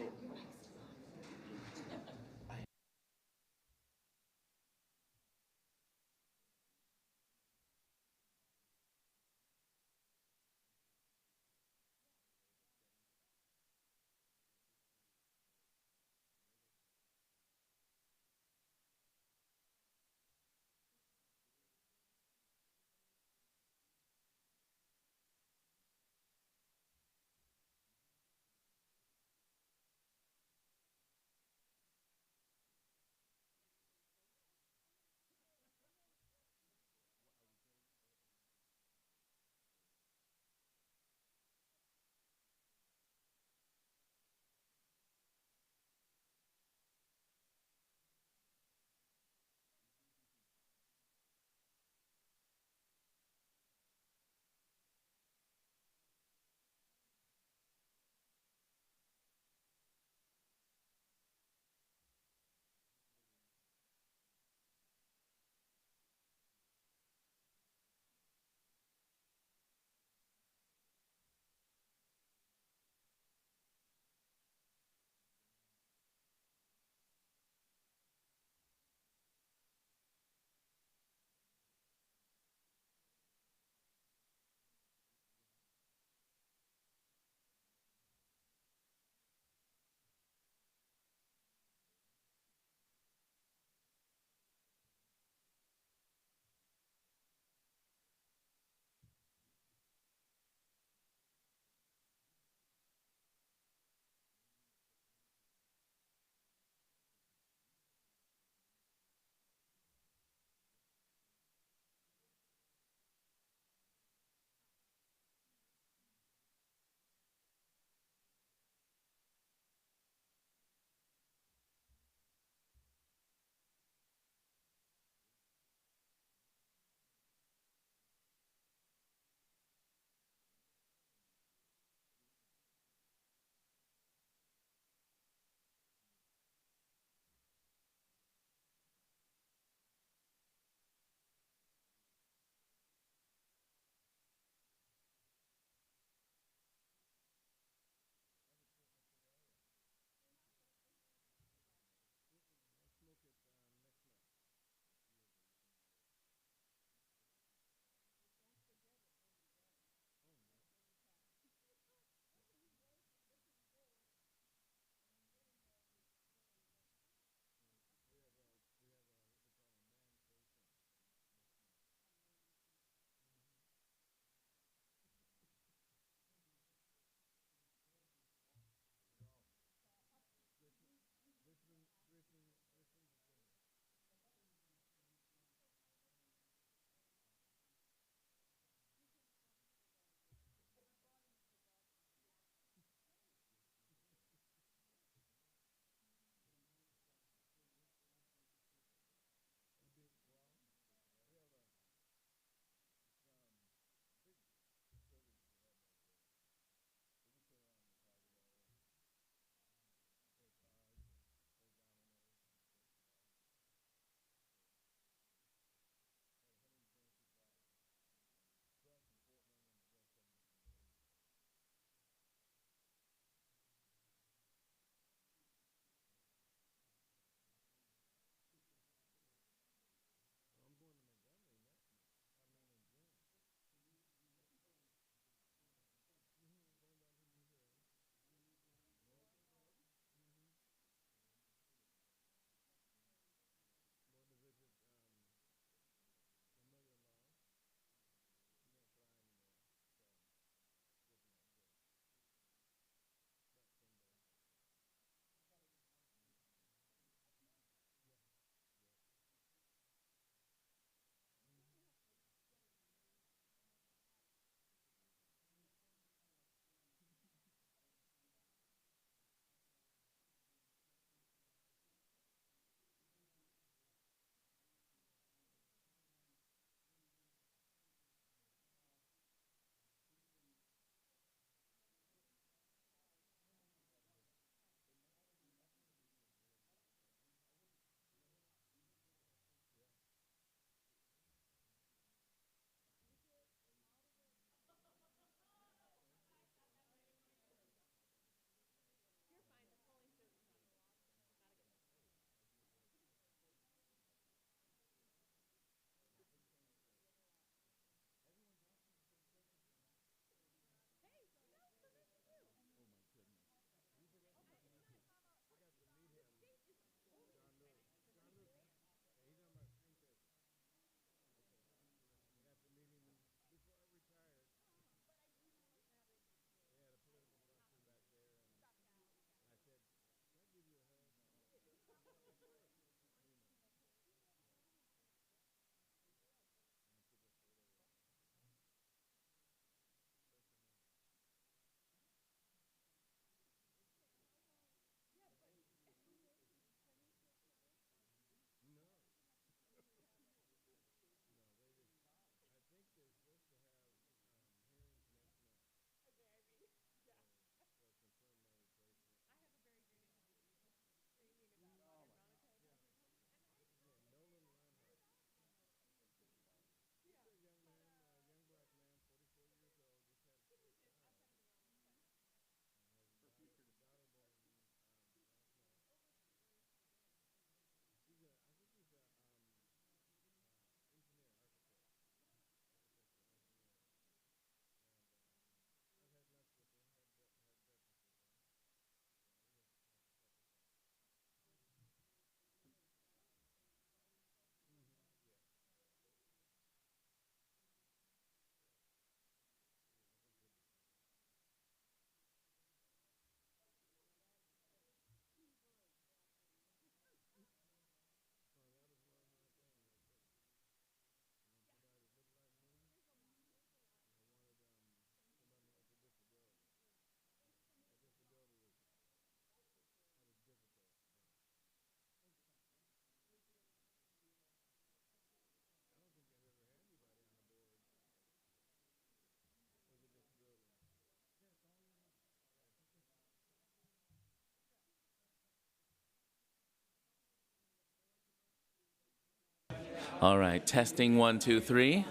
All right, testing 1, 2, 3.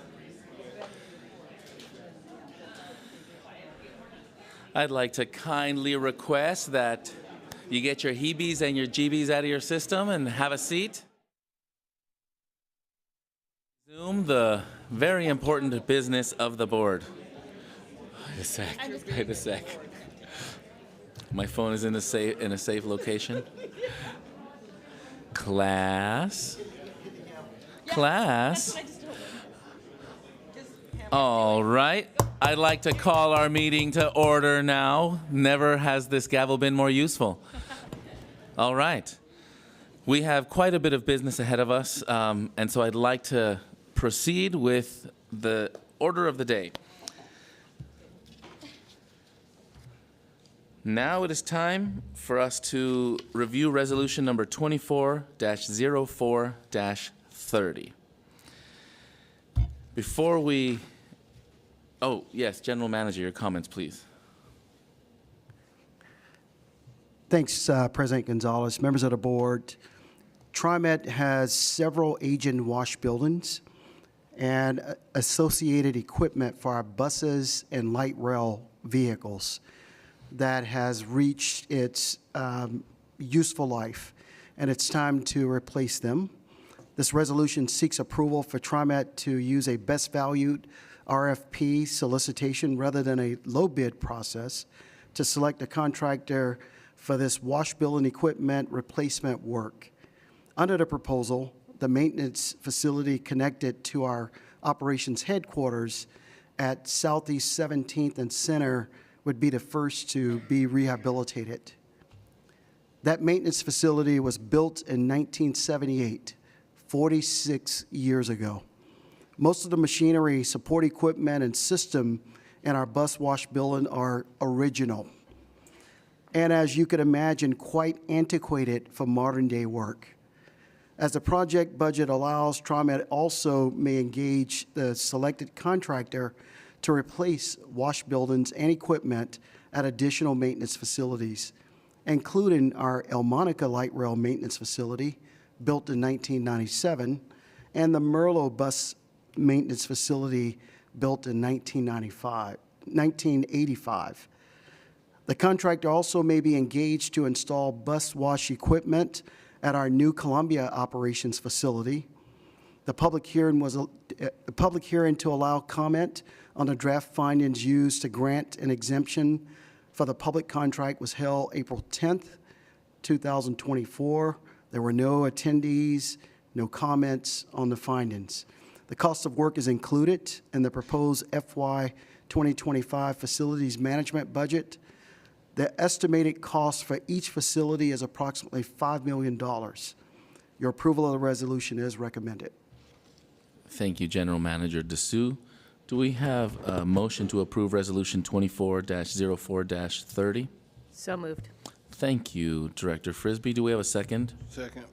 I'd like to kindly request that you get your heebies and your jeebies out of your system and have a seat. Resume the very important business of the board. Wait a sec. Wait a sec. My phone is in a safe location. Class. All right. I'd like to call our meeting to order now. Never has this gavel been more useful. All right. We have quite a bit of business ahead of us, and so I'd like to proceed with the order of the day. Now it is time for us to review resolution number 24-04-30. Before we... Oh, yes, General Manager, your comments, please. Thanks, President Gonzalez. Members of the board, TriMet has several aging wash buildings and associated equipment for our buses and light rail vehicles that has reached its useful life, and it's time to replace them. This resolution seeks approval for TriMet to use a best valued RFP solicitation rather than a low bid process to select a contractor for this wash building equipment replacement work. Under the proposal, the maintenance facility connected to our operations headquarters at Southeast 17th and Center would be the first to be rehabilitated. That maintenance facility was built in 1978, 46 years ago. Most of the machinery, support equipment, and system in our bus wash building are original, and as you could imagine, quite antiquated for modern day work. As the project budget allows, TriMet also may engage the selected contractor to replace wash buildings and equipment at additional maintenance facilities, including our El Monica Light Rail Maintenance Facility, built in 1997, and the Merlo Bus Maintenance Facility, built in 1985. The contractor also may be engaged to install bus wash equipment at our new Columbia Operations Facility. The public hearing to allow comment on the draft findings used to grant an exemption for the public contract was held April 10th, 2024. There were no attendees, no comments on the findings. The cost of work is included in the proposed FY 2025 facilities management budget. The estimated cost for each facility is approximately $5 million. Your approval of the resolution is recommended. Thank you, General Manager Dessou. Do we have a motion to approve Resolution 24-04-30? So moved. Thank you, Director Frisbee. Do we have a second? Second.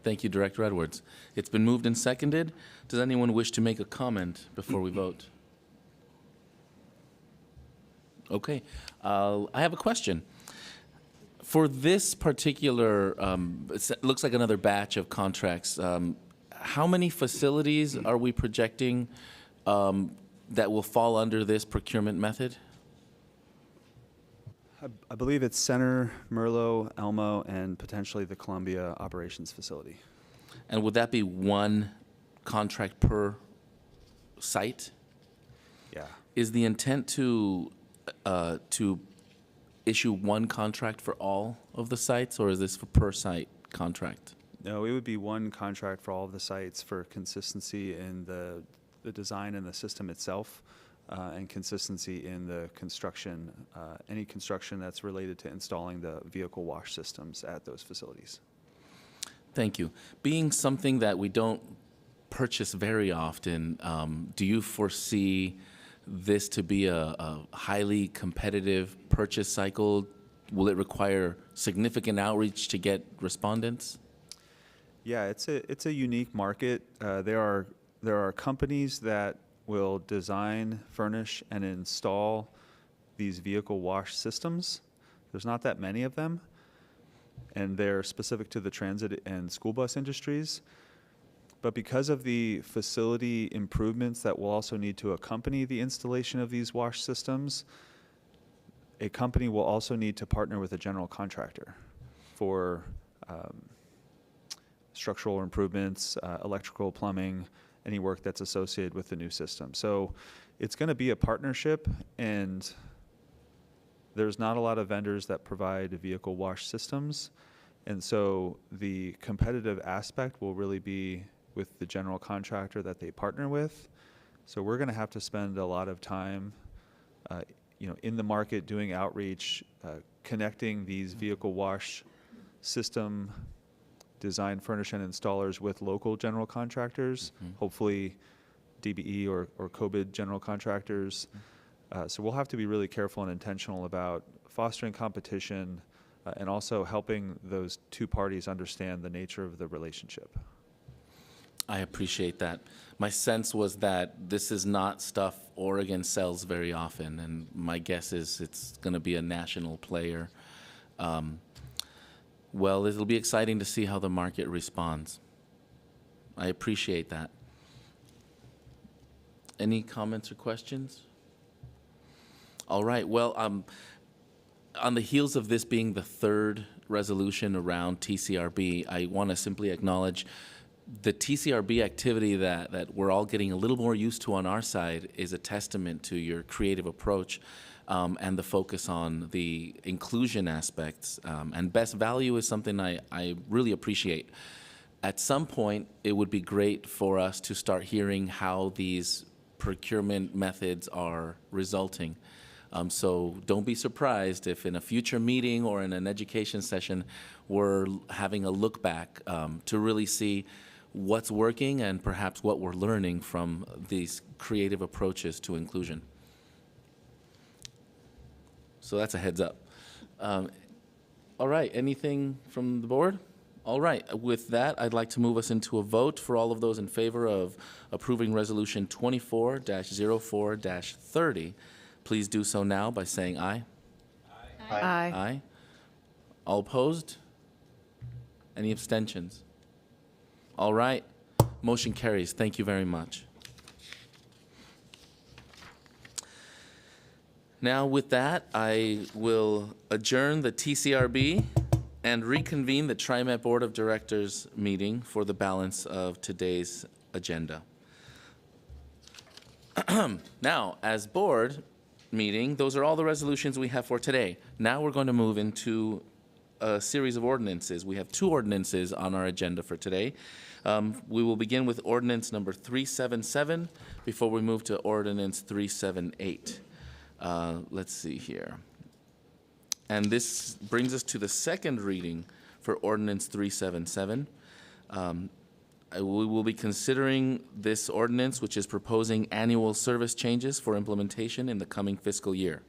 Thank you, Director Edwards. It's been moved and seconded. Does anyone wish to make a comment before we vote? Okay. I have a question. For this particular, it looks like another batch of contracts, how many facilities are we projecting that will fall under this procurement method? I believe it's Center, Merlo, Elmo, and potentially the Columbia Operations Facility. And would that be one contract per site? Yeah. Is the intent to issue one contract for all of the sites, or is this for per site contract? No, it would be one contract for all of the sites for consistency in the design and the system itself, and consistency in the construction, any construction that's related to installing the vehicle wash systems at those facilities. Thank you. Being something that we don't purchase very often, do you foresee this to be a highly competitive purchase cycle? Will it require significant outreach to get respondents? Yeah, it's a unique market. There are companies that will design, furnish, and install these vehicle wash systems. There's not that many of them, and they're specific to the transit and school bus industries. But because of the facility improvements that will also need to accompany the installation of these wash systems, a company will also need to partner with a general contractor for structural improvements, electrical, plumbing, any work that's associated with the new system. So it's going to be a partnership, and there's not a lot of vendors that provide vehicle wash systems. And so the competitive aspect will really be with the general contractor that they partner with. So we're going to have to spend a lot of time in the market doing outreach, connecting these vehicle wash system design, furnish, and installers with local general contractors, hopefully DBE or COVID general contractors. So we'll have to be really careful and intentional about fostering competition and also helping those two parties understand the nature of the relationship. I appreciate that. My sense was that this is not stuff Oregon sells very often, and my guess is it's going to be a national player. Well, it'll be exciting to see how the market responds. I appreciate that. Any comments or questions? All right. Well, on the heels of this being the third resolution around TCRB, I want to simply acknowledge the TCRB activity that we're all getting a little more used to on our side is a testament to your creative approach and the focus on the inclusion aspects. And best value is something I really appreciate. At some point, it would be great for us to start hearing how these procurement methods are resulting. So don't be surprised if in a future meeting or in an education session, we're having a look back to really see what's working and perhaps what we're learning from these creative approaches to inclusion. So that's a heads up. All right, anything from the board? All right, with that, I'd like to move us into a vote for all of those in favor of approving Resolution 24-04-30. Please do so now by saying aye. Aye. Aye. All opposed? Any abstentions? All right, motion carries. Thank you very much. Now with that, I will adjourn the TCRB and reconvene the TriMet Board of Directors meeting for the balance of today's agenda. Now, as board meeting, those are all the resolutions we have for today. Now we're going to move into a series of ordinances. We have 2 ordinances on our agenda for today. We will begin with ordinance number 377 before we move to ordinance 378. Let's see here. And this brings us to the second reading for ordinance 377. We will be considering this ordinance, which is proposing annual service changes for implementation in the coming fiscal year.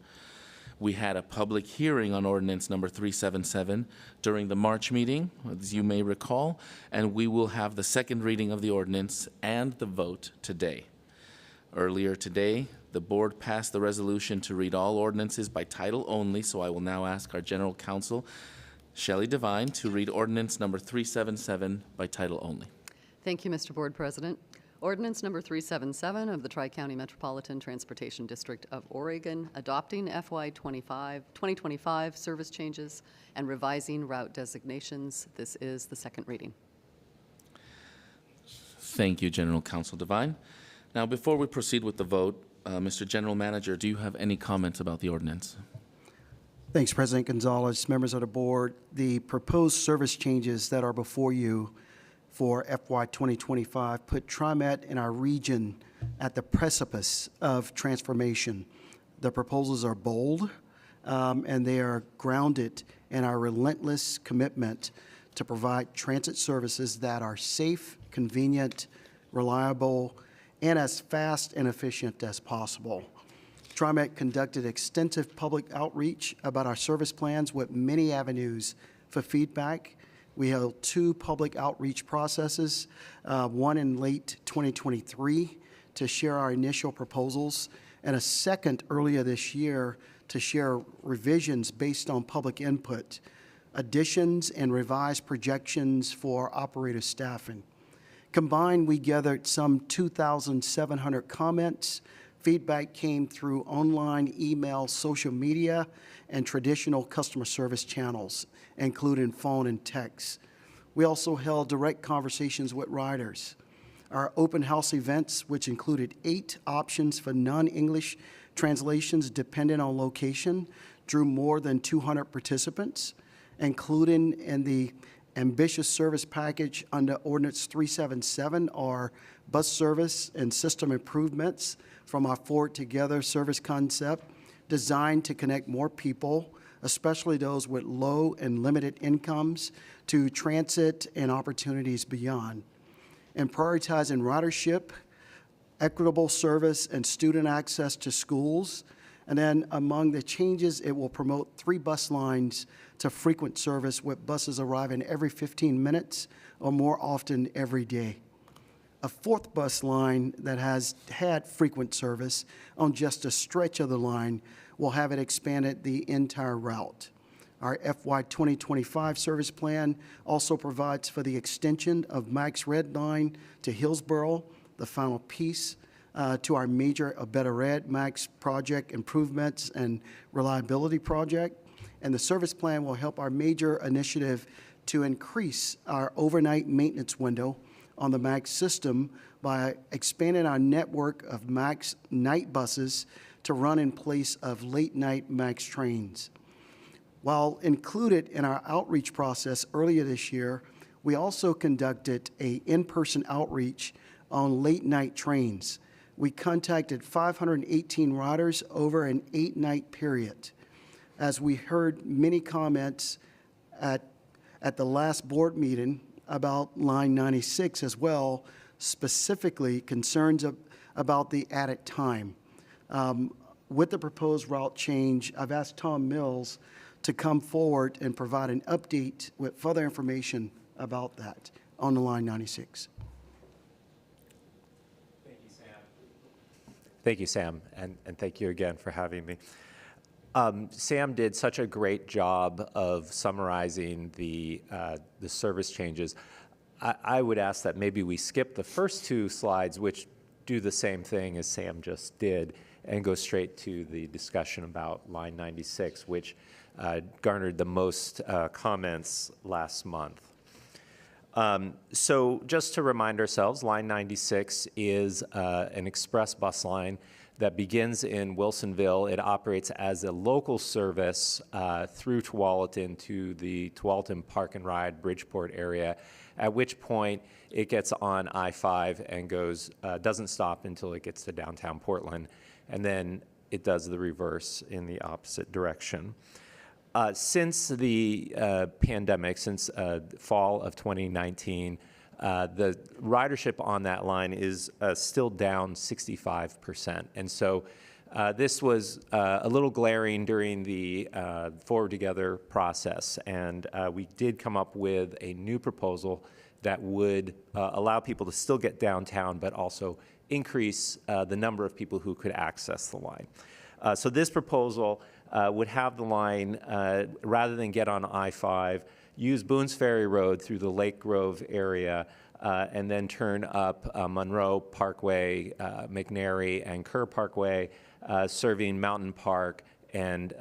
We had a public hearing on ordinance number 377 during the March meeting, as you may recall, and we will have the second reading of the ordinance and the vote today. Earlier today, the board passed the resolution to read all ordinances by title only, so I will now ask our General Counsel, Shelley Devine, to read ordinance number 377 by title only. Thank you, Mr. Board President. Ordinance number 377 of the Tri-County Metropolitan Transportation District of Oregon, adopting FY 2025 service changes and revising route designations. This is the second reading. Thank you, General Counsel Devine. Now, before we proceed with the vote, Mr. General Manager, do you have any comments about the ordinance? Thanks, President Gonzalez, members of the board. The proposed service changes that are before you for FY 2025 put TriMet in our region at the precipice of transformation. The proposals are bold, and they are grounded in our relentless commitment to provide transit services that are safe, convenient, reliable, and as fast and efficient as possible. TriMet conducted extensive public outreach about our service plans with many avenues for feedback. We held 2 public outreach processes, one in late 2023 to share our initial proposals, and a second earlier this year to share revisions based on public input, additions and revised projections for operator staffing. Combined, we gathered some 2,700 comments. Feedback came through online, email, social media, and traditional customer service channels, including phone and text. We also held direct conversations with riders. Our open house events, which included 8 options for non-English translations depending on location, drew more than 200 participants, including in the ambitious service package under Ordinance 377 are bus service and system improvements from our Forward Together service concept designed to connect more people, especially those with low and limited incomes, to transit and opportunities beyond. And prioritizing ridership, equitable service, and student access to schools. And then among the changes, it will promote 3 bus lines to frequent service with buses arriving every 15 minutes or more often every day. A 4th bus line that has had frequent service on just a stretch of the line will have it expanded the entire route. Our FY 2025 service plan also provides for the extension of Max Red Line to Hillsborough, the final piece to our major A Better Red Max project improvements and reliability project. And the service plan will help our major initiative to increase our overnight maintenance window on the Max system by expanding our network of Max night buses to run in place of late-night Max trains. While included in our outreach process earlier this year, we also conducted an in-person outreach on late-night trains. We contacted 518 riders over an 8-night period. As we heard many comments at the last board meeting about Line 96 as well, specifically concerns about the added time. With the proposed route change, I've asked Tom Mills to come forward and provide an update with further information about that on the Line 96. Thank you, Sam, and thank you again for having me. Sam did such a great job of summarizing the service changes. I would ask that maybe we skip the first 2 slides, which do the same thing as Sam just did, and go straight to the discussion about Line 96, which garnered the most comments last month. So just to remind ourselves, Line 96 is an express bus line that begins in Wilsonville. It operates as a local service through Tualatin to the Tualatin Park and Ride Bridgeport area, at which point it gets on I-5 and goes, doesn't stop until it gets to downtown Portland, and then it does the reverse in the opposite direction. Since the pandemic, since fall of 2019, the ridership on that line is still down 65%. And so this was a little glaring during the Forward Together process. And we did come up with a new proposal that would allow people to still get downtown, but also increase the number of people who could access the line. So this proposal would have the line, rather than get on I-5, use Boone's Ferry Road through the Lake Grove area, and then turn up Monroe Parkway, McNary, and Kerr Parkway, serving Mountain Park and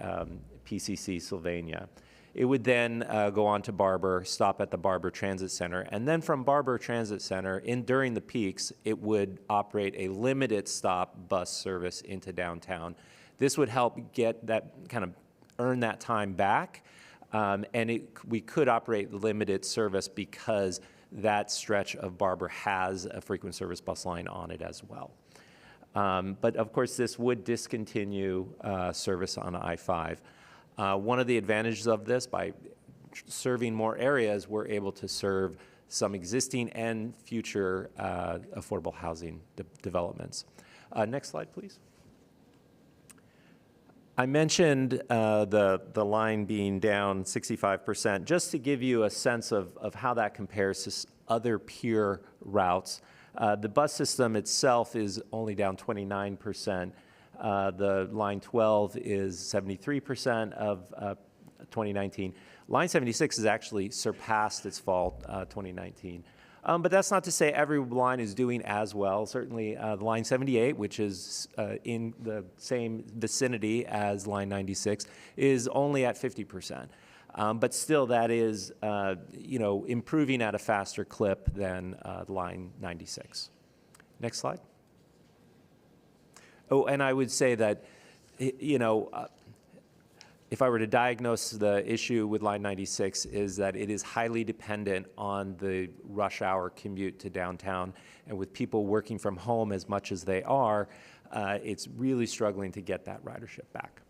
PCC Sylvania. It would then go on to Barber, stop at the Barber Transit Center, and then from Barber Transit Center, during the peaks, it would operate a limited stop bus service into downtown. This would help get that earn that time back, and we could operate limited service because that stretch of Barber has a frequent service bus line on it as well. But of course, this would discontinue service on I-5. One of the advantages of this, by serving more areas, we're able to serve some existing and future affordable housing developments. Next slide, please. I mentioned the line being down 65%, just to give you a sense of how that compares to other peer routes. The bus system itself is only down 29%. The Line 12 is 73% of 2019. Line 76 has actually surpassed its fall 2019. But that's not to say every line is doing as well. Certainly, the line 78, which is in the same vicinity as line 96, is only at 50%. But still, that is, improving at a faster clip than line 96. Next slide. Oh, and I would say that, if I were to diagnose the issue with line 96 is that it is highly dependent on the rush hour commute to downtown. And with people working from home as much as they are, it's really struggling to get that ridership back.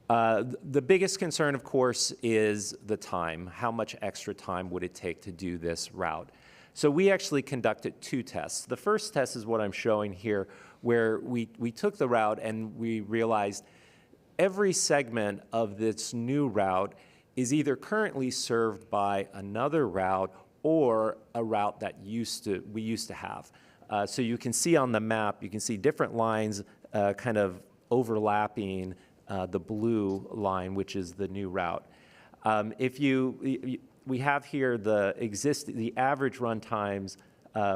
The biggest concern, of course, is the time. How much extra time would it take to do this route? So we actually conducted 2 tests. The first test is what I'm showing here, where we took the route and we realized every segment of this new route is either currently served by another route or a route that we used to have. So you can see on the map, you can see different lines kind of overlapping the blue line, which is the new route. We have here the average run times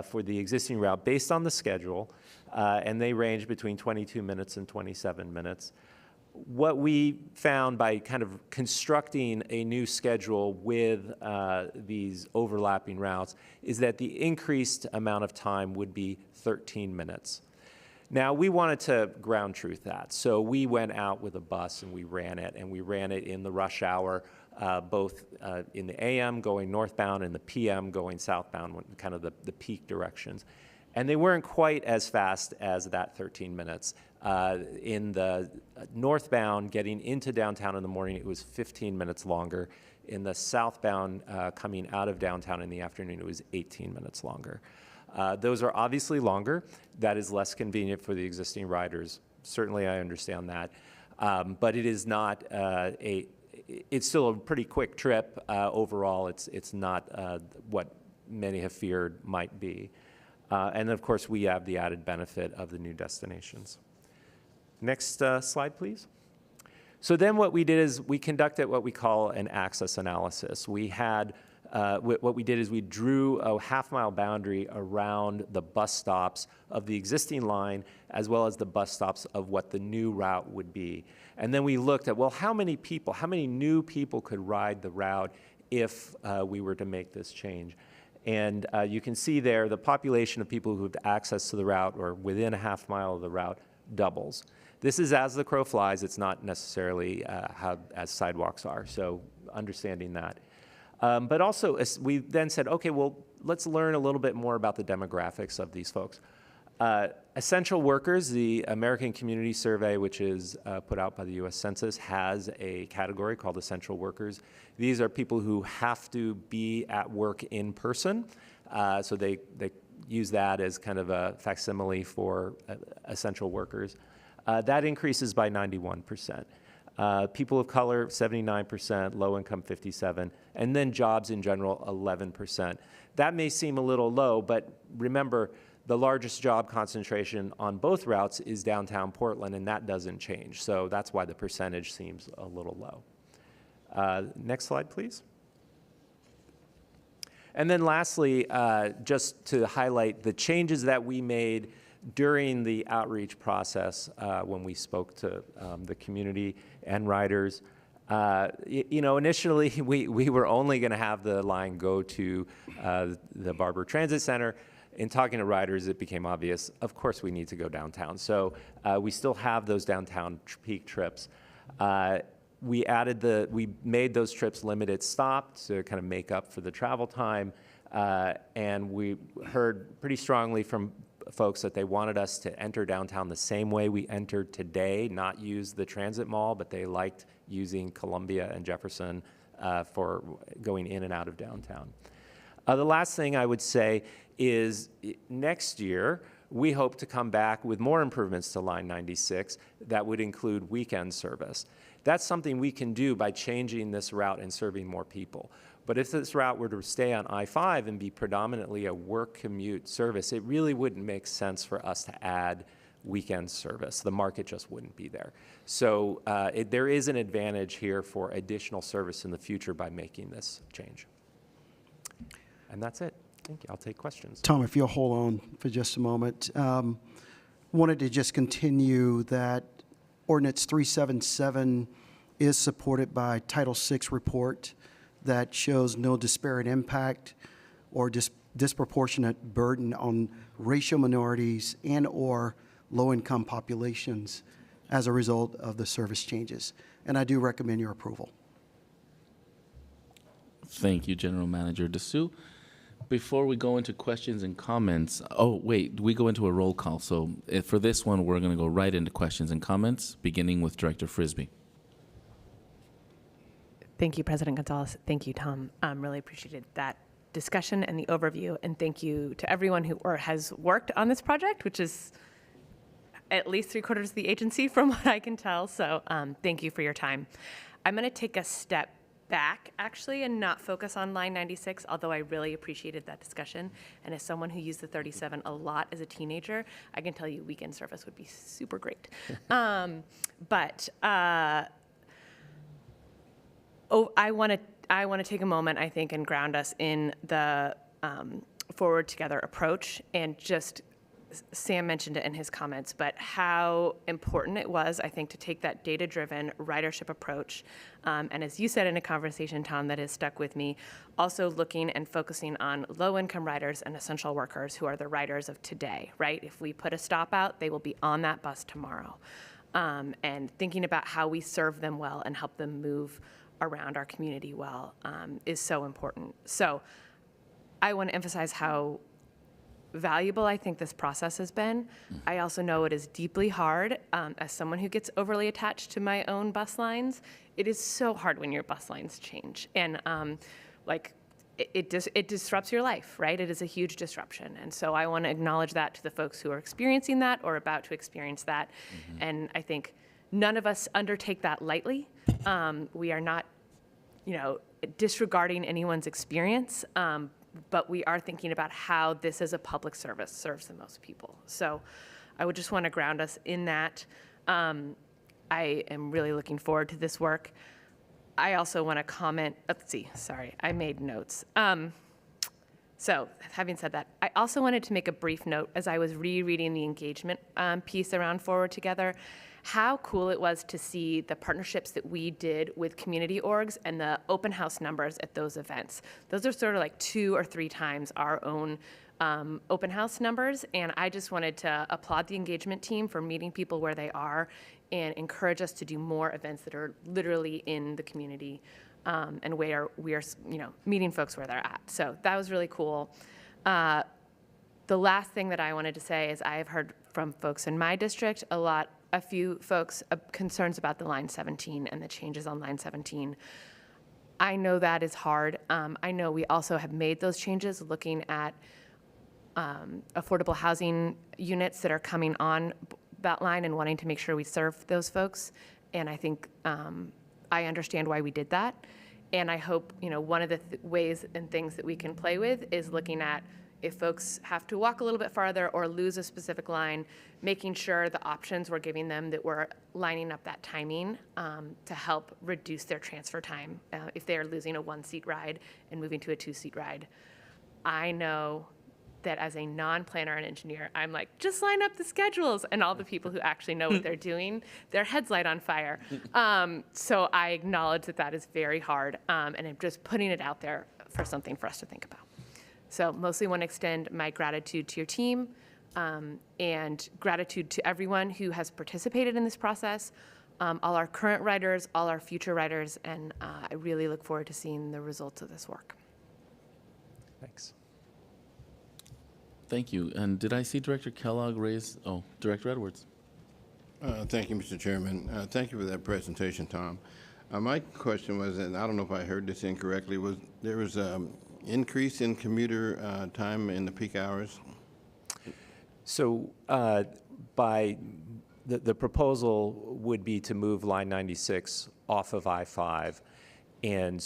for the existing route based on the schedule, and they range between 22 minutes and 27 minutes. What we found by kind of constructing a new schedule with these overlapping routes is that the increased amount of time would be 13 minutes. Now, we wanted to ground truth that, so we went out with a bus and we ran it in the rush hour, both in the AM going northbound and the PM going southbound, kind of the peak directions. And they weren't quite as fast as that 13 minutes. In the northbound, getting into downtown in the morning, it was 15 minutes longer. In the southbound, coming out of downtown in the afternoon, it was 18 minutes longer. Those are obviously longer. That is less convenient for the existing riders. Certainly, I understand that. But it is not it's still a pretty quick trip. Overall, it's not what many have feared might be. And of course, we have the added benefit of the new destinations. Next slide, please. So then what we did is we conducted what we call an access analysis. We had, what we did is we drew a half-mile boundary around the bus stops of the existing line as well as the bus stops of what the new route would be. And then we looked at, well, how many new people could ride the route if we were to make this change? And you can see there the population of people who have access to the route or within a half mile of the route doubles. This is as the crow flies. It's not necessarily as sidewalks are, so understanding that. But also, we then said, okay, well, let's learn a little bit more about the demographics of these folks. Essential workers, the American Community Survey, which is put out by the U.S. Census, has a category called essential workers. These are people who have to be at work in person, so they use that as kind of a facsimile for essential workers. That increases by 91%. People of color, 79%, low income, 57%, and then jobs in general, 11%. That may seem a little low, but remember, the largest job concentration on both routes is downtown Portland, and that doesn't change. So that's why the percentage seems a little low. Next slide, please. And then lastly, just to highlight the changes that we made during the outreach process when we spoke to the community and riders. Initially, we were only going to have the line go to the Barber Transit Center. In talking to riders, it became obvious, of course, we need to go downtown. So we still have those downtown peak trips. We made those trips limited stop to kind of make up for the travel time. And we heard pretty strongly from folks that they wanted us to enter downtown the same way we entered today, not use the transit mall, but they liked using Columbia and Jefferson for going in and out of downtown. The last thing I would say is next year, we hope to come back with more improvements to Line 96 that would include weekend service. That's something we can do by changing this route and serving more people. But if this route were to stay on I-5 and be predominantly a work commute service, it really wouldn't make sense for us to add weekend service. The market just wouldn't be there. So there is an advantage here for additional service in the future by making this change. And that's it. Thank you. I'll take questions. Tom, if you'll hold on for just a moment. Wanted to just continue that Ordinance 377 is supported by Title VI report that shows no disparate impact or disproportionate burden on racial minorities and/or low-income populations as a result of the service changes. And I do recommend your approval. Thank you, General Manager Dessou. Before we go into questions and comments, oh, wait, we go into a roll call. So for this one, we're going to go right into questions and comments, beginning with Director Frisbee. Thank you, President Gonzalez. Thank you, Tom. Really appreciated that discussion and the overview. And thank you to everyone who has worked on this project, which is at least 3/4 of the agency from what I can tell. So thank you for your time. I'm going to take a step back, actually, and not focus on line 96, although I really appreciated that discussion. And as someone who used the 37 a lot as a teenager, I can tell you weekend service would be super great. I want to take a moment, I think, and ground us in the forward together approach. And just Sam mentioned it in his comments, but how important it was, I think, to take that data-driven ridership approach. And as you said in a conversation, Tom, that has stuck with me, also looking and focusing on low-income riders and essential workers who are the riders of today, right? If we put a stop out, they will be on that bus tomorrow. And thinking about how we serve them well and help them move around our community well is so important. So I want to emphasize how valuable I think this process has been. I also know it is deeply hard. As someone who gets overly attached to my own bus lines, it is so hard when your bus lines change. And it disrupts your life, right? It is a huge disruption. And so I want to acknowledge that to the folks who are experiencing that or about to experience that. And I think none of us undertake that lightly. We are not, disregarding anyone's experience, but we are thinking about how this as a public service serves the most people. So I would just want to ground us in that. I am really looking forward to this work. I also want to comment, I made notes. So having said that, I also wanted to make a brief note as I was rereading the engagement piece around Forward Together, how cool it was to see the partnerships that we did with community orgs and the open house numbers at those events. Those are sort of like 2 or 3 times our own open house numbers, and I just wanted to applaud the engagement team for meeting people where they are and encourage us to do more events that are literally in the community and where we are meeting folks where they're at. So that was really cool. The last thing that I wanted to say is I have heard from folks in my district a few folks concerns about the line 17 and the changes on line 17. I know that is hard. I know we also have made those changes looking at affordable housing units that are coming on that line and wanting to make sure we serve those folks. And I think I understand why we did that. And I hope, one of the ways and things that we can play with is looking at if folks have to walk a little bit farther or lose a specific line, making sure the options we're giving them that we're lining up that timing to help reduce their transfer time if they are losing a 1-seat ride and moving to a 2-seat ride. I know that as a non-planner and engineer, I'm like, just line up the schedules, and all the people who actually know what they're doing, their heads light on fire. So I acknowledge that is very hard, and I'm just putting it out there for something for us to think about. So mostly want to extend my gratitude to your team and gratitude to everyone who has participated in this process, all our current writers, all our future writers, and I really look forward to seeing the results of this work. Thanks. Thank you. And did I see Director Kellogg raise? Oh, Director Edwards. Thank you, Mr. Chairman. Thank you for that presentation, Tom. My question was, and I don't know if I heard this incorrectly, was there was increase in commuter time in the peak hours? So by the proposal would be to move line 96 off of I-5 and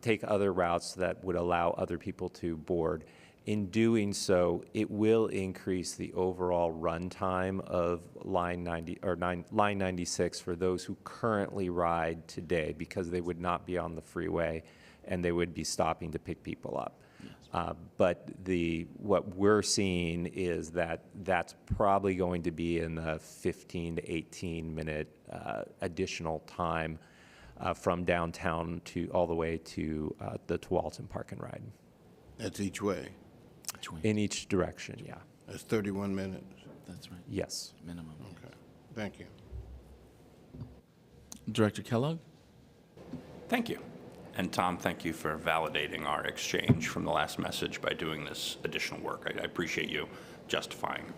take other routes that would allow other people to board. In doing so, it will increase the overall run time of line 96 for those who currently ride today, because they would not be on the freeway and they would be stopping to pick people up. But what we're seeing is that that's probably going to be in the 15 to 18 minute additional time from downtown to all the way to the Tualatin Park and Ride. That's each way. In each direction, yeah. That's 31 minutes. That's right. Yes. Minimum. Okay. Thank you. Director Kellogg? Thank you. And Tom, thank you for validating our exchange from the last message by doing this additional work. I appreciate you justifying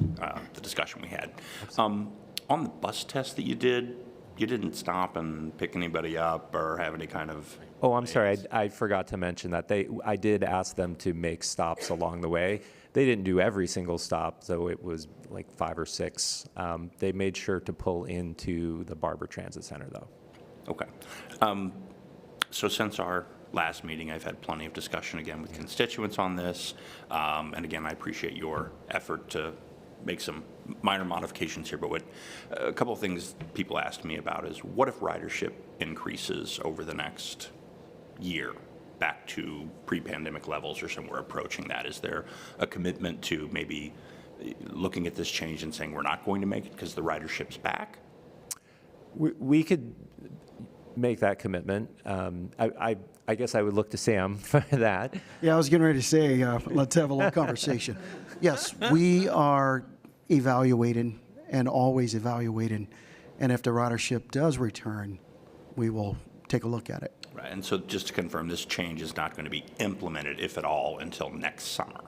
the discussion we had. On the bus test that you did, you didn't stop and pick anybody up or have any kind of... Oh, I'm sorry. I forgot to mention that. I did ask them to make stops along the way. They didn't do every single stop, so it was like 5 or 6. They made sure to pull into the Barber Transit Center, though. Okay. So since our last meeting, I've had plenty of discussion again with constituents on this. And again, I appreciate your effort to make some minor modifications here. But a couple of things people asked me about is, what if ridership increases over the next year back to pre-pandemic levels or somewhere approaching that? Is there a commitment to maybe looking at this change and saying we're not going to make it because the ridership's back? We could make that commitment. I guess I would look to Sam for that. Yeah, I was getting ready to say, let's have a little conversation. Yes, we are evaluating and always evaluating, and if the ridership does return, we will take a look at it. Right, and so just to confirm, this change is not going to be implemented, if at all, until next summer.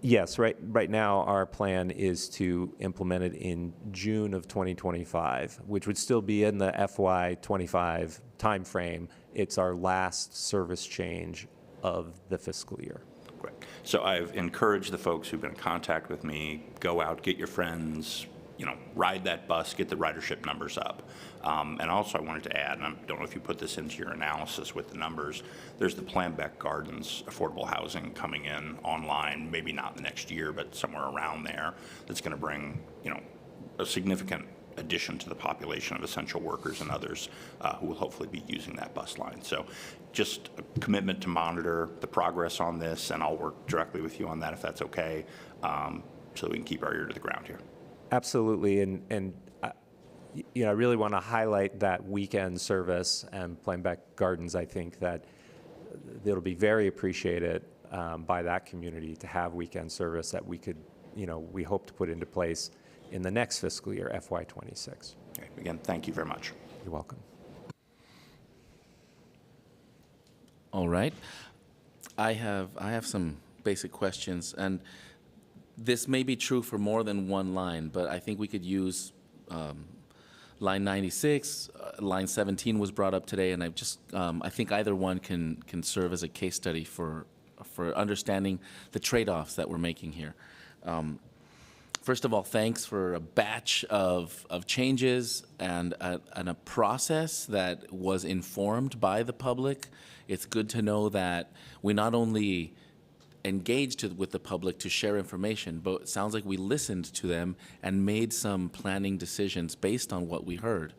Yes, right now our plan is to implement it in June of 2025, which would still be in the FY25 timeframe. It's our last service change of the fiscal year. Great. So I've encouraged the folks who've been in contact with me, go out, get your friends, ride that bus, get the ridership numbers up. And also I wanted to add, and I don't know if you put this into your analysis with the numbers, there's the Planbeck Gardens affordable housing coming in online, maybe not the next year, but somewhere around there, that's going to bring, a significant addition to the population of essential workers and others who will hopefully be using that bus line. So just a commitment to monitor the progress on this, and I'll work directly with you on that if that's okay, so we can keep our ear to the ground here. Absolutely, and I really want to highlight that weekend service and Planbeck Gardens. I think that it'll be very appreciated by that community to have weekend service that we could, we hope to put into place in the next fiscal year, FY26. Okay. Again, thank you very much. You're welcome. All right. I have some basic questions, and this may be true for more than one line, but I think we could use line 96, line 17 was brought up today, and I think either one can serve as a case study for understanding the trade-offs that we're making here. First of all, thanks for a batch of changes and a process that was informed by the public. It's good to know that we not only engaged with the public to share information, but it sounds like we listened to them and made some planning decisions based on what we heard.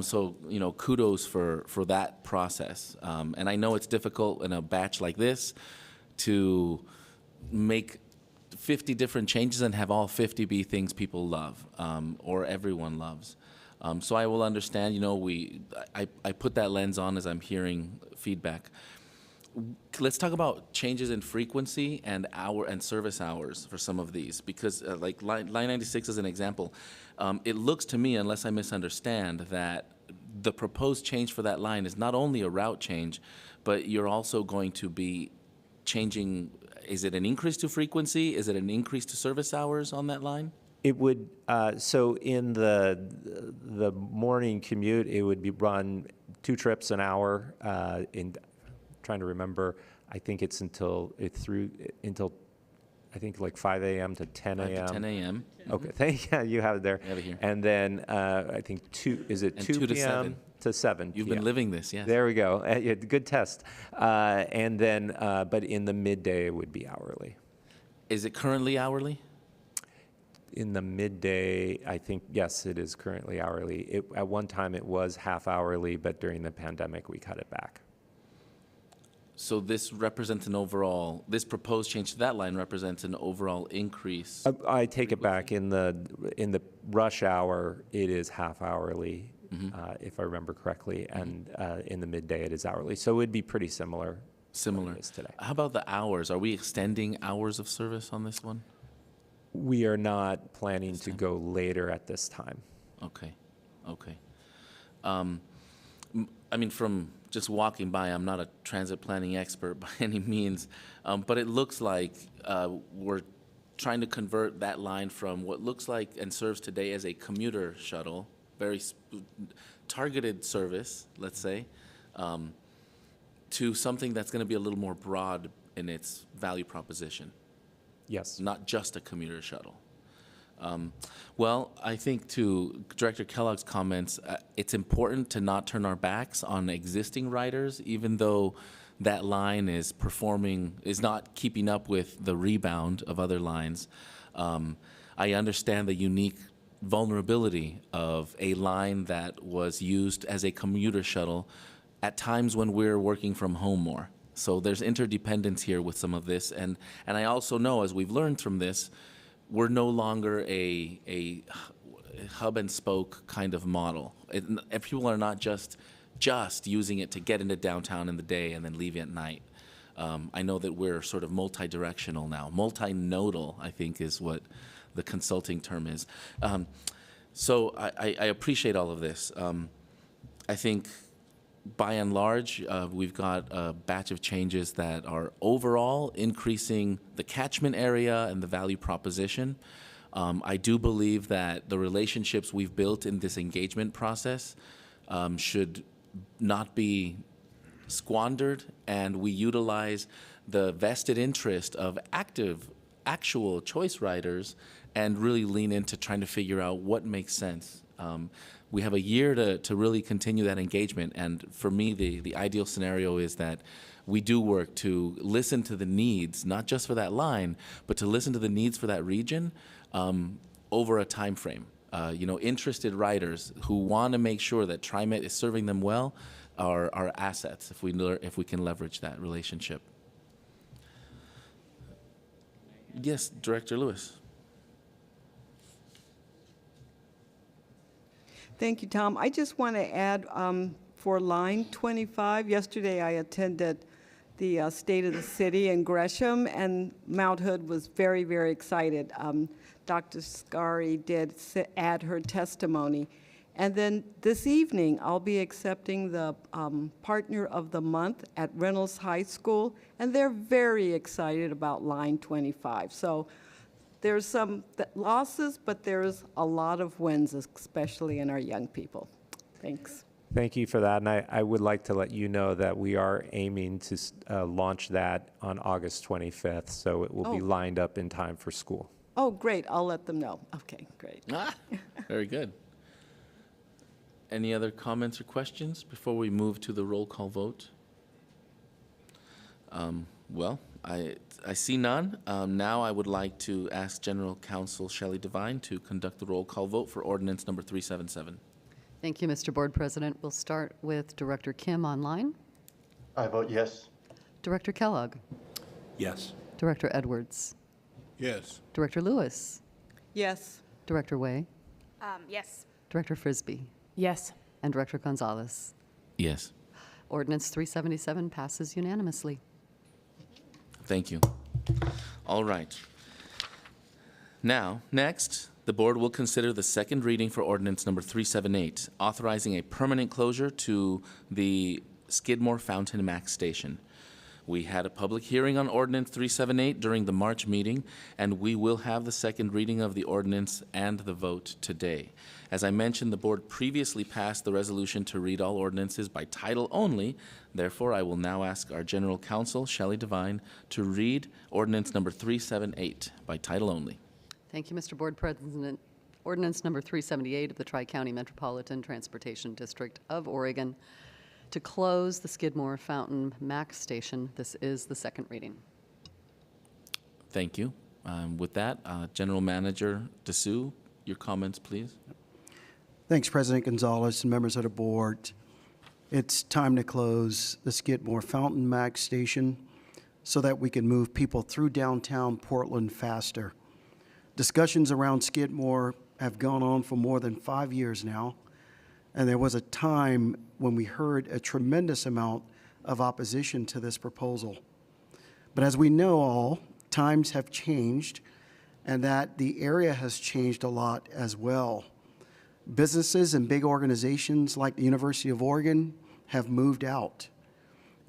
So, kudos for that process. And I know it's difficult in a batch like this to make 50 different changes and have all 50 be things people love or everyone loves. So I will understand, I put that lens on as I'm hearing feedback. Let's talk about changes in frequency and service hours for some of these, because like line 96 is an example. It looks to me, unless I misunderstand, that the proposed change for that line is not only a route change, but you're also going to be changing. Is it an increase to frequency? Is it an increase to service hours on that line? It would, so in the morning commute, it would be run 2 trips an hour trying to remember, I think it's until I think like 5 a.m. to 10 a.m. 5 to 10 a.m. Okay, yeah, you have it there. I have it here. And then I think 2 2 to 7 to 7 You've p.m. been living this, yes. There we go. Good test. And then, but in the midday, it would be hourly. Is it currently hourly? In the midday, I think, yes, it is currently hourly. At one time, it was half hourly, but during the pandemic, we cut it back. So this represents an overall, this proposed change to that line represents an overall increase. I take it back. In the rush hour, it is half hourly, if I remember correctly, and in the midday, it is hourly. So it would be pretty similar. Similar. It is today. How about the hours? Are we extending hours of service on this one? We are not planning to go later at this time. Okay, okay. I mean, from just walking by, I'm not a transit planning expert by any means, but it looks like we're trying to convert that line from what looks like and serves today as a commuter shuttle, very targeted service, let's say, to something that's going to be a little more broad in its value proposition. Yes. Not just a commuter shuttle. Well, I think to Director Kellogg's comments, it's important to not turn our backs on existing riders, even though that line is not keeping up with the rebound of other lines. I understand the unique vulnerability of a line that was used as a commuter shuttle at times when we're working from home more. So there's interdependence here with some of this. And I also know, as we've learned from this, we're no longer a hub and spoke kind of model. People are not just using it to get into downtown in the day and then leave at night. I know that we're sort of multi-directional now. Multinodal, I think, is what the consulting term is. So I appreciate all of this. I think by and large, we've got a batch of changes that are overall increasing the catchment area and the value proposition. I do believe that the relationships we've built in this engagement process should not be squandered, and we utilize the vested interest of actual choice riders and really lean into trying to figure out what makes sense. We have a year to really continue that engagement, and for me, the ideal scenario is that we do work to listen to the needs, not just for that line, but to listen to the needs for that region over a time frame. Interested riders who want to make sure that TriMet is serving them well are assets if we can leverage that relationship. Yes, Director Lewis. Thank you, Tom. I just want to add for line 25, yesterday I attended the State of the City in Gresham, and Mount Hood was very, very excited. Dr. Scari did add her testimony. And then this evening, I'll be accepting the Partner of the Month at Reynolds High School, and they're very excited about line 25. So there's some losses, but there's a lot of wins, especially in our young people. Thanks. Thank you for that. And I would like to let you know that we are aiming to launch that on August 25th, so it will be lined up in time for school. Oh, great. I'll let them know. Okay, great. Very good. Any other comments or questions before we move to the roll call vote? Well, I see none. Now I would like to ask General Counsel Shelley Devine to conduct the roll call vote for ordinance number 377. Thank you, Mr. Board President. We'll start with Director Kim online. I vote yes. Director Kellogg. Yes. Director Edwards. Yes. Director Lewis. Yes. Director Way. Yes. Director Frisbee. Yes. And Director Gonzalez. Yes. Ordinance 377 passes unanimously. Thank you. All right. Now, next, the board will consider the second reading for ordinance number 378, authorizing a permanent closure to the Skidmore Fountain Max Station. We had a public hearing on ordinance 378 during the March meeting, and we will have the second reading of the ordinance and the vote today. As I mentioned, the board previously passed the resolution to read all ordinances by title only. Therefore, I will now ask our General Counsel, Shelley Devine, to read ordinance number 378 by title only. Thank you, Mr. Board President. Ordinance number 378 of the Tri-County Metropolitan Transportation District of Oregon to close the Skidmore Fountain Max Station. This is the second reading. Thank you. With that, General Manager Dessou, your comments, please. Thanks, President Gonzalez and members of the board. It's time to close the Skidmore Fountain Max Station so that we can move people through downtown Portland faster. Discussions around Skidmore have gone on for more than 5 years now, and there was a time when we heard a tremendous amount of opposition to this proposal. But as we know all, times have changed, and that the area has changed a lot as well. Businesses and big organizations like the University of Oregon have moved out,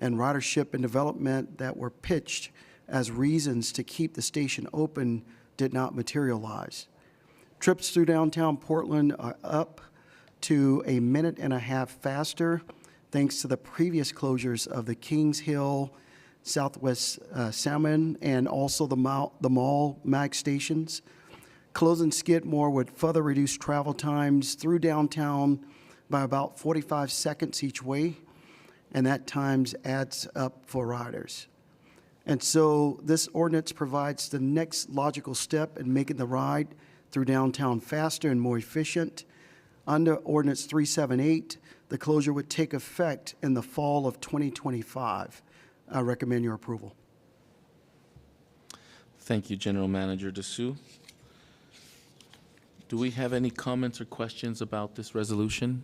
and ridership and development that were pitched as reasons to keep the station open did not materialize. Trips through downtown Portland are up to a minute and a half faster thanks to the previous closures of the Kings Hill, Southwest Salmon, and also the Mall Max stations. Closing Skidmore would further reduce travel times through downtown by about 45 seconds each way, and that times adds up for riders. And so this ordinance provides the next logical step in making the ride through downtown faster and more efficient. Under Ordinance 378, the closure would take effect in the fall of 2025. I recommend your approval. Thank you, General Manager Dessou. Do we have any comments or questions about this resolution?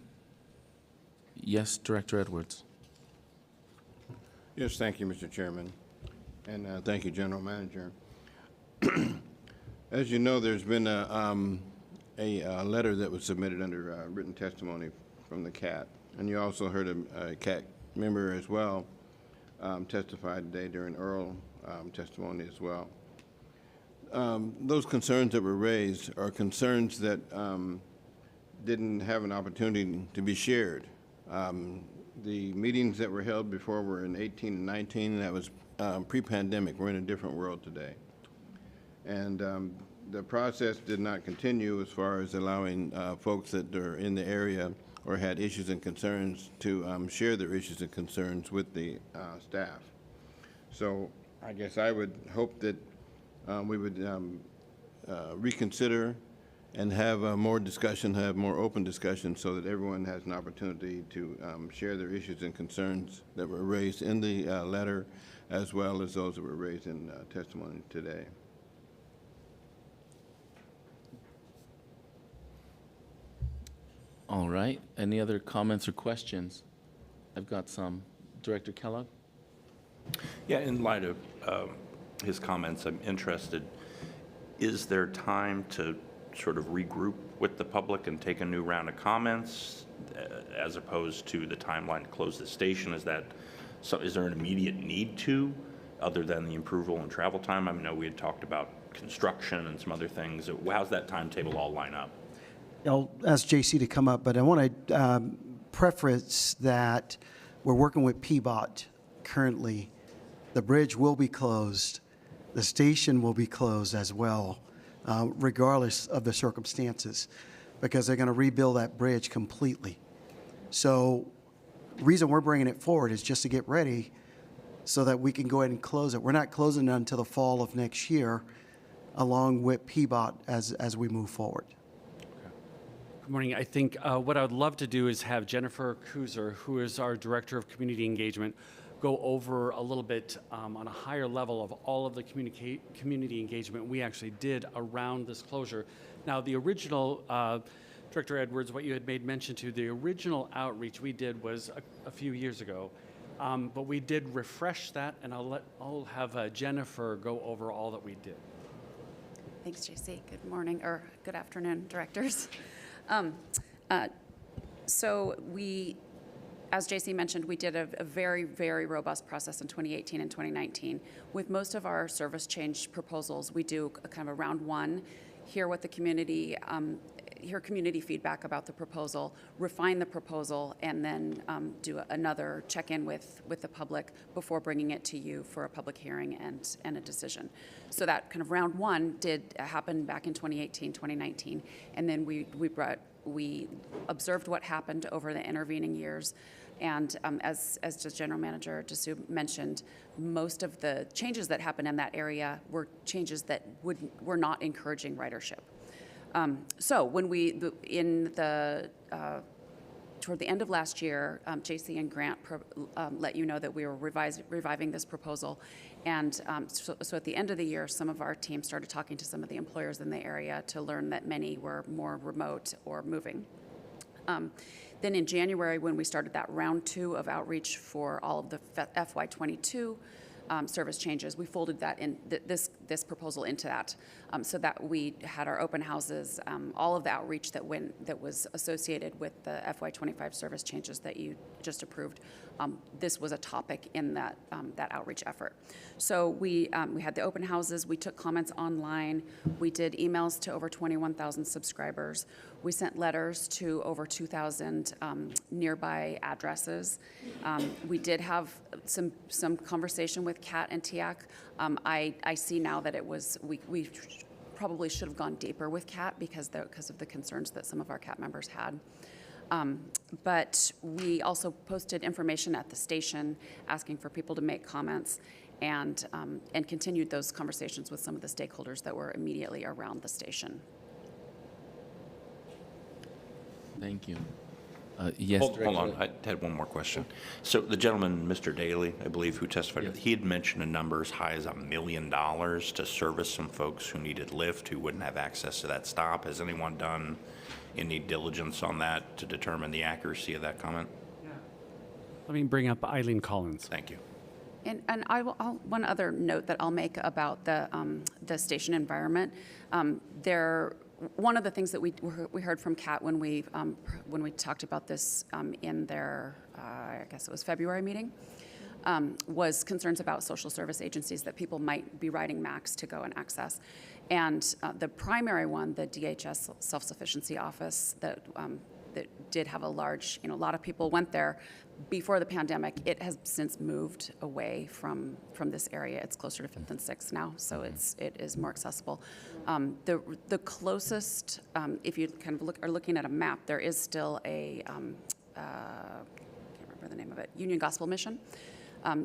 Yes, Director Edwards. Yes, thank you, Mr. Chairman, and thank you, General Manager. As you know, there's been a letter that was submitted under written testimony from the CAT, and you also heard a CAT member as well testify today during oral testimony as well. Those concerns that were raised are concerns that didn't have an opportunity to be shared. The meetings that were held before were in 18 and 19, and that was pre-pandemic. We're in a different world today. And the process did not continue as far as allowing folks that are in the area or had issues and concerns to share their issues and concerns with the staff. So I guess I would hope that we would reconsider and have more discussion, have more open discussion so that everyone has an opportunity to share their issues and concerns that were raised in the letter as well as those that were raised in testimony today. All right. Any other comments or questions? I've got some. Director Kellogg? Yeah, in light of his comments, I'm interested, is there time to sort of regroup with the public and take a new round of comments as opposed to the timeline to close the station? Is there an immediate need to, other than the approval and travel time? I know we had talked about construction and some other things. How's that timetable all line up? I'll ask JC to come up, but I want to preface that we're working with PBOT currently. The bridge will be closed. The station will be closed as well, regardless of the circumstances, because they're going to rebuild that bridge completely. So the reason we're bringing it forward is just to get ready so that we can go ahead and close it. We're not closing it until the fall of next year, along with PBOT as we move forward. Good morning. I think what I would love to do is have Jennifer Kuzer, who is our Director of Community Engagement, go over a little bit on a higher level of all of the community engagement we actually did around this closure. Now, the original, Director Edwards, what you had made mention to, the original outreach we did was a few years ago, but we did refresh that, and I'll have Jennifer go over all that we did. Thanks, JC. Good morning, or good afternoon, directors. So we, as JC mentioned, we did a very, very robust process in 2018 and 2019. With most of our service change proposals, we do a kind of a round one, hear what the community, hear community feedback about the proposal, refine the proposal, and then do another check-in with the public before bringing it to you for a public hearing and a decision. So that kind of round one did happen back in 2018, 2019, and then we observed what happened over the intervening years. And as the General Manager Dessou mentioned, most of the changes that happened in that area were changes that were not encouraging ridership. So when in the toward the end of last year, JC and Grant let you know that we were reviving this proposal. And so at the end of the year, some of our team started talking to some of the employers in the area to learn that many were more remote or moving. Then in January, when we started that round 2 of outreach for all of the FY22 service changes, we folded that in this proposal into that, so that we had our open houses, all of the outreach that was associated with the FY25 service changes that you just approved. This was a topic in that outreach effort. So we had the open houses. We took comments online. We did emails to over 21,000 subscribers. We sent letters to over 2,000 nearby addresses. We did have some conversation with CAT and TIAC. I see now that we probably should have gone deeper with CAT because of the concerns that some of our CAT members had. But we also posted information at the station asking for people to make comments, and continued those conversations with some of the stakeholders that were immediately around the station. Thank you. Yes, Hold on, I had one more question. So the gentleman, Mr. Daly, I believe, who testified, Yes. he had mentioned a number as high as $1 million to service some folks who needed Lyft who wouldn't have access to that stop. Has anyone done any diligence on that to determine the accuracy of that comment? Let me bring up Eileen Collins. Thank you. And one other note that I'll make about the station environment. One of the things that we heard from CAT when we talked about this in their I guess it was February meeting, was concerns about social service agencies that people might be riding Max to go and access. And the primary one, the DHS Self-Sufficiency Office, that did have a lot of people went there before the pandemic. It has since moved away from this area. It's closer to 5th and 6th now, so it is more accessible. The closest, if you kind of are looking at a map, there is still a I can't remember the name of it. Union Gospel Mission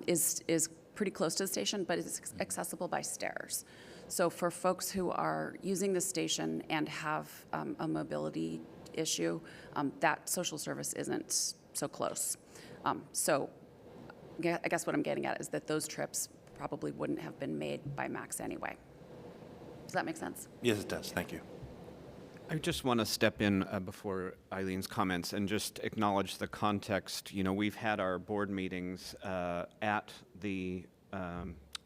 is pretty close to the station, but it's accessible by stairs. So for folks who are using the station and have a mobility issue, that social service isn't so close. So I guess what I'm getting at is that those trips probably wouldn't have been made by Max anyway. Does that make sense? Yes, it does. Thank you. I just want to step in before Eileen's comments and just acknowledge the context. You know, we've had our board meetings at the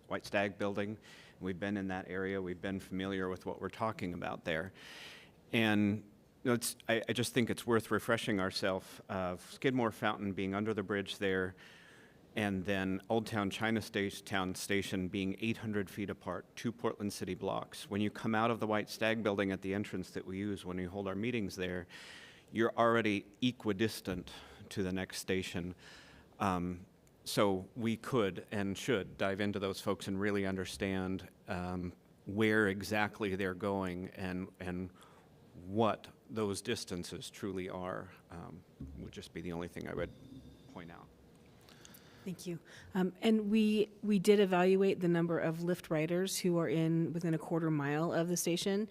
White Stag building. We've been in that area. We've been familiar with what we're talking about there. And you know, I just think it's worth refreshing ourselves of Skidmore Fountain being under the bridge there, and then Old Town Chinatown Station being 800 feet apart, 2 Portland City blocks. When you come out of the White Stag building at the entrance that we use when we hold our meetings there, you're already equidistant to the next station. So we could and should dive into those folks and really understand where exactly they're going and what those distances truly are, would just be the only thing I would point out. Thank you. And we did evaluate the number of Lyft riders who are within a quarter mile of the station.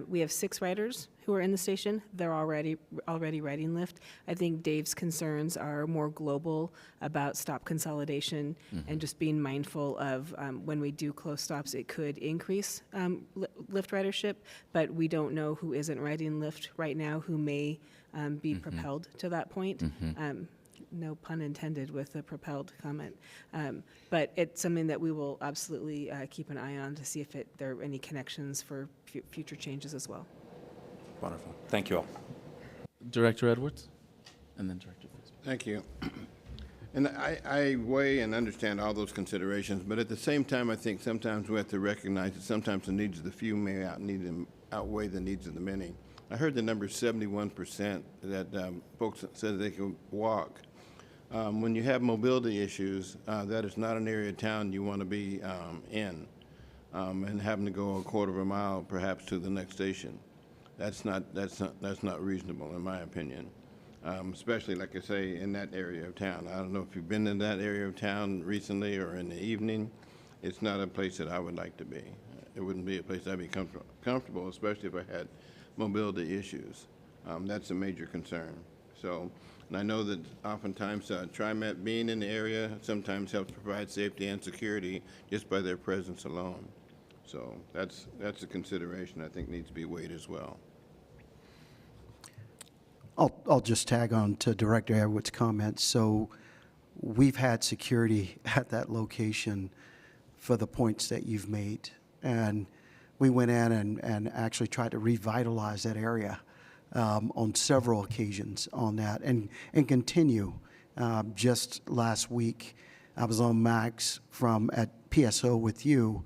We have 6 riders who are in the station. They're already riding Lyft. I think Dave's concerns are more global about stop consolidation and just being mindful of when we do close stops, it could increase Lyft ridership, but we don't know who isn't riding Lyft right now who may be propelled to that point. No pun intended with the propelled comment. But it's something that we will absolutely keep an eye on to see if there are any connections for future changes as well. Wonderful. Thank you all. Director Edwards, and then Director Fisher. Thank you. And I weigh and understand all those considerations, but at the same time, I think sometimes we have to recognize that sometimes the needs of the few may outweigh the needs of the many. I heard the number 71% that folks said they could walk. When you have mobility issues, that is not an area of town you want to be in, and having to go a quarter of a mile perhaps to the next station. That's not reasonable in my opinion, especially like I say in that area of town. I don't know if you've been in that area of town recently or in the evening. It's not a place that I would like to be. It wouldn't be a place I'd be comfortable, especially if I had mobility issues. That's a major concern. So And I know that oftentimes TriMet being in the area sometimes helps provide safety and security just by their presence alone. So that's a consideration I think needs to be weighed as well. I'll just tag on to Director Edwards' comments. So we've had security at that location for the points that you've made. And we went in and actually tried to revitalize that area on several occasions on that and continue. Just last week, I was on Max at PSO with you,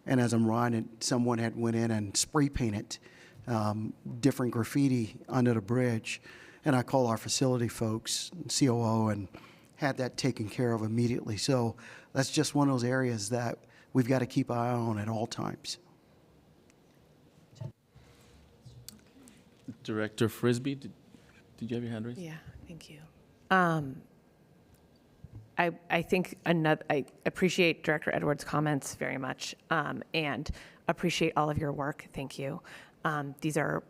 and as I'm riding, someone had went in and spray painted different graffiti under the bridge, and I called our facility folks, COO, and had that taken care of immediately. So that's just one of those areas that we've got to keep an eye on at all times. Director Frisbee, did you have your hand raised? Yeah, thank you. I think I appreciate Director Edwards' comments very much, and appreciate all of your work. Thank you. These are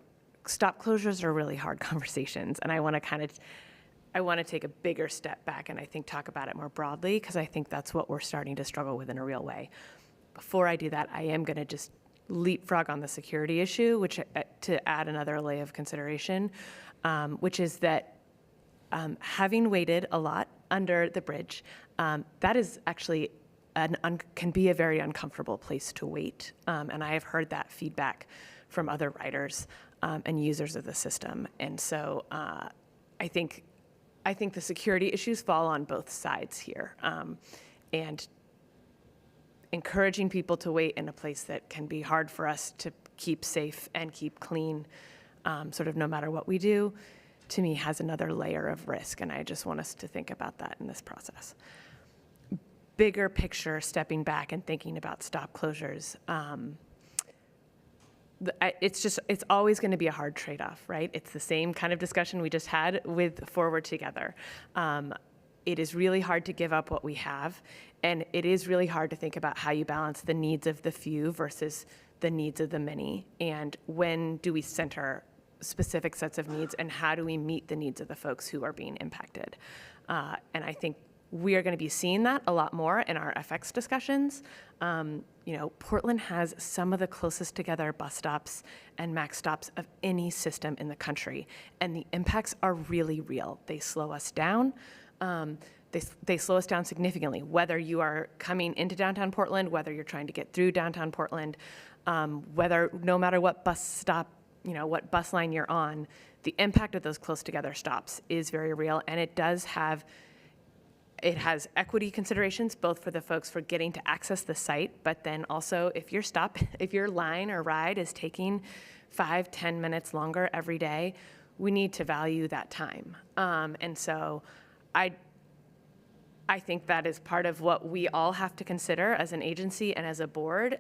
stop closures are really hard conversations, and I want to take a bigger step back and I think talk about it more broadly, because I think that's what we're starting to struggle with in a real way. Before I do that, I am going to just leapfrog on the security issue, which to add another layer of consideration, which is that having waited a lot under the bridge, that is actually can be a very uncomfortable place to wait, and I have heard that feedback from other riders and users of the system, and so I think the security issues fall on both sides here, and encouraging people to wait in a place that can be hard for us to keep safe and keep clean, sort of no matter what we do, to me has another layer of risk, and I just want us to think about that in this process. Bigger picture, stepping back and thinking about stop closures, it's always going to be a hard trade-off, right? It's the same kind of discussion we just had with Forward Together. It is really hard to give up what we have, and it is really hard to think about how you balance the needs of the few versus the needs of the many, and when do we center specific sets of needs, and how do we meet the needs of the folks who are being impacted? And I think we are going to be seeing that a lot more in our FX discussions. Portland has some of the closest together bus stops and max stops of any system in the country, and the impacts are really real. They slow us down. They slow us down significantly, whether you are coming into downtown Portland, whether you're trying to get through downtown Portland, no matter what bus stop, what bus line you're on, the impact of those close together stops is very real, and it has equity considerations, both for the folks for getting to access the site, but then also if your line or ride is taking 5-10 minutes longer every day, we need to value that time. And so I think that is part of what we all have to consider as an agency and as a board.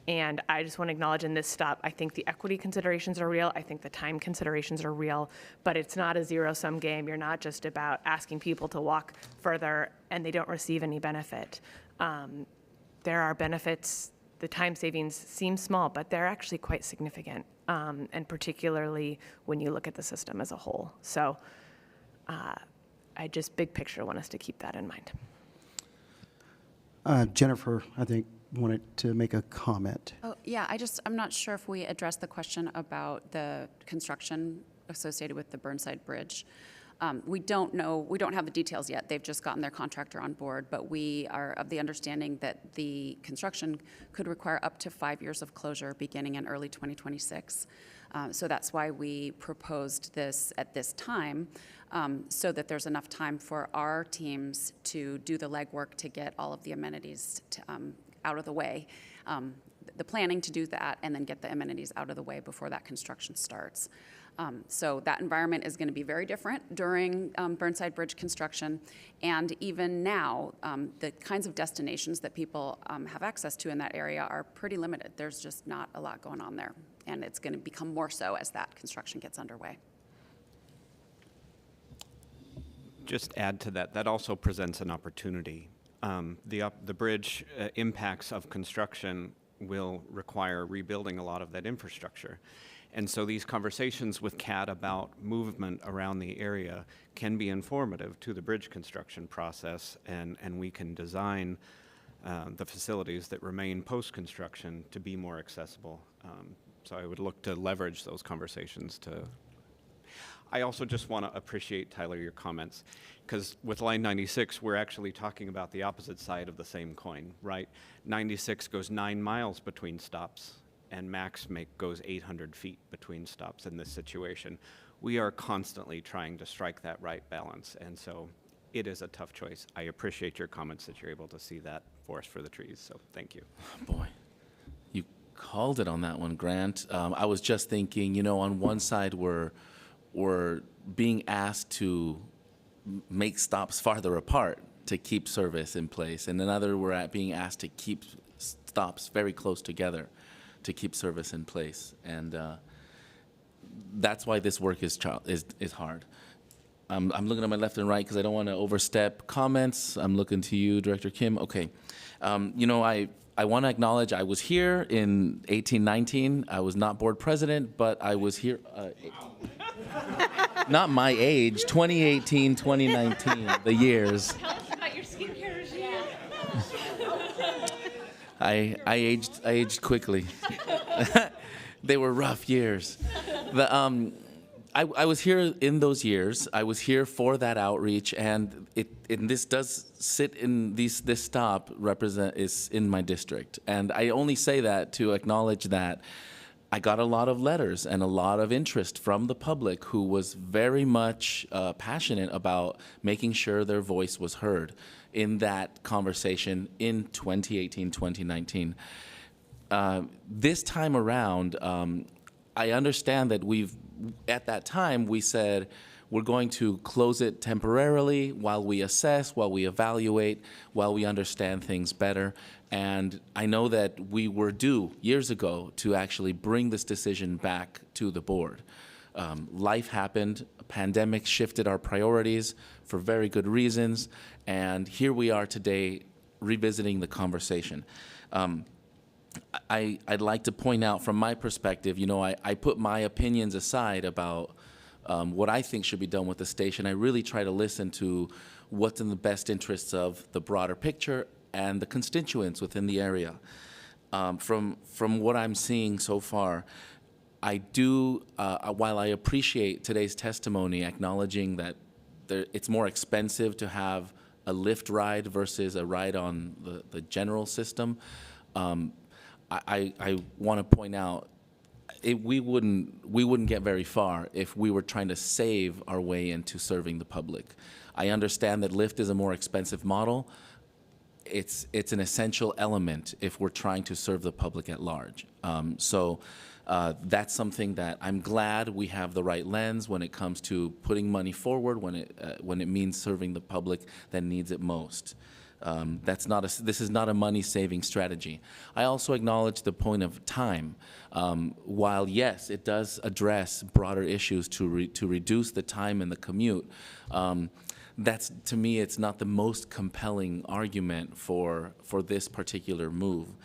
And I just want to acknowledge in this stop, I think the equity considerations are real. I think the time considerations are real, but it's not a zero-sum game. You're not just about asking people to walk further and they don't receive any benefit. There are benefits. The time savings seem small, but they're actually quite significant, and particularly when you look at the system as a whole. So I just, big picture, want us to keep that in mind. Jennifer, I think, wanted to make a comment. Oh, yeah, I'm not sure if we addressed the question about the construction associated with the Burnside Bridge. We don't have the details yet. They've just gotten their contractor on board, but we are of the understanding that the construction could require up to 5 years of closure beginning in early 2026. So that's why we proposed this at this time, so that there's enough time for our teams to do the legwork to get all of the amenities out of the way, the planning to do that, and then get the amenities out of the way before that construction starts. So that environment is going to be very different during Burnside Bridge construction, and even now, the kinds of destinations that people have access to in that area are pretty limited. There's just not a lot going on there, and it's going to become more so as that construction gets underway. Just add to that, that also presents an opportunity. The bridge impacts of construction will require rebuilding a lot of that infrastructure. And so these conversations with CAT about movement around the area can be informative to the bridge construction process, and we can design the facilities that remain post-construction to be more accessible. So I would look to leverage those conversations to. I also just want to appreciate, Tyler, your comments, because with Line 96, we're actually talking about the opposite side of the same coin, right? 96 goes 9 miles between stops, and Max goes 800 feet between stops in this situation. We are constantly trying to strike that right balance, and so it is a tough choice. I appreciate your comments that you're able to see that forest for the trees, so thank you. Oh, boy, you called it on that one, Grant. I was just thinking, you know, on one side we're being asked to make stops farther apart to keep service in place, and another we're being asked to keep stops very close together to keep service in place, and that's why this work is hard. I'm looking at my left and right because I don't want to overstep comments. I'm looking to you, Director Kim. Okay, you know, I want to acknowledge I was here in 1819. I was not board president, but I was here. Not my age, 2018, 2019, the years. Tell us about your skincare regime. I aged quickly. They were rough years. I was here in those years. I was here for that outreach, and this does sit in this stop is in my district, and I only say that to acknowledge that I got a lot of letters and a lot of interest from the public who was very much passionate about making sure their voice was heard in that conversation in 2018, 2019. This time around, I understand that at that time, we said we're going to close it temporarily while we assess, while we evaluate, while we understand things better. And I know that we were due years ago to actually bring this decision back to the board. Life happened, a pandemic shifted our priorities for very good reasons, and here we are today revisiting the conversation. I'd like to point out from my perspective, you know, I put my opinions aside about what I think should be done with the station. I really try to listen to what's in the best interests of the broader picture and the constituents within the area. From what I'm seeing so far, I do, while I appreciate today's testimony acknowledging that it's more expensive to have a lift ride versus a ride on the general system, I want to point out we wouldn't get very far if we were trying to save our way into serving the public. I understand that Lyft is a more expensive model. It's an essential element if we're trying to serve the public at large. So that's something that I'm glad we have the right lens when it comes to putting money forward when it means serving the public that needs it most. This is not a money-saving strategy. I also acknowledge the point of time. While yes, it does address broader issues to reduce the time in the commute, that's, to me, it's not the most compelling argument for this particular move.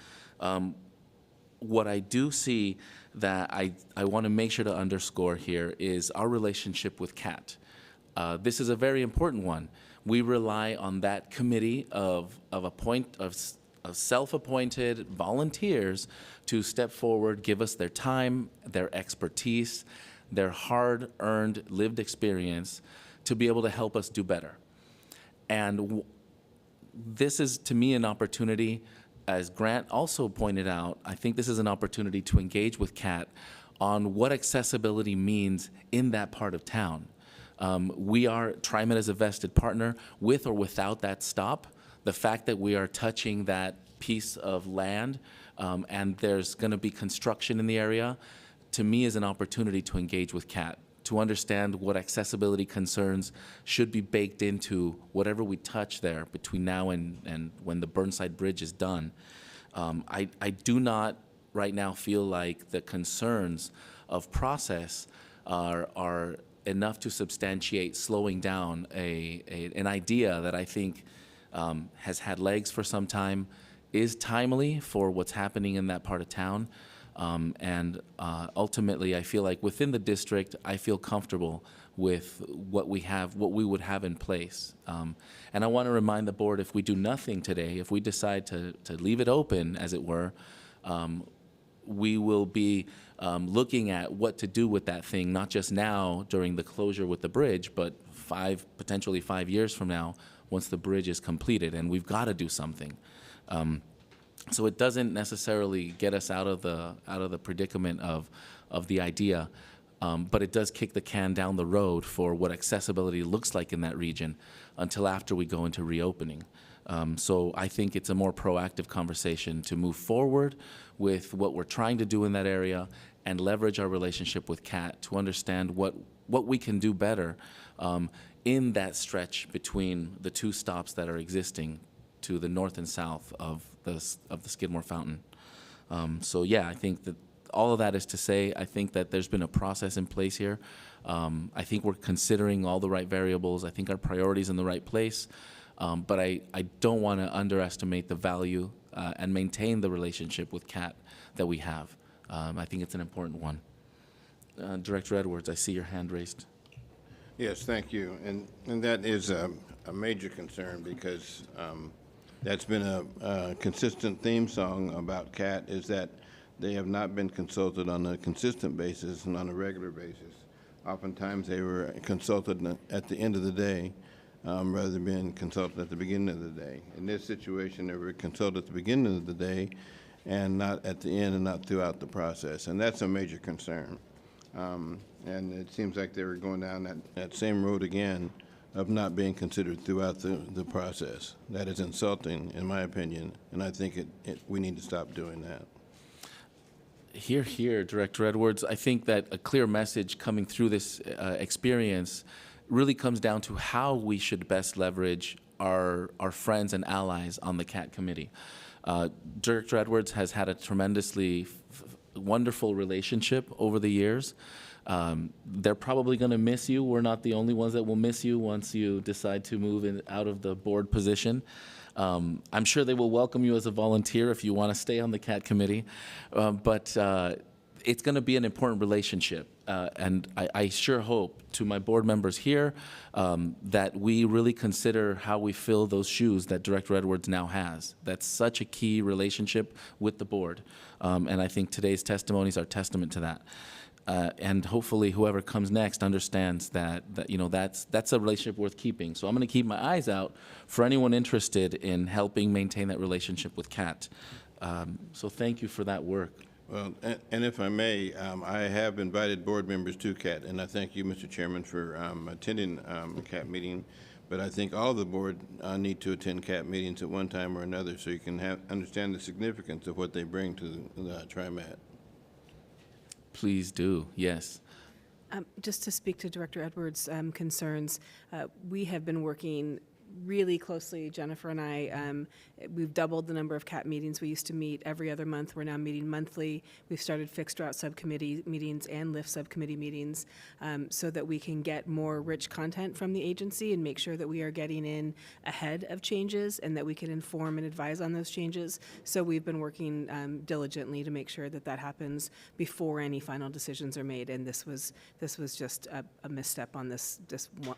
What I do see that I want to make sure to underscore here is our relationship with CAT. This is a very important one. We rely on that committee of self-appointed volunteers to step forward, give us their time, their expertise, their hard-earned lived experience to be able to help us do better. And this is, to me, an opportunity, as Grant also pointed out, I think this is an opportunity to engage with CAT on what accessibility means in that part of town. TriMet is a vested partner with or without that stop. The fact that we are touching that piece of land and there's going to be construction in the area, to me is an opportunity to engage with CAT, to understand what accessibility concerns should be baked into whatever we touch there between now and when the Burnside Bridge is done. I do not right now feel like the concerns of process are enough to substantiate slowing down an idea that I think has had legs for some time, is timely for what's happening in that part of town. Ultimately, I feel like within the district, I feel comfortable with what we would have in place. And I want to remind the board, if we do nothing today, if we decide to leave it open, as it were, we will be looking at what to do with that thing, not just now during the closure with the bridge, but potentially 5 years from now, once the bridge is completed, and we've got to do something. So it doesn't necessarily get us out of the predicament of the idea, but it does kick the can down the road for what accessibility looks like in that region until after we go into reopening. So I think it's a more proactive conversation to move forward with what we're trying to do in that area and leverage our relationship with CAT to understand what we can do better in that stretch between the two stops that are existing to the north and south of the Skidmore Fountain. So yeah, I think that all of that is to say, I think that there's been a process in place here. I think we're considering all the right variables. I think our priorities in the right place. But I don't want to underestimate the value and maintain the relationship with CAT that we have. I think it's an important one. Director Edwards, I see your hand raised. Yes, thank you. And that is a major concern because that's been a consistent theme song about CAT, is that they have not been consulted on a consistent basis and on a regular basis. Oftentimes they were consulted at the end of the day rather than being consulted at the beginning of the day. In this situation, they were consulted at the beginning of the day and not at the end and not throughout the process. And that's a major concern. And it seems like they were going down that same road again of not being considered throughout the process. That is insulting, in my opinion, and I think we need to stop doing that. Here, Director Edwards. I think that a clear message coming through this experience really comes down to how we should best leverage our friends and allies on the CAT committee. Director Edwards has had a tremendously wonderful relationship over the years. They're probably going to miss you. We're not the only ones that will miss you once you decide to move out of the board position. I'm sure they will welcome you as a volunteer if you want to stay on the CAT committee. But it's going to be an important relationship. And I sure hope to my board members here that we really consider how we fill those shoes that Director Edwards now has. That's such a key relationship with the board. And I think today's testimonies are testament to that. And hopefully whoever comes next understands that that's a relationship worth keeping. So I'm going to keep my eyes out for anyone interested in helping maintain that relationship with CAT. So thank you for that work. Well, and if I may, I have invited board members to CAT, and I thank you, Mr. Chairman, for attending a CAT meeting. But I think all the board need to attend CAT meetings at one time or another so you can understand the significance of what they bring to the TriMet. Please do, yes. Just to speak to Director Edwards' concerns, we have been working really closely, Jennifer and I. We've doubled the number of CAT meetings. We used to meet every other month. We're now meeting monthly. We've started fixed route subcommittee meetings and lift subcommittee meetings so that we can get more rich content from the agency and make sure that we are getting in ahead of changes and that we can inform and advise on those changes. So we've been working diligently to make sure that that happens before any final decisions are made. And this was just a misstep on this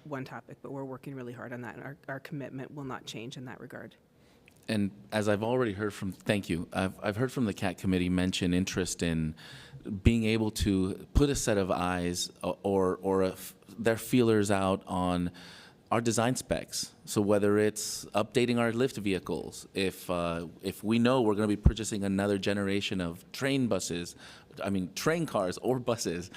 one topic, but we're working really hard on that. And our commitment will not change in that regard. And as I've already heard from, thank you, I've heard from the CAT committee mention interest in being able to put a set of eyes or their feelers out on our design specs. So whether it's updating our lift vehicles, if we know we're going to be purchasing another generation of train cars or buses,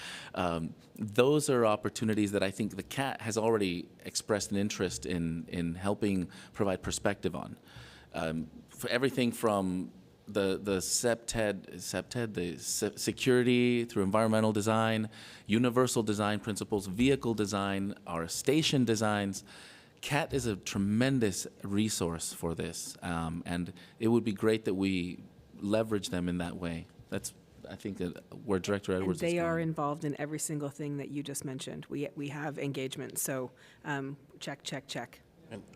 those are opportunities that I think the CAT has already expressed an interest in helping provide perspective on. For everything from the SEPTED, the security through environmental design, universal design principles, vehicle design, our station designs. CAT is a tremendous resource for this, and it would be great that we leverage them in that way. That's, I think, where Director Edwards and they is are going. involved in every single thing that you just mentioned. We have engagement, so check, check, check.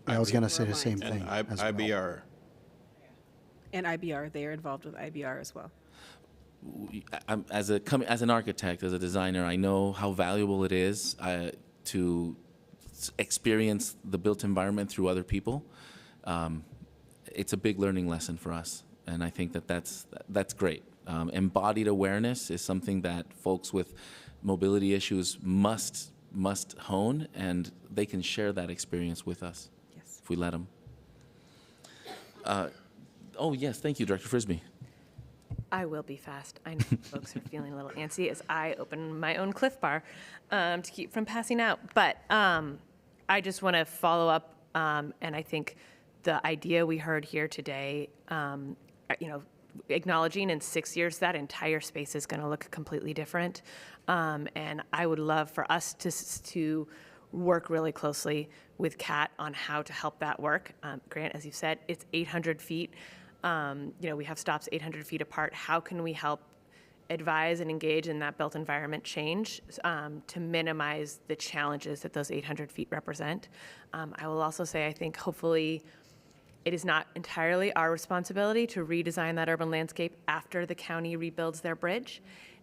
I was going to say the same thing. And IBR. And IBR, they are involved with IBR as well. as an architect, as a designer, I know how valuable it is to experience the built environment through other people. It's a big learning lesson for us, and I think that that's great. Embodied awareness is something that folks with mobility issues must hone, and they can share that experience with us if we let them. Oh, yes, thank you, Director Frisbee. I will be fast. I know folks are feeling a little antsy as I open my own Cliff Bar to keep from passing out. But I just want to follow up, and I think the idea we heard here today, acknowledging in 6 years that entire space is going to look completely different. And I would love for us to work really closely with Kat on how to help that work. Grant, as you said, it's 800 feet. We have stops 800 feet apart. How can we help advise and engage in that built environment change to minimize the challenges that those 800 feet represent? I will also say, I think hopefully it is not entirely our responsibility to redesign that urban landscape after the county rebuilds their bridge.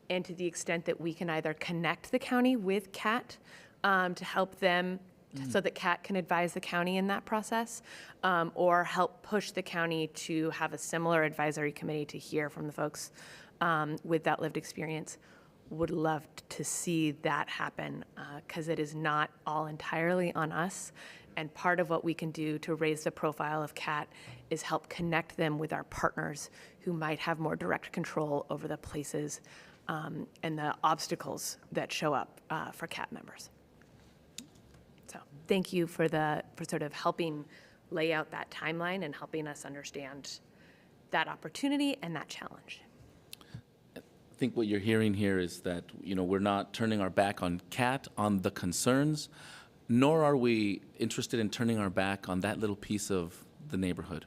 And to the extent that we can either connect the county with CAT to help them so that CAT can advise the county in that process, or help push the county to have a similar advisory committee to hear from the folks with that lived experience. Would love to see that happen because it is not all entirely on us. And part of what we can do to raise the profile of CAT is help connect them with our partners who might have more direct control over the places and the obstacles that show up for CAT members. So thank you for sort of helping lay out that timeline and helping us understand that opportunity and that challenge. I think what you're hearing here is that we're not turning our back on CAT, on the concerns, nor are we interested in turning our back on that little piece of the neighborhood.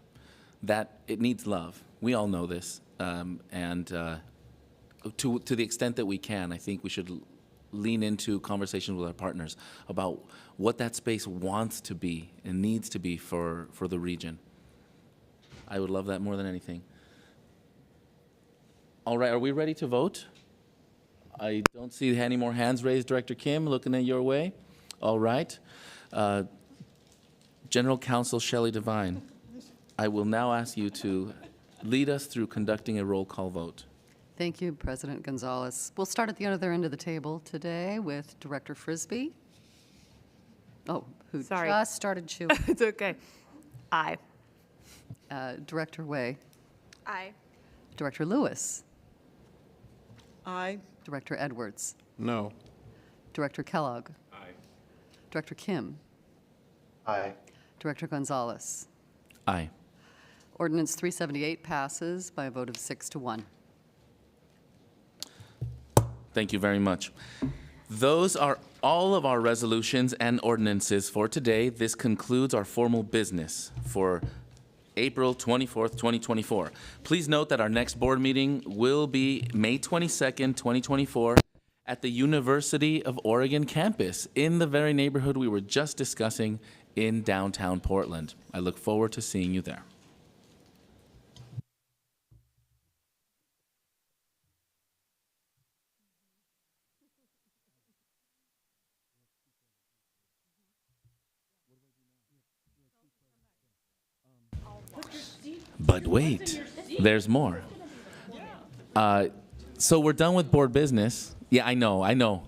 That it needs love. We all know this, and to the extent that we can, I think we should lean into conversations with our partners about what that space wants to be and needs to be for the region. I would love that more than anything. All right, are we ready to vote? I don't see any more hands raised. Director Kim, looking at your way. All right. General Counsel Shelley Devine, I will now ask you to lead us through conducting a roll call vote. Thank you, President Gonzalez. We'll start at the other end of the table today with Director Frisbee. Oh, who just started chewing. It's okay. Aye. Director Way. Aye. Director Lewis. Aye. Director Edwards. No. Director Kellogg. Aye. Director Kim. Aye. Director Gonzalez. Aye. Ordinance 378 passes by a vote of 6-1. Thank you very much. Those are all of our resolutions and ordinances for today. This concludes our formal business for April 24th, 2024. Please note that our next board meeting will be May 22nd, 2024 at the University of Oregon campus in the very neighborhood we were just discussing in downtown Portland. I look forward to seeing you there. But wait, there's more. So we're done with board business. Yeah, I know.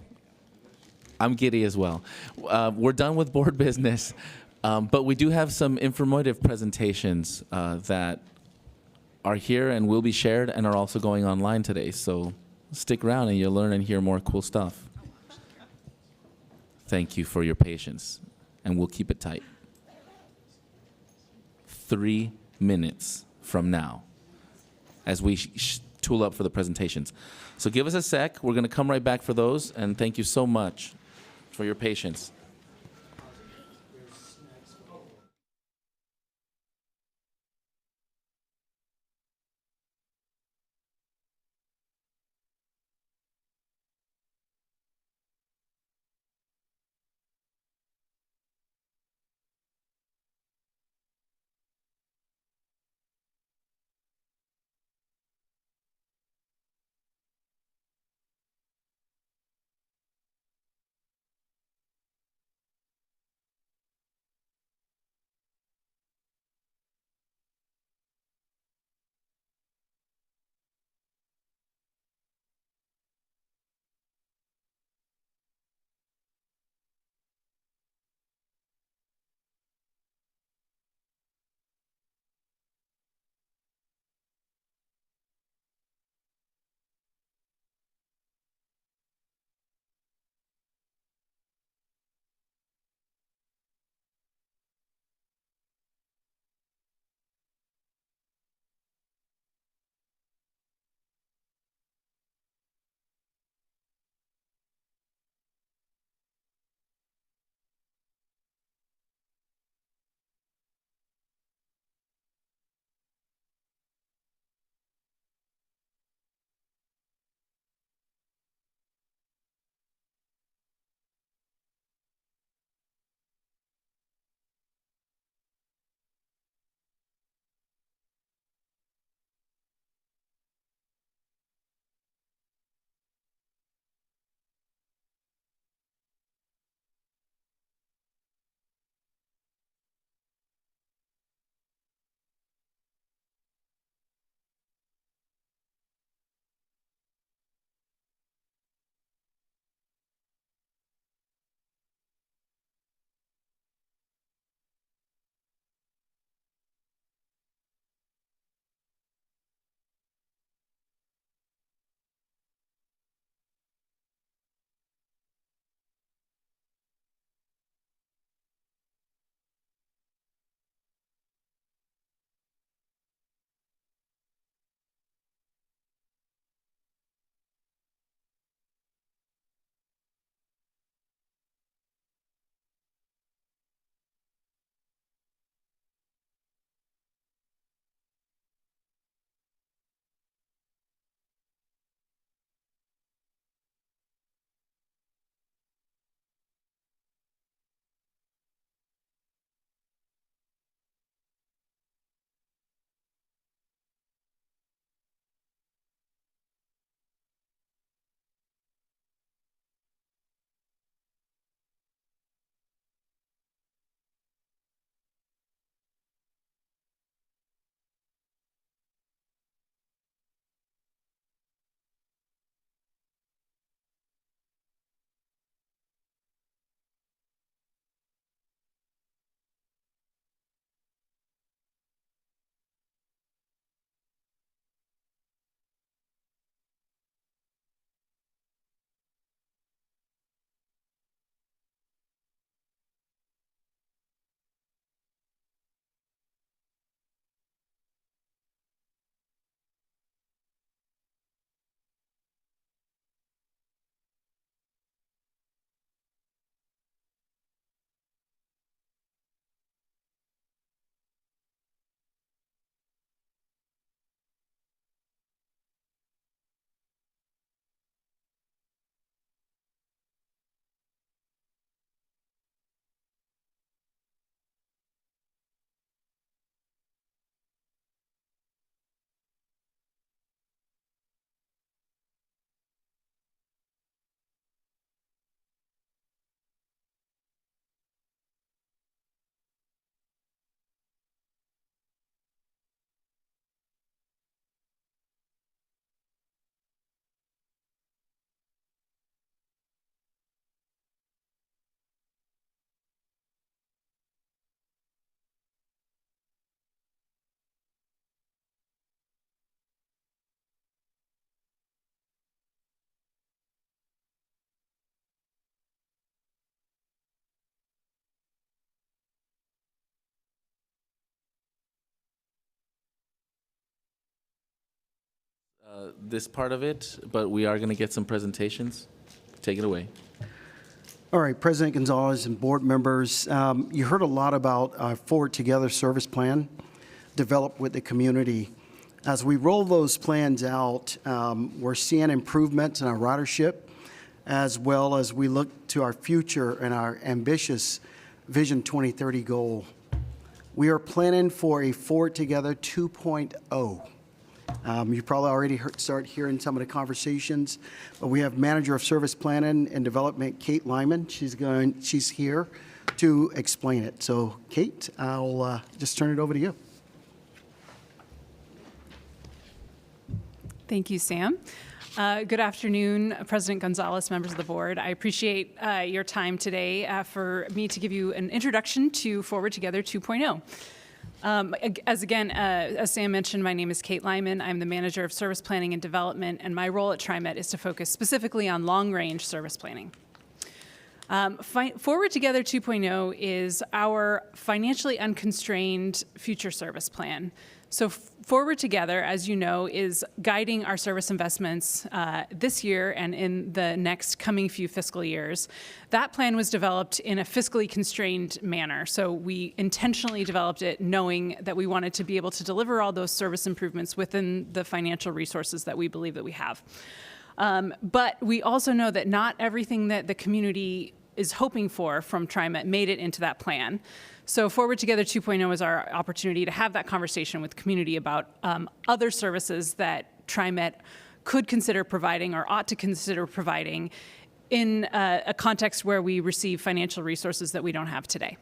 I'm giddy as well. We're done with board business, but we do have some informative presentations that are here and will be shared and are also going online today. So stick around and you'll learn and hear more cool stuff. Thank you for your patience, and we'll keep it tight. 3 minutes from now as we tool up for the presentations. So give us a sec. We're going to come right back for those, and thank you so much for your patience. This part of it, but we are going to get some presentations. Take it away. All right, President Gonzalez and board members, you heard a lot about our Forward Together service plan developed with the community. As we roll those plans out, we're seeing improvements in our ridership, as well as we look to our future and our ambitious Vision 2030 goal. We are planning for a Forward Together 2.0. You probably already start hearing some of the conversations, but we have Manager of Service Planning and Development, Kate Lyman. She's here to explain it. So, Kate, I'll just turn it over to you. Thank you, Sam. Good afternoon, President Gonzalez, members of the board. I appreciate your time today for me to give you an introduction to Forward Together 2.0. As Sam mentioned, my name is Kate Lyman. I'm the Manager of Service Planning and Development, and my role at TriMet is to focus specifically on long-range service planning. Forward Together 2.0 is our financially unconstrained future service plan. So Forward Together, as you know, is guiding our service investments this year and in the next coming few fiscal years. That plan was developed in a fiscally constrained manner. So we intentionally developed it knowing that we wanted to be able to deliver all those service improvements within the financial resources that we believe that we have. But we also know that not everything that the community is hoping for from TriMet made it into that plan. So Forward Together 2.0 is our opportunity to have that conversation with the community about other services that TriMet could consider providing or ought to consider providing in a context where we receive financial resources that we don't have today.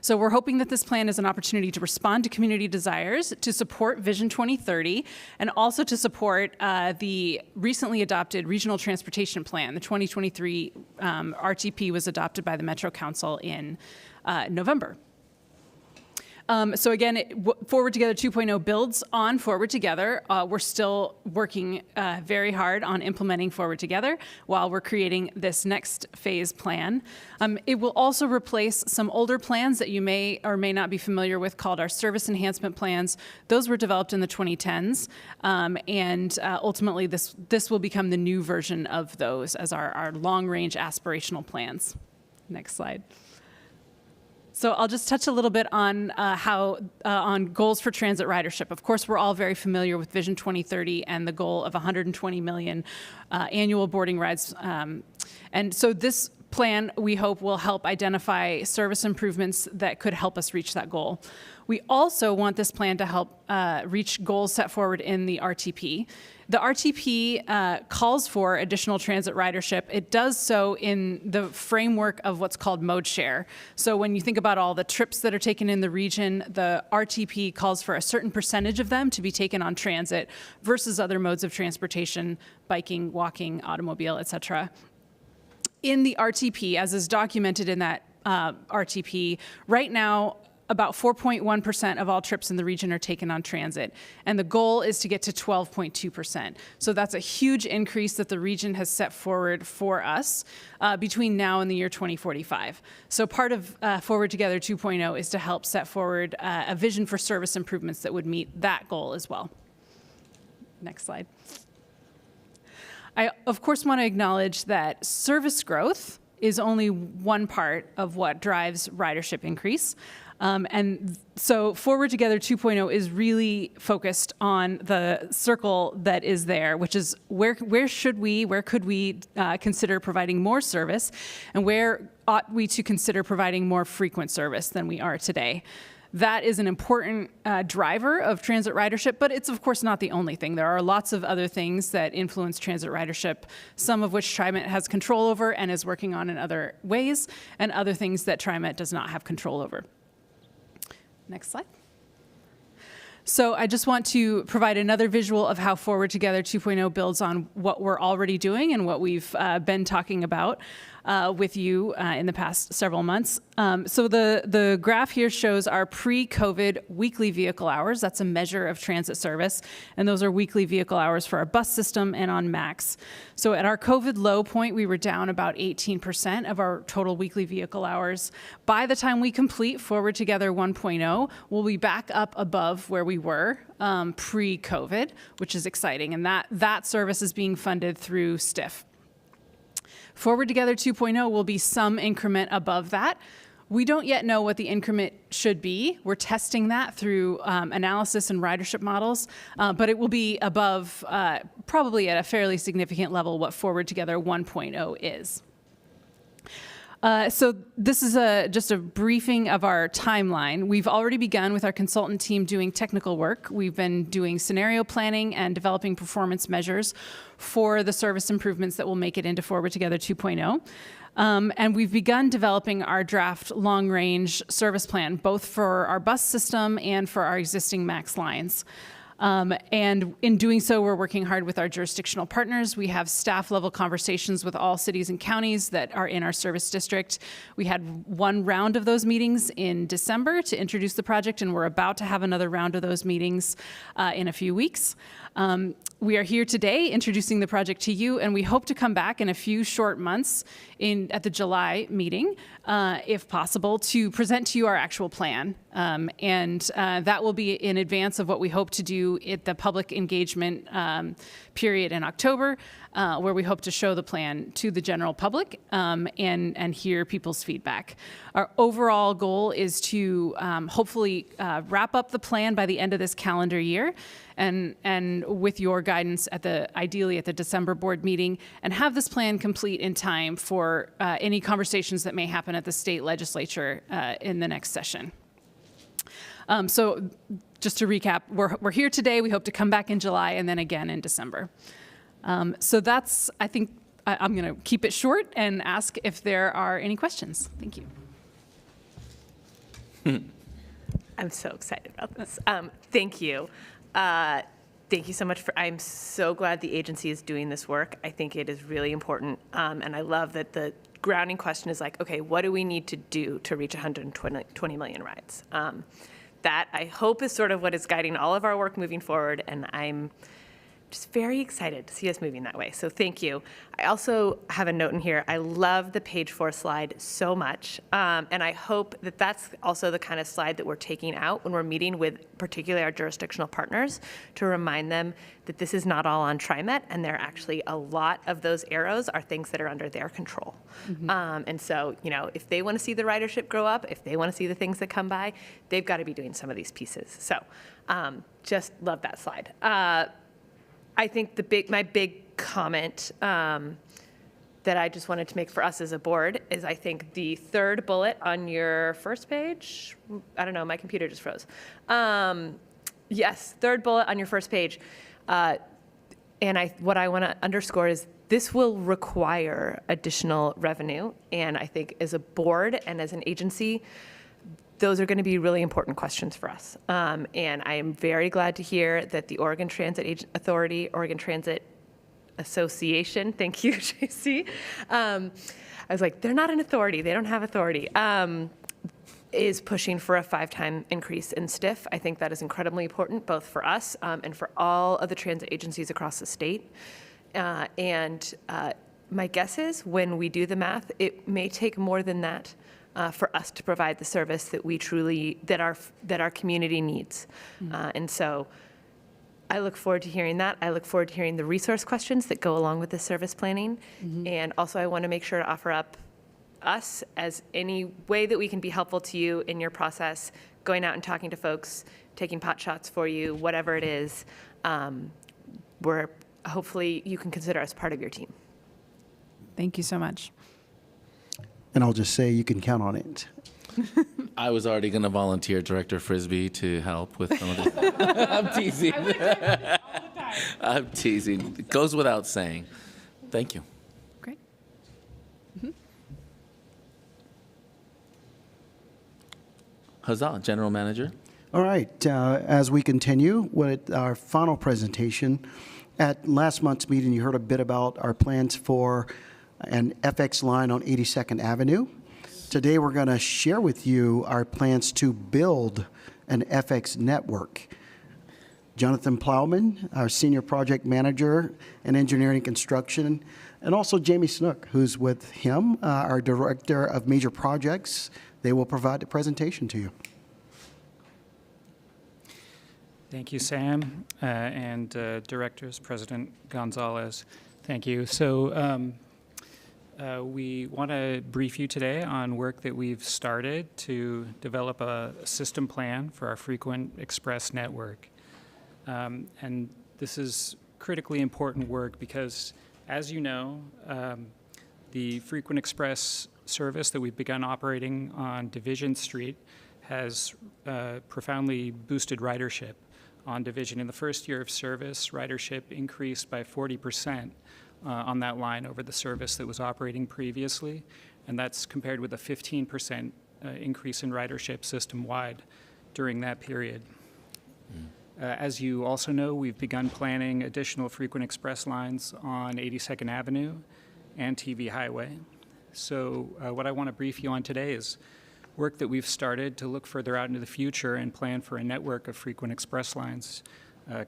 So we're hoping that this plan is an opportunity to respond to community desires, to support Vision 2030, and also to support the recently adopted Regional Transportation Plan. The 2023 RTP was adopted by the Metro Council in November. So again, Forward Together 2.0 builds on Forward Together. We're still working very hard on implementing Forward Together while we're creating this next phase plan. It will also replace some older plans that you may or may not be familiar with called our service enhancement plans. Those were developed in the 2010s, and ultimately this will become the new version of those as our long-range aspirational plans. Next slide. So I'll just touch a little bit on on goals for transit ridership. Of course, we're all very familiar with Vision 2030 and the goal of 120 million annual boarding rides. And so this plan, we hope, will help identify service improvements that could help us reach that goal. We also want this plan to help reach goals set forward in the RTP. The RTP calls for additional transit ridership. It does so in the framework of what's called mode share. So when you think about all the trips that are taken in the region, the RTP calls for a certain percentage of them to be taken on transit versus other modes of transportation, biking, walking, automobile, et cetera. In the RTP, as is documented in that RTP, right now, about 4.1% of all trips in the region are taken on transit, and the goal is to get to 12.2%. So that's a huge increase that the region has set forward for us between now and the year 2045. So part of Forward Together 2.0 is to help set forward a vision for service improvements that would meet that goal as well. Next slide. I, of course, want to acknowledge that service growth is only one part of what drives ridership increase. And so Forward Together 2.0 is really focused on the circle that is there, which is where could we consider providing more service, and where ought we to consider providing more frequent service than we are today. That is an important driver of transit ridership, but it's of course not the only thing. There are lots of other things that influence transit ridership, some of which TriMet has control over and is working on in other ways, and other things that TriMet does not have control over. Next slide. So I just want to provide another visual of how Forward Together 2.0 builds on what we're already doing and what we've been talking about. with you in the past several months. So the graph here shows our pre-COVID weekly vehicle hours. That's a measure of transit service. And those are weekly vehicle hours for our bus system and on MAX. So at our COVID low point, we were down about 18% of our total weekly vehicle hours. By the time we complete Forward Together 1.0, we'll be back up above where we were pre-COVID, which is exciting. And that service is being funded through STIF. Forward Together 2.0 will be some increment above that. We don't yet know what the increment should be. We're testing that through analysis and ridership models, but it will be above, probably at a fairly significant level, what Forward Together 1.0 is. So this is just a briefing of our timeline. We've already begun with our consultant team doing technical work. We've been doing scenario planning and developing performance measures for the service improvements that will make it into Forward Together 2.0. And we've begun developing our draft long-range service plan, both for our bus system and for our existing MAX lines. And in doing so, we're working hard with our jurisdictional partners. We have staff-level conversations with all cities and counties that are in our service district. We had one round of those meetings in December to introduce the project, and we're about to have another round of those meetings in a few weeks. We are here today introducing the project to you, and we hope to come back in a few short months at the July meeting, if possible, to present to you our actual plan. And that will be in advance of what we hope to do at the public engagement period in October, where we hope to show the plan to the general public and hear people's feedback. Our overall goal is to hopefully wrap up the plan by the end of this calendar year, and with your guidance ideally at the December board meeting, and have this plan complete in time for any conversations that may happen at the state legislature in the next session. So just to recap, we're here today. We hope to come back in July and then again in December. So that's, I think, I'm going to keep it short and ask if there are any questions. Thank you. I'm so excited about this. Thank you. Thank you so much I'm so glad the agency is doing this work. I think it is really important. And I love that the grounding question is like, okay, what do we need to do to reach 120 million rides? That I hope is sort of what is guiding all of our work moving forward. And I'm just very excited to see us moving that way. So thank you. I also have a note in here. I love the page 4 slide so much. And I hope that that's also the kind of slide that we're taking out when we're meeting with particularly our jurisdictional partners to remind them that this is not all on TriMet, and there are actually a lot of those arrows are things that are under their control. Mm-hmm. And so, if they want to see the ridership grow up, if they want to see the things that come by, they've got to be doing some of these pieces. So just love that slide. I think my big comment that I just wanted to make for us as a board is I think the third bullet on your first page, I don't know, my computer just froze. Yes, third bullet on your first page. And what I want to underscore is this will require additional revenue. And I think as a board and as an agency, those are going to be really important questions for us. And I am very glad to hear that the Oregon Transit Authority, Oregon Transit Association, thank you, JC. I was like, they're not an authority. They don't have authority. Is pushing for a 5-time increase in STIF. I think that is incredibly important, both for us and for all of the transit agencies across the state. And my guess is when we do the math, it may take more than that for us to provide the service that our community needs. Mm-hmm. And so I look forward to hearing that. I look forward to hearing the resource questions that go along with the service planning. Mm-hmm. And also I want to make sure to offer up us as any way that we can be helpful to you in your process, going out and talking to folks, taking pot shots for you, whatever it is, where hopefully you can consider us part of your team. Thank you so much. And I'll just say you can count on it. I was already going to volunteer Director Frisbee to help with some of this. I'm teasing. I would do it all the time. I'm teasing. It goes without saying. Thank you. Great. Mm-hmm. Huzzah, General Manager. All right. As we continue with our final presentation, at last month's meeting, you heard a bit about our plans for an FX line on 82nd Avenue. Today, we're going to share with you our plans to build an FX network. Jonathan Plowman, our Senior Project Manager in Engineering Construction, and also Jamie Snook, who's with him, our Director of Major Projects. They will provide the presentation to you. Thank you, Sam, and Directors, President Gonzalez. Thank you. So we want to brief you today on work that we've started to develop a system plan for our frequent express network. And this is critically important work because, as you know, the frequent express service that we've begun operating on Division Street has profoundly boosted ridership on Division. In the first year of service, ridership increased by 40% on that line over the service that was operating previously, and that's compared with a 15% increase in ridership system-wide during that period. As you also know, we've begun planning additional frequent express lines on 82nd Avenue and TV Highway. So what I want to brief you on today is work that we've started to look further out into the future and plan for a network of frequent express lines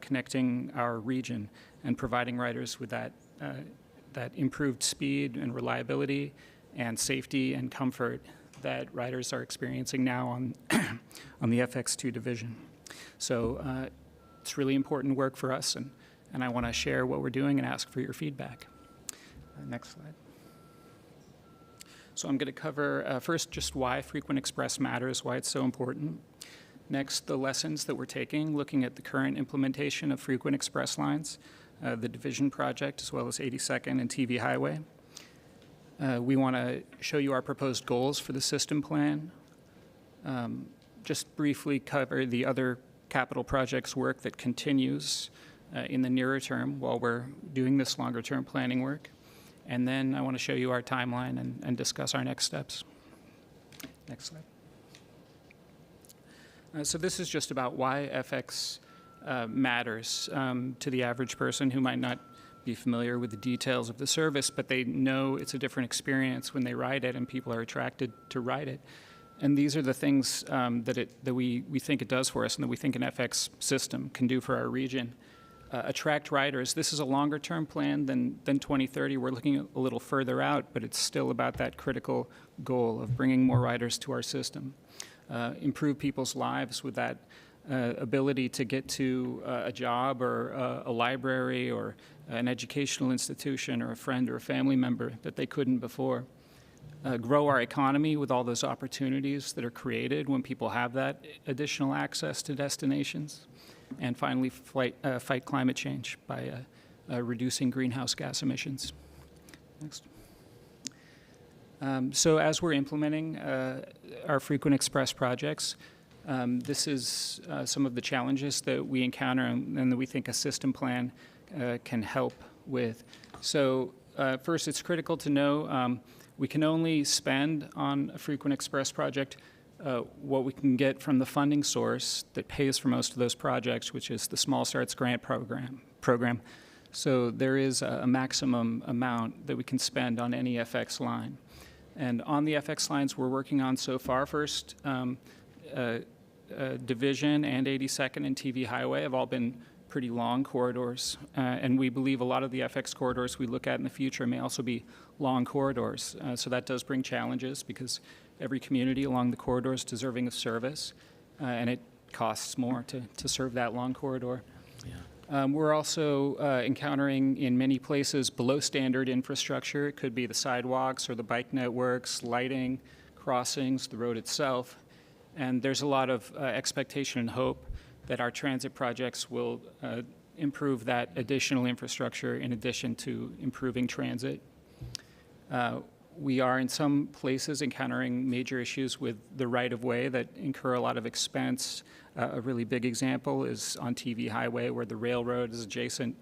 connecting our region and providing riders with that improved speed and reliability and safety and comfort that riders are experiencing now on, on the FX2 division. So it's really important work for us, and I want to share what we're doing and ask for your feedback. Next slide. So I'm going to cover first just why frequent express matters, why it's so important. Next, the lessons that we're taking, looking at the current implementation of frequent express lines, the Division project, as well as 82nd and TV Highway. We want to show you our proposed goals for the system plan. Just briefly cover the other capital projects work that continues in the nearer term while we're doing this longer term planning work. And then I want to show you our timeline and discuss our next steps. Next slide. So this is just about why FX matters to the average person who might not be familiar with the details of the service, but they know it's a different experience when they ride it and people are attracted to ride it. And these are the things that we think it does for us and that we think an FX system can do for our region. Attract riders. This is a longer term plan than 2030. We're looking a little further out, but it's still about that critical goal of bringing more riders to our system. Improve people's lives with that ability to get to a job or a library or an educational institution or a friend or a family member that they couldn't before. Grow our economy with all those opportunities that are created when people have that additional access to destinations. And finally, fight climate change by reducing greenhouse gas emissions. Next. So as we're implementing our frequent express projects, this is some of the challenges that we encounter and that we think a system plan can help with. So first, it's critical to know we can only spend on a frequent express project what we can get from the funding source that pays for most of those projects, which is the Small Starts Grant program. So there is a maximum amount that we can spend on any FX line. And on the FX lines we're working on so far, first, Division and 82nd and TV Highway have all been pretty long corridors. And we believe a lot of the FX corridors we look at in the future may also be long corridors. So that does bring challenges because every community along the corridor is deserving of service, and it costs more to serve that long corridor. Yeah. We're also encountering in many places below standard infrastructure. It could be the sidewalks or the bike networks, lighting, crossings, the road itself. And there's a lot of expectation and hope that our transit projects will improve that additional infrastructure in addition to improving transit. We are in some places encountering major issues with the right-of-way that incur a lot of expense. A really big example is on TV Highway, where the railroad is adjacent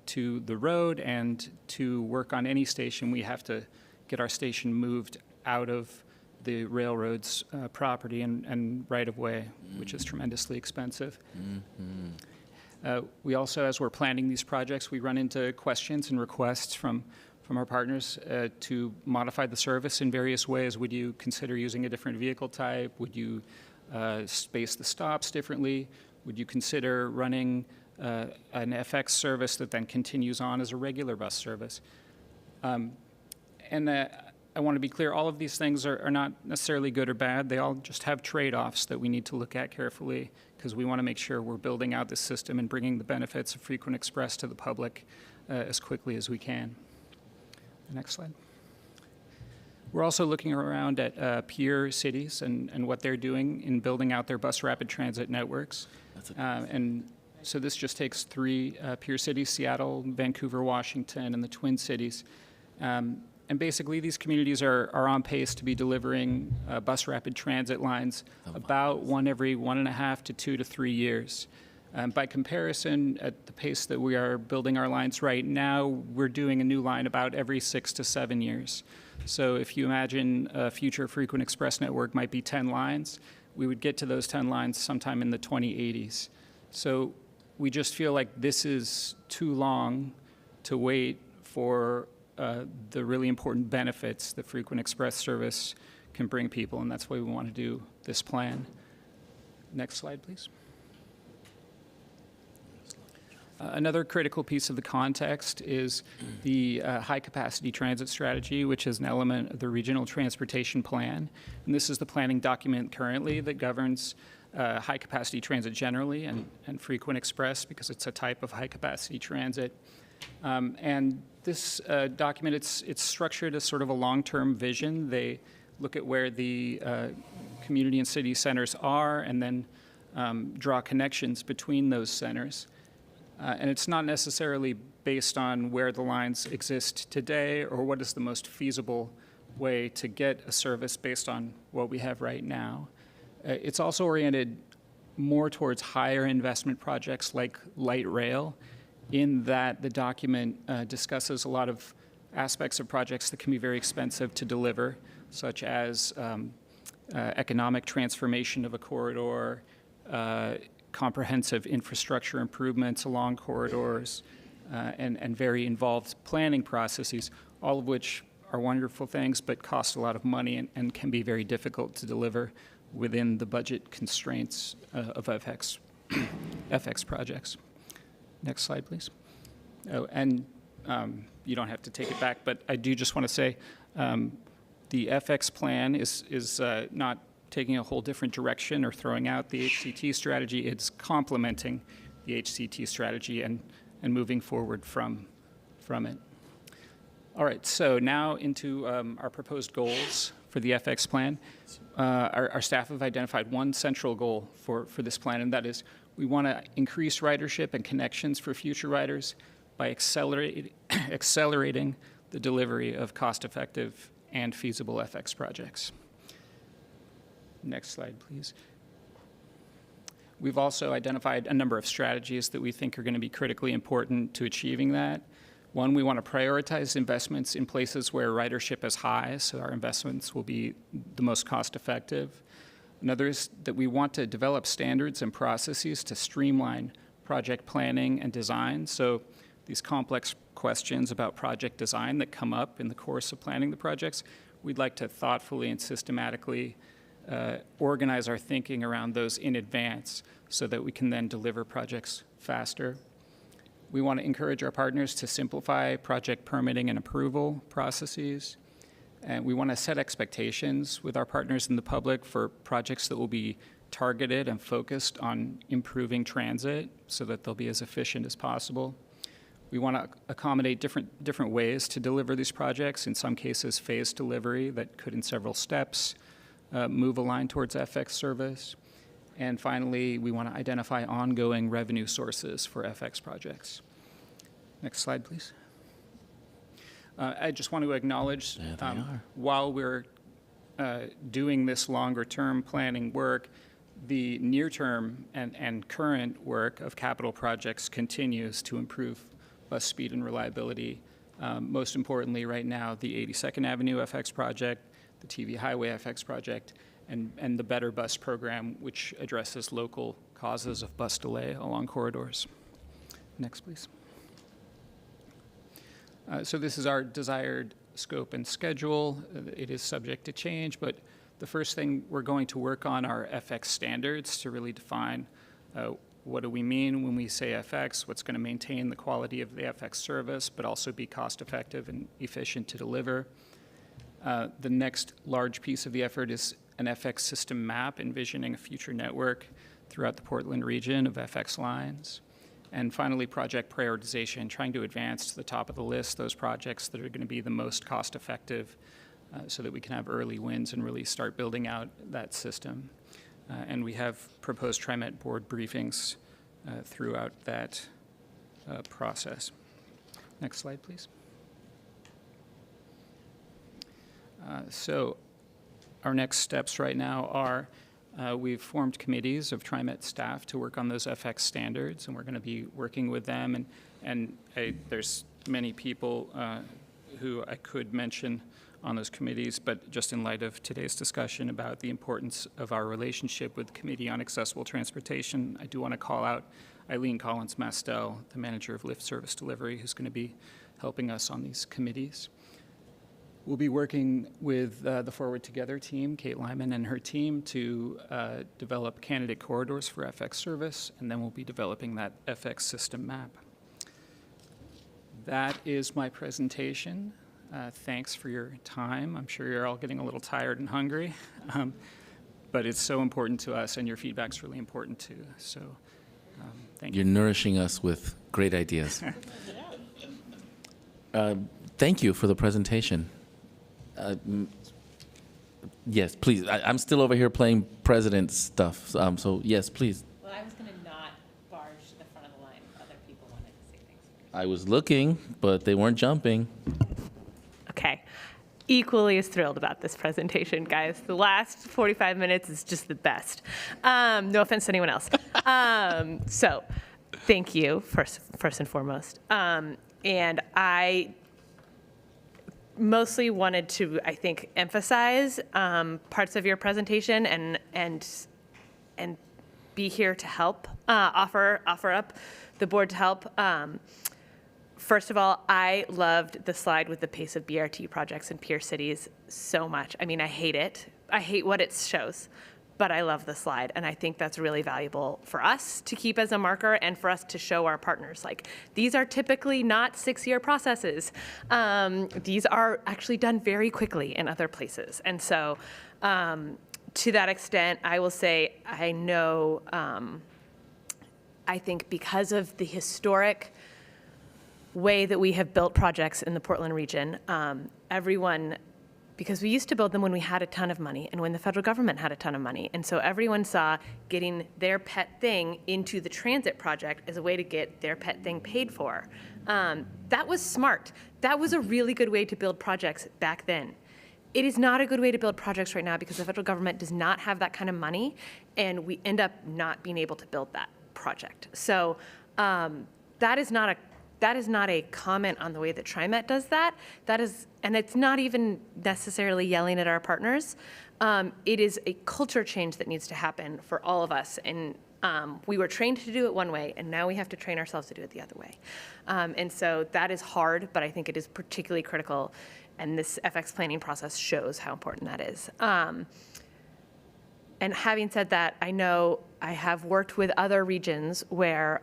to the road, and to work on any station, we have to get our station moved out of the railroad's property and right-of-way, which is tremendously expensive. We also, as we're planning these projects, we run into questions and requests from from our partners to modify the service in various ways. Would you consider using a different vehicle type? Would you space the stops differently? Would you consider running an FX service that then continues on as a regular bus service? I want to be clear, all of these things are not necessarily good or bad. They all just have trade-offs that we need to look at carefully because we want to make sure we're building out this system and bringing the benefits of Frequent Express to the public as quickly as we can. Next slide. We're also looking around at peer cities and what they're doing in building out their bus rapid transit networks. And so this just takes 3 peer cities, Seattle, Vancouver, Washington, and the Twin Cities. And basically, these communities are on pace to be delivering bus rapid transit lines about one every 1.5 to 2 to 3 years. By comparison, at the pace that we are building our lines right now, we're doing a new line about every 6 to 7 years. So if you imagine a future Frequent Express network might be 10 lines, we would get to those 10 lines sometime in the 2080s. So we just feel like this is too long to wait for the really important benefits that Frequent Express service can bring people, and that's why we want to do this plan. Next slide, please. Another critical piece of the context is the high-capacity transit strategy, which is an element of the Regional Transportation Plan. And this is the planning document currently that governs high-capacity transit generally and Frequent Express because it's a type of high-capacity transit. And this document, it's structured as sort of a long-term vision. They look at where the community and city centers are and then draw connections between those centers. And it's not necessarily based on where the lines exist today or what is the most feasible way to get a service based on what we have right now. It's also oriented more towards higher investment projects like light rail, in that the document discusses a lot of aspects of projects that can be very expensive to deliver, such as economic transformation of a corridor, comprehensive infrastructure improvements along corridors, and very involved planning processes, all of which are wonderful things but cost a lot of money and can be very difficult to deliver within the budget constraints of FX projects. Next slide, please. Oh, and you don't have to take it back, but I do just want to say the FX plan is not taking a whole different direction or throwing out the HCT strategy. It's complementing the HCT strategy and moving forward from it. All right, so now into our proposed goals for the FX plan. Our staff have identified one central goal for this plan, and that is we want to increase ridership and connections for future riders by accelerating the delivery of cost-effective and feasible FX projects. Next slide, please. We've also identified a number of strategies that we think are going to be critically important to achieving that. One, we want to prioritize investments in places where ridership is high, so our investments will be the most cost-effective. Another is that we want to develop standards and processes to streamline project planning and design. So these complex questions about project design that come up in the course of planning the projects, we'd like to thoughtfully and systematically organize our thinking around those in advance so that we can then deliver projects faster. We want to encourage our partners to simplify project permitting and approval processes. And we want to set expectations with our partners in the public for projects that will be targeted and focused on improving transit so that they'll be as efficient as possible. We want to accommodate different ways to deliver these projects, in some cases phased delivery that could in several steps move a line towards FX service. And finally, we want to identify ongoing revenue sources for FX projects. Next slide, please. I just want to acknowledge, while we're doing this longer-term planning work, the near-term and current work of capital projects continues to improve bus speed and reliability. Most importantly, right now, the 82nd Avenue FX project, the TV Highway FX project, and the Better Bus program, which addresses local causes of bus delay along corridors. Next, please. So this is our desired scope and schedule. It is subject to change, but the first thing we're going to work on are FX standards to really define what do we mean when we say FX, what's going to maintain the quality of the FX service, but also be cost effective and efficient to deliver. The next large piece of the effort is an FX system map envisioning a future network throughout the Portland region of FX lines. And finally, project prioritization, trying to advance to the top of the list those projects that are going to be the most cost-effective so that we can have early wins and really start building out that system. And we have proposed TriMet board briefings throughout that process. Next slide, please. So our next steps right now are we've formed committees of TriMet staff to work on those FX standards, and we're going to be working with them. And there's many people who I could mention on those committees, but just in light of today's discussion about the importance of our relationship with the Committee on Accessible Transportation, I do want to call out Eileen Collins-Mastel, the manager of Lyft Service Delivery, who's going to be helping us on these committees. We'll be working with the Forward Together team, Kate Lyman and her team, to develop candidate corridors for FX service, and then we'll be developing that FX system map. That is my presentation. Thanks for your time. I'm sure you're all getting a little tired and hungry, but it's so important to us, and your feedback's really important too. So thank you. You're nourishing us with great ideas. Thank you for the presentation. Yes, please. I'm still over here playing president stuff. So yes, please. Well, I was going to not barge to the front of the line. Other people wanted to say things. I was looking, but they weren't jumping. Okay. Equally as thrilled about this presentation, guys. The last 45 minutes is just the best. No offense to anyone else. So thank you, first and foremost. And I mostly wanted to, I think, emphasize parts of your presentation and be here to help, offer up the board to help. First of all, I loved the slide with the pace of BRT projects in peer cities so much. I mean, I hate it. I hate what it shows, but I love the slide, and I think that's really valuable for us to keep as a marker and for us to show our partners. Like, these are typically not 6-year processes. These are actually done very quickly in other places. And so to that extent, I will say I know, I think because of the historic way that we have built projects in the Portland region, because we used to build them when we had a ton of money and when the federal government had a ton of money. And so everyone saw getting their pet thing into the transit project as a way to get their pet thing paid for. That was smart. That was a really good way to build projects back then. It is not a good way to build projects right now because the federal government does not have that kind of money, and we end up not being able to build that project. So that is not a comment on the way that TriMet does that. And it's not even necessarily yelling at our partners. It is a culture change that needs to happen for all of us. And we were trained to do it one way, and now we have to train ourselves to do it the other way. And so that is hard, but I think it is particularly critical. And this FX planning process shows how important that is. And having said that, I know I have worked with other regions where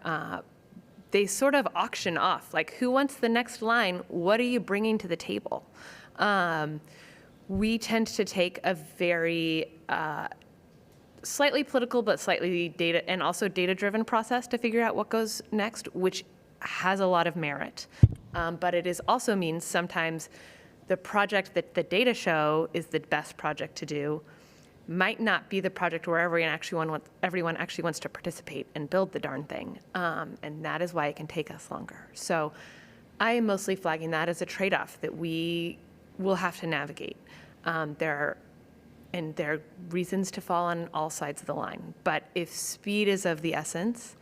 they sort of auction off, like, who wants the next line? What are you bringing to the table? We tend to take a very slightly political but slightly data and also data-driven process to figure out what goes next, which has a lot of merit. But it also means sometimes the project that the data show is the best project to do might not be the project where everyone actually wants to participate and build the darn thing. And that is why it can take us longer. So I am mostly flagging that as a trade-off that we will have to navigate. There are reasons to fall on all sides of the line. But if speed is of the essence,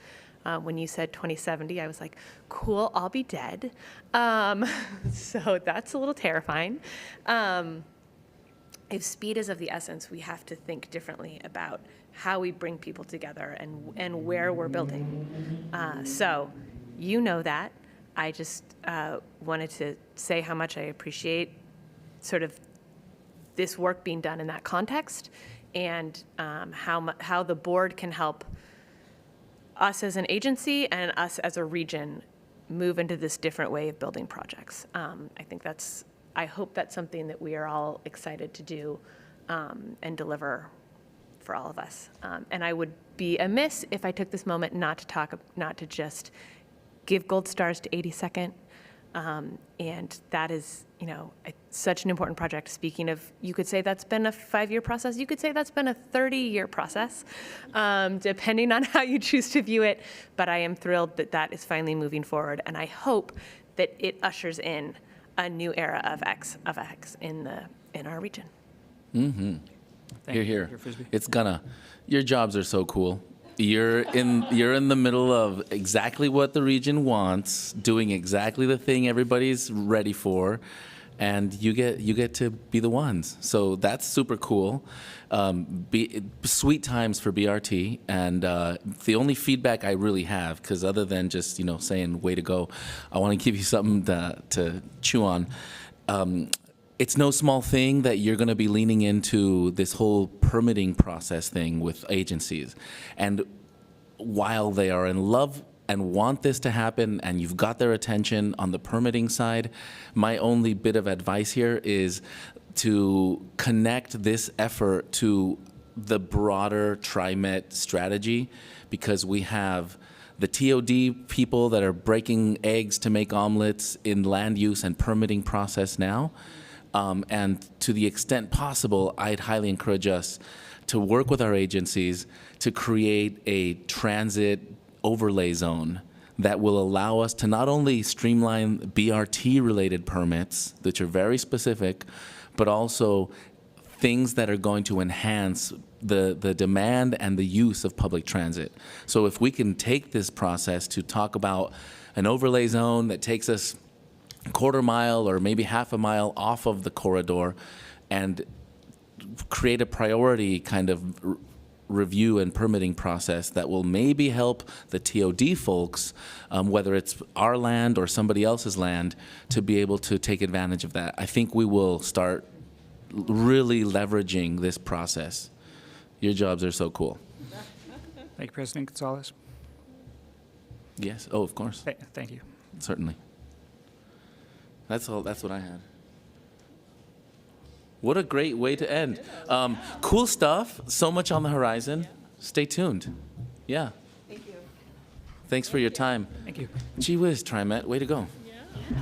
when you said 2070, I was like, cool, I'll be dead. So that's a little terrifying. If speed is of the essence, we have to think differently about how we bring people together and where we're building. So you know that. I just wanted to say how much I appreciate sort of this work being done in that context, and how the board can help us as an agency and us as a region move into this different way of building projects. I hope that's something that we are all excited to do and deliver for all of us. And I would be amiss if I took this moment not to just give gold stars to 82nd. And that is, such an important project. Speaking of, you could say that's been a 5-year process. You could say that's been a 30-year process, depending on how you choose to view it. But I am thrilled that that is finally moving forward. And I hope that it ushers in a new era of X in our region. Mm-hmm. Thank you, Here. Dr. Frisbee. It's gonna. Your jobs are so cool. You're in the middle of exactly what the region wants, doing exactly the thing everybody's ready for, and you get to be the ones. So that's super cool. Sweet times for BRT, and the only feedback I really have, because other than just saying way to go, I want to give you something to chew on. It's no small thing that you're going to be leaning into this whole permitting process thing with agencies. And while they are in love and want this to happen, and you've got their attention on the permitting side, my only bit of advice here is to connect this effort to the broader TriMet strategy, because we have the TOD people that are breaking eggs to make omelets in land use and permitting process now. And to the extent possible, I'd highly encourage us to work with our agencies to create a transit overlay zone that will allow us to not only streamline BRT-related permits, which are very specific, but also things that are going to enhance the demand and the use of public transit. So if we can take this process to talk about an overlay zone that takes us a quarter mile or maybe half a mile off of the corridor and create a priority kind of review and permitting process that will maybe help the TOD folks, whether it's our land or somebody else's land, to be able to take advantage of that. I think we will start really leveraging this process. Your jobs are so cool. Thank you, President Gonzalez. Yes. Oh, of course. Thank you. Certainly. That's all. That's what I had. What a great way to end. Cool stuff. So much on the horizon. Stay tuned. Yeah. Thank you. Thanks for your time. Thank you. Gee whiz, TriMet. Way to go. Yeah.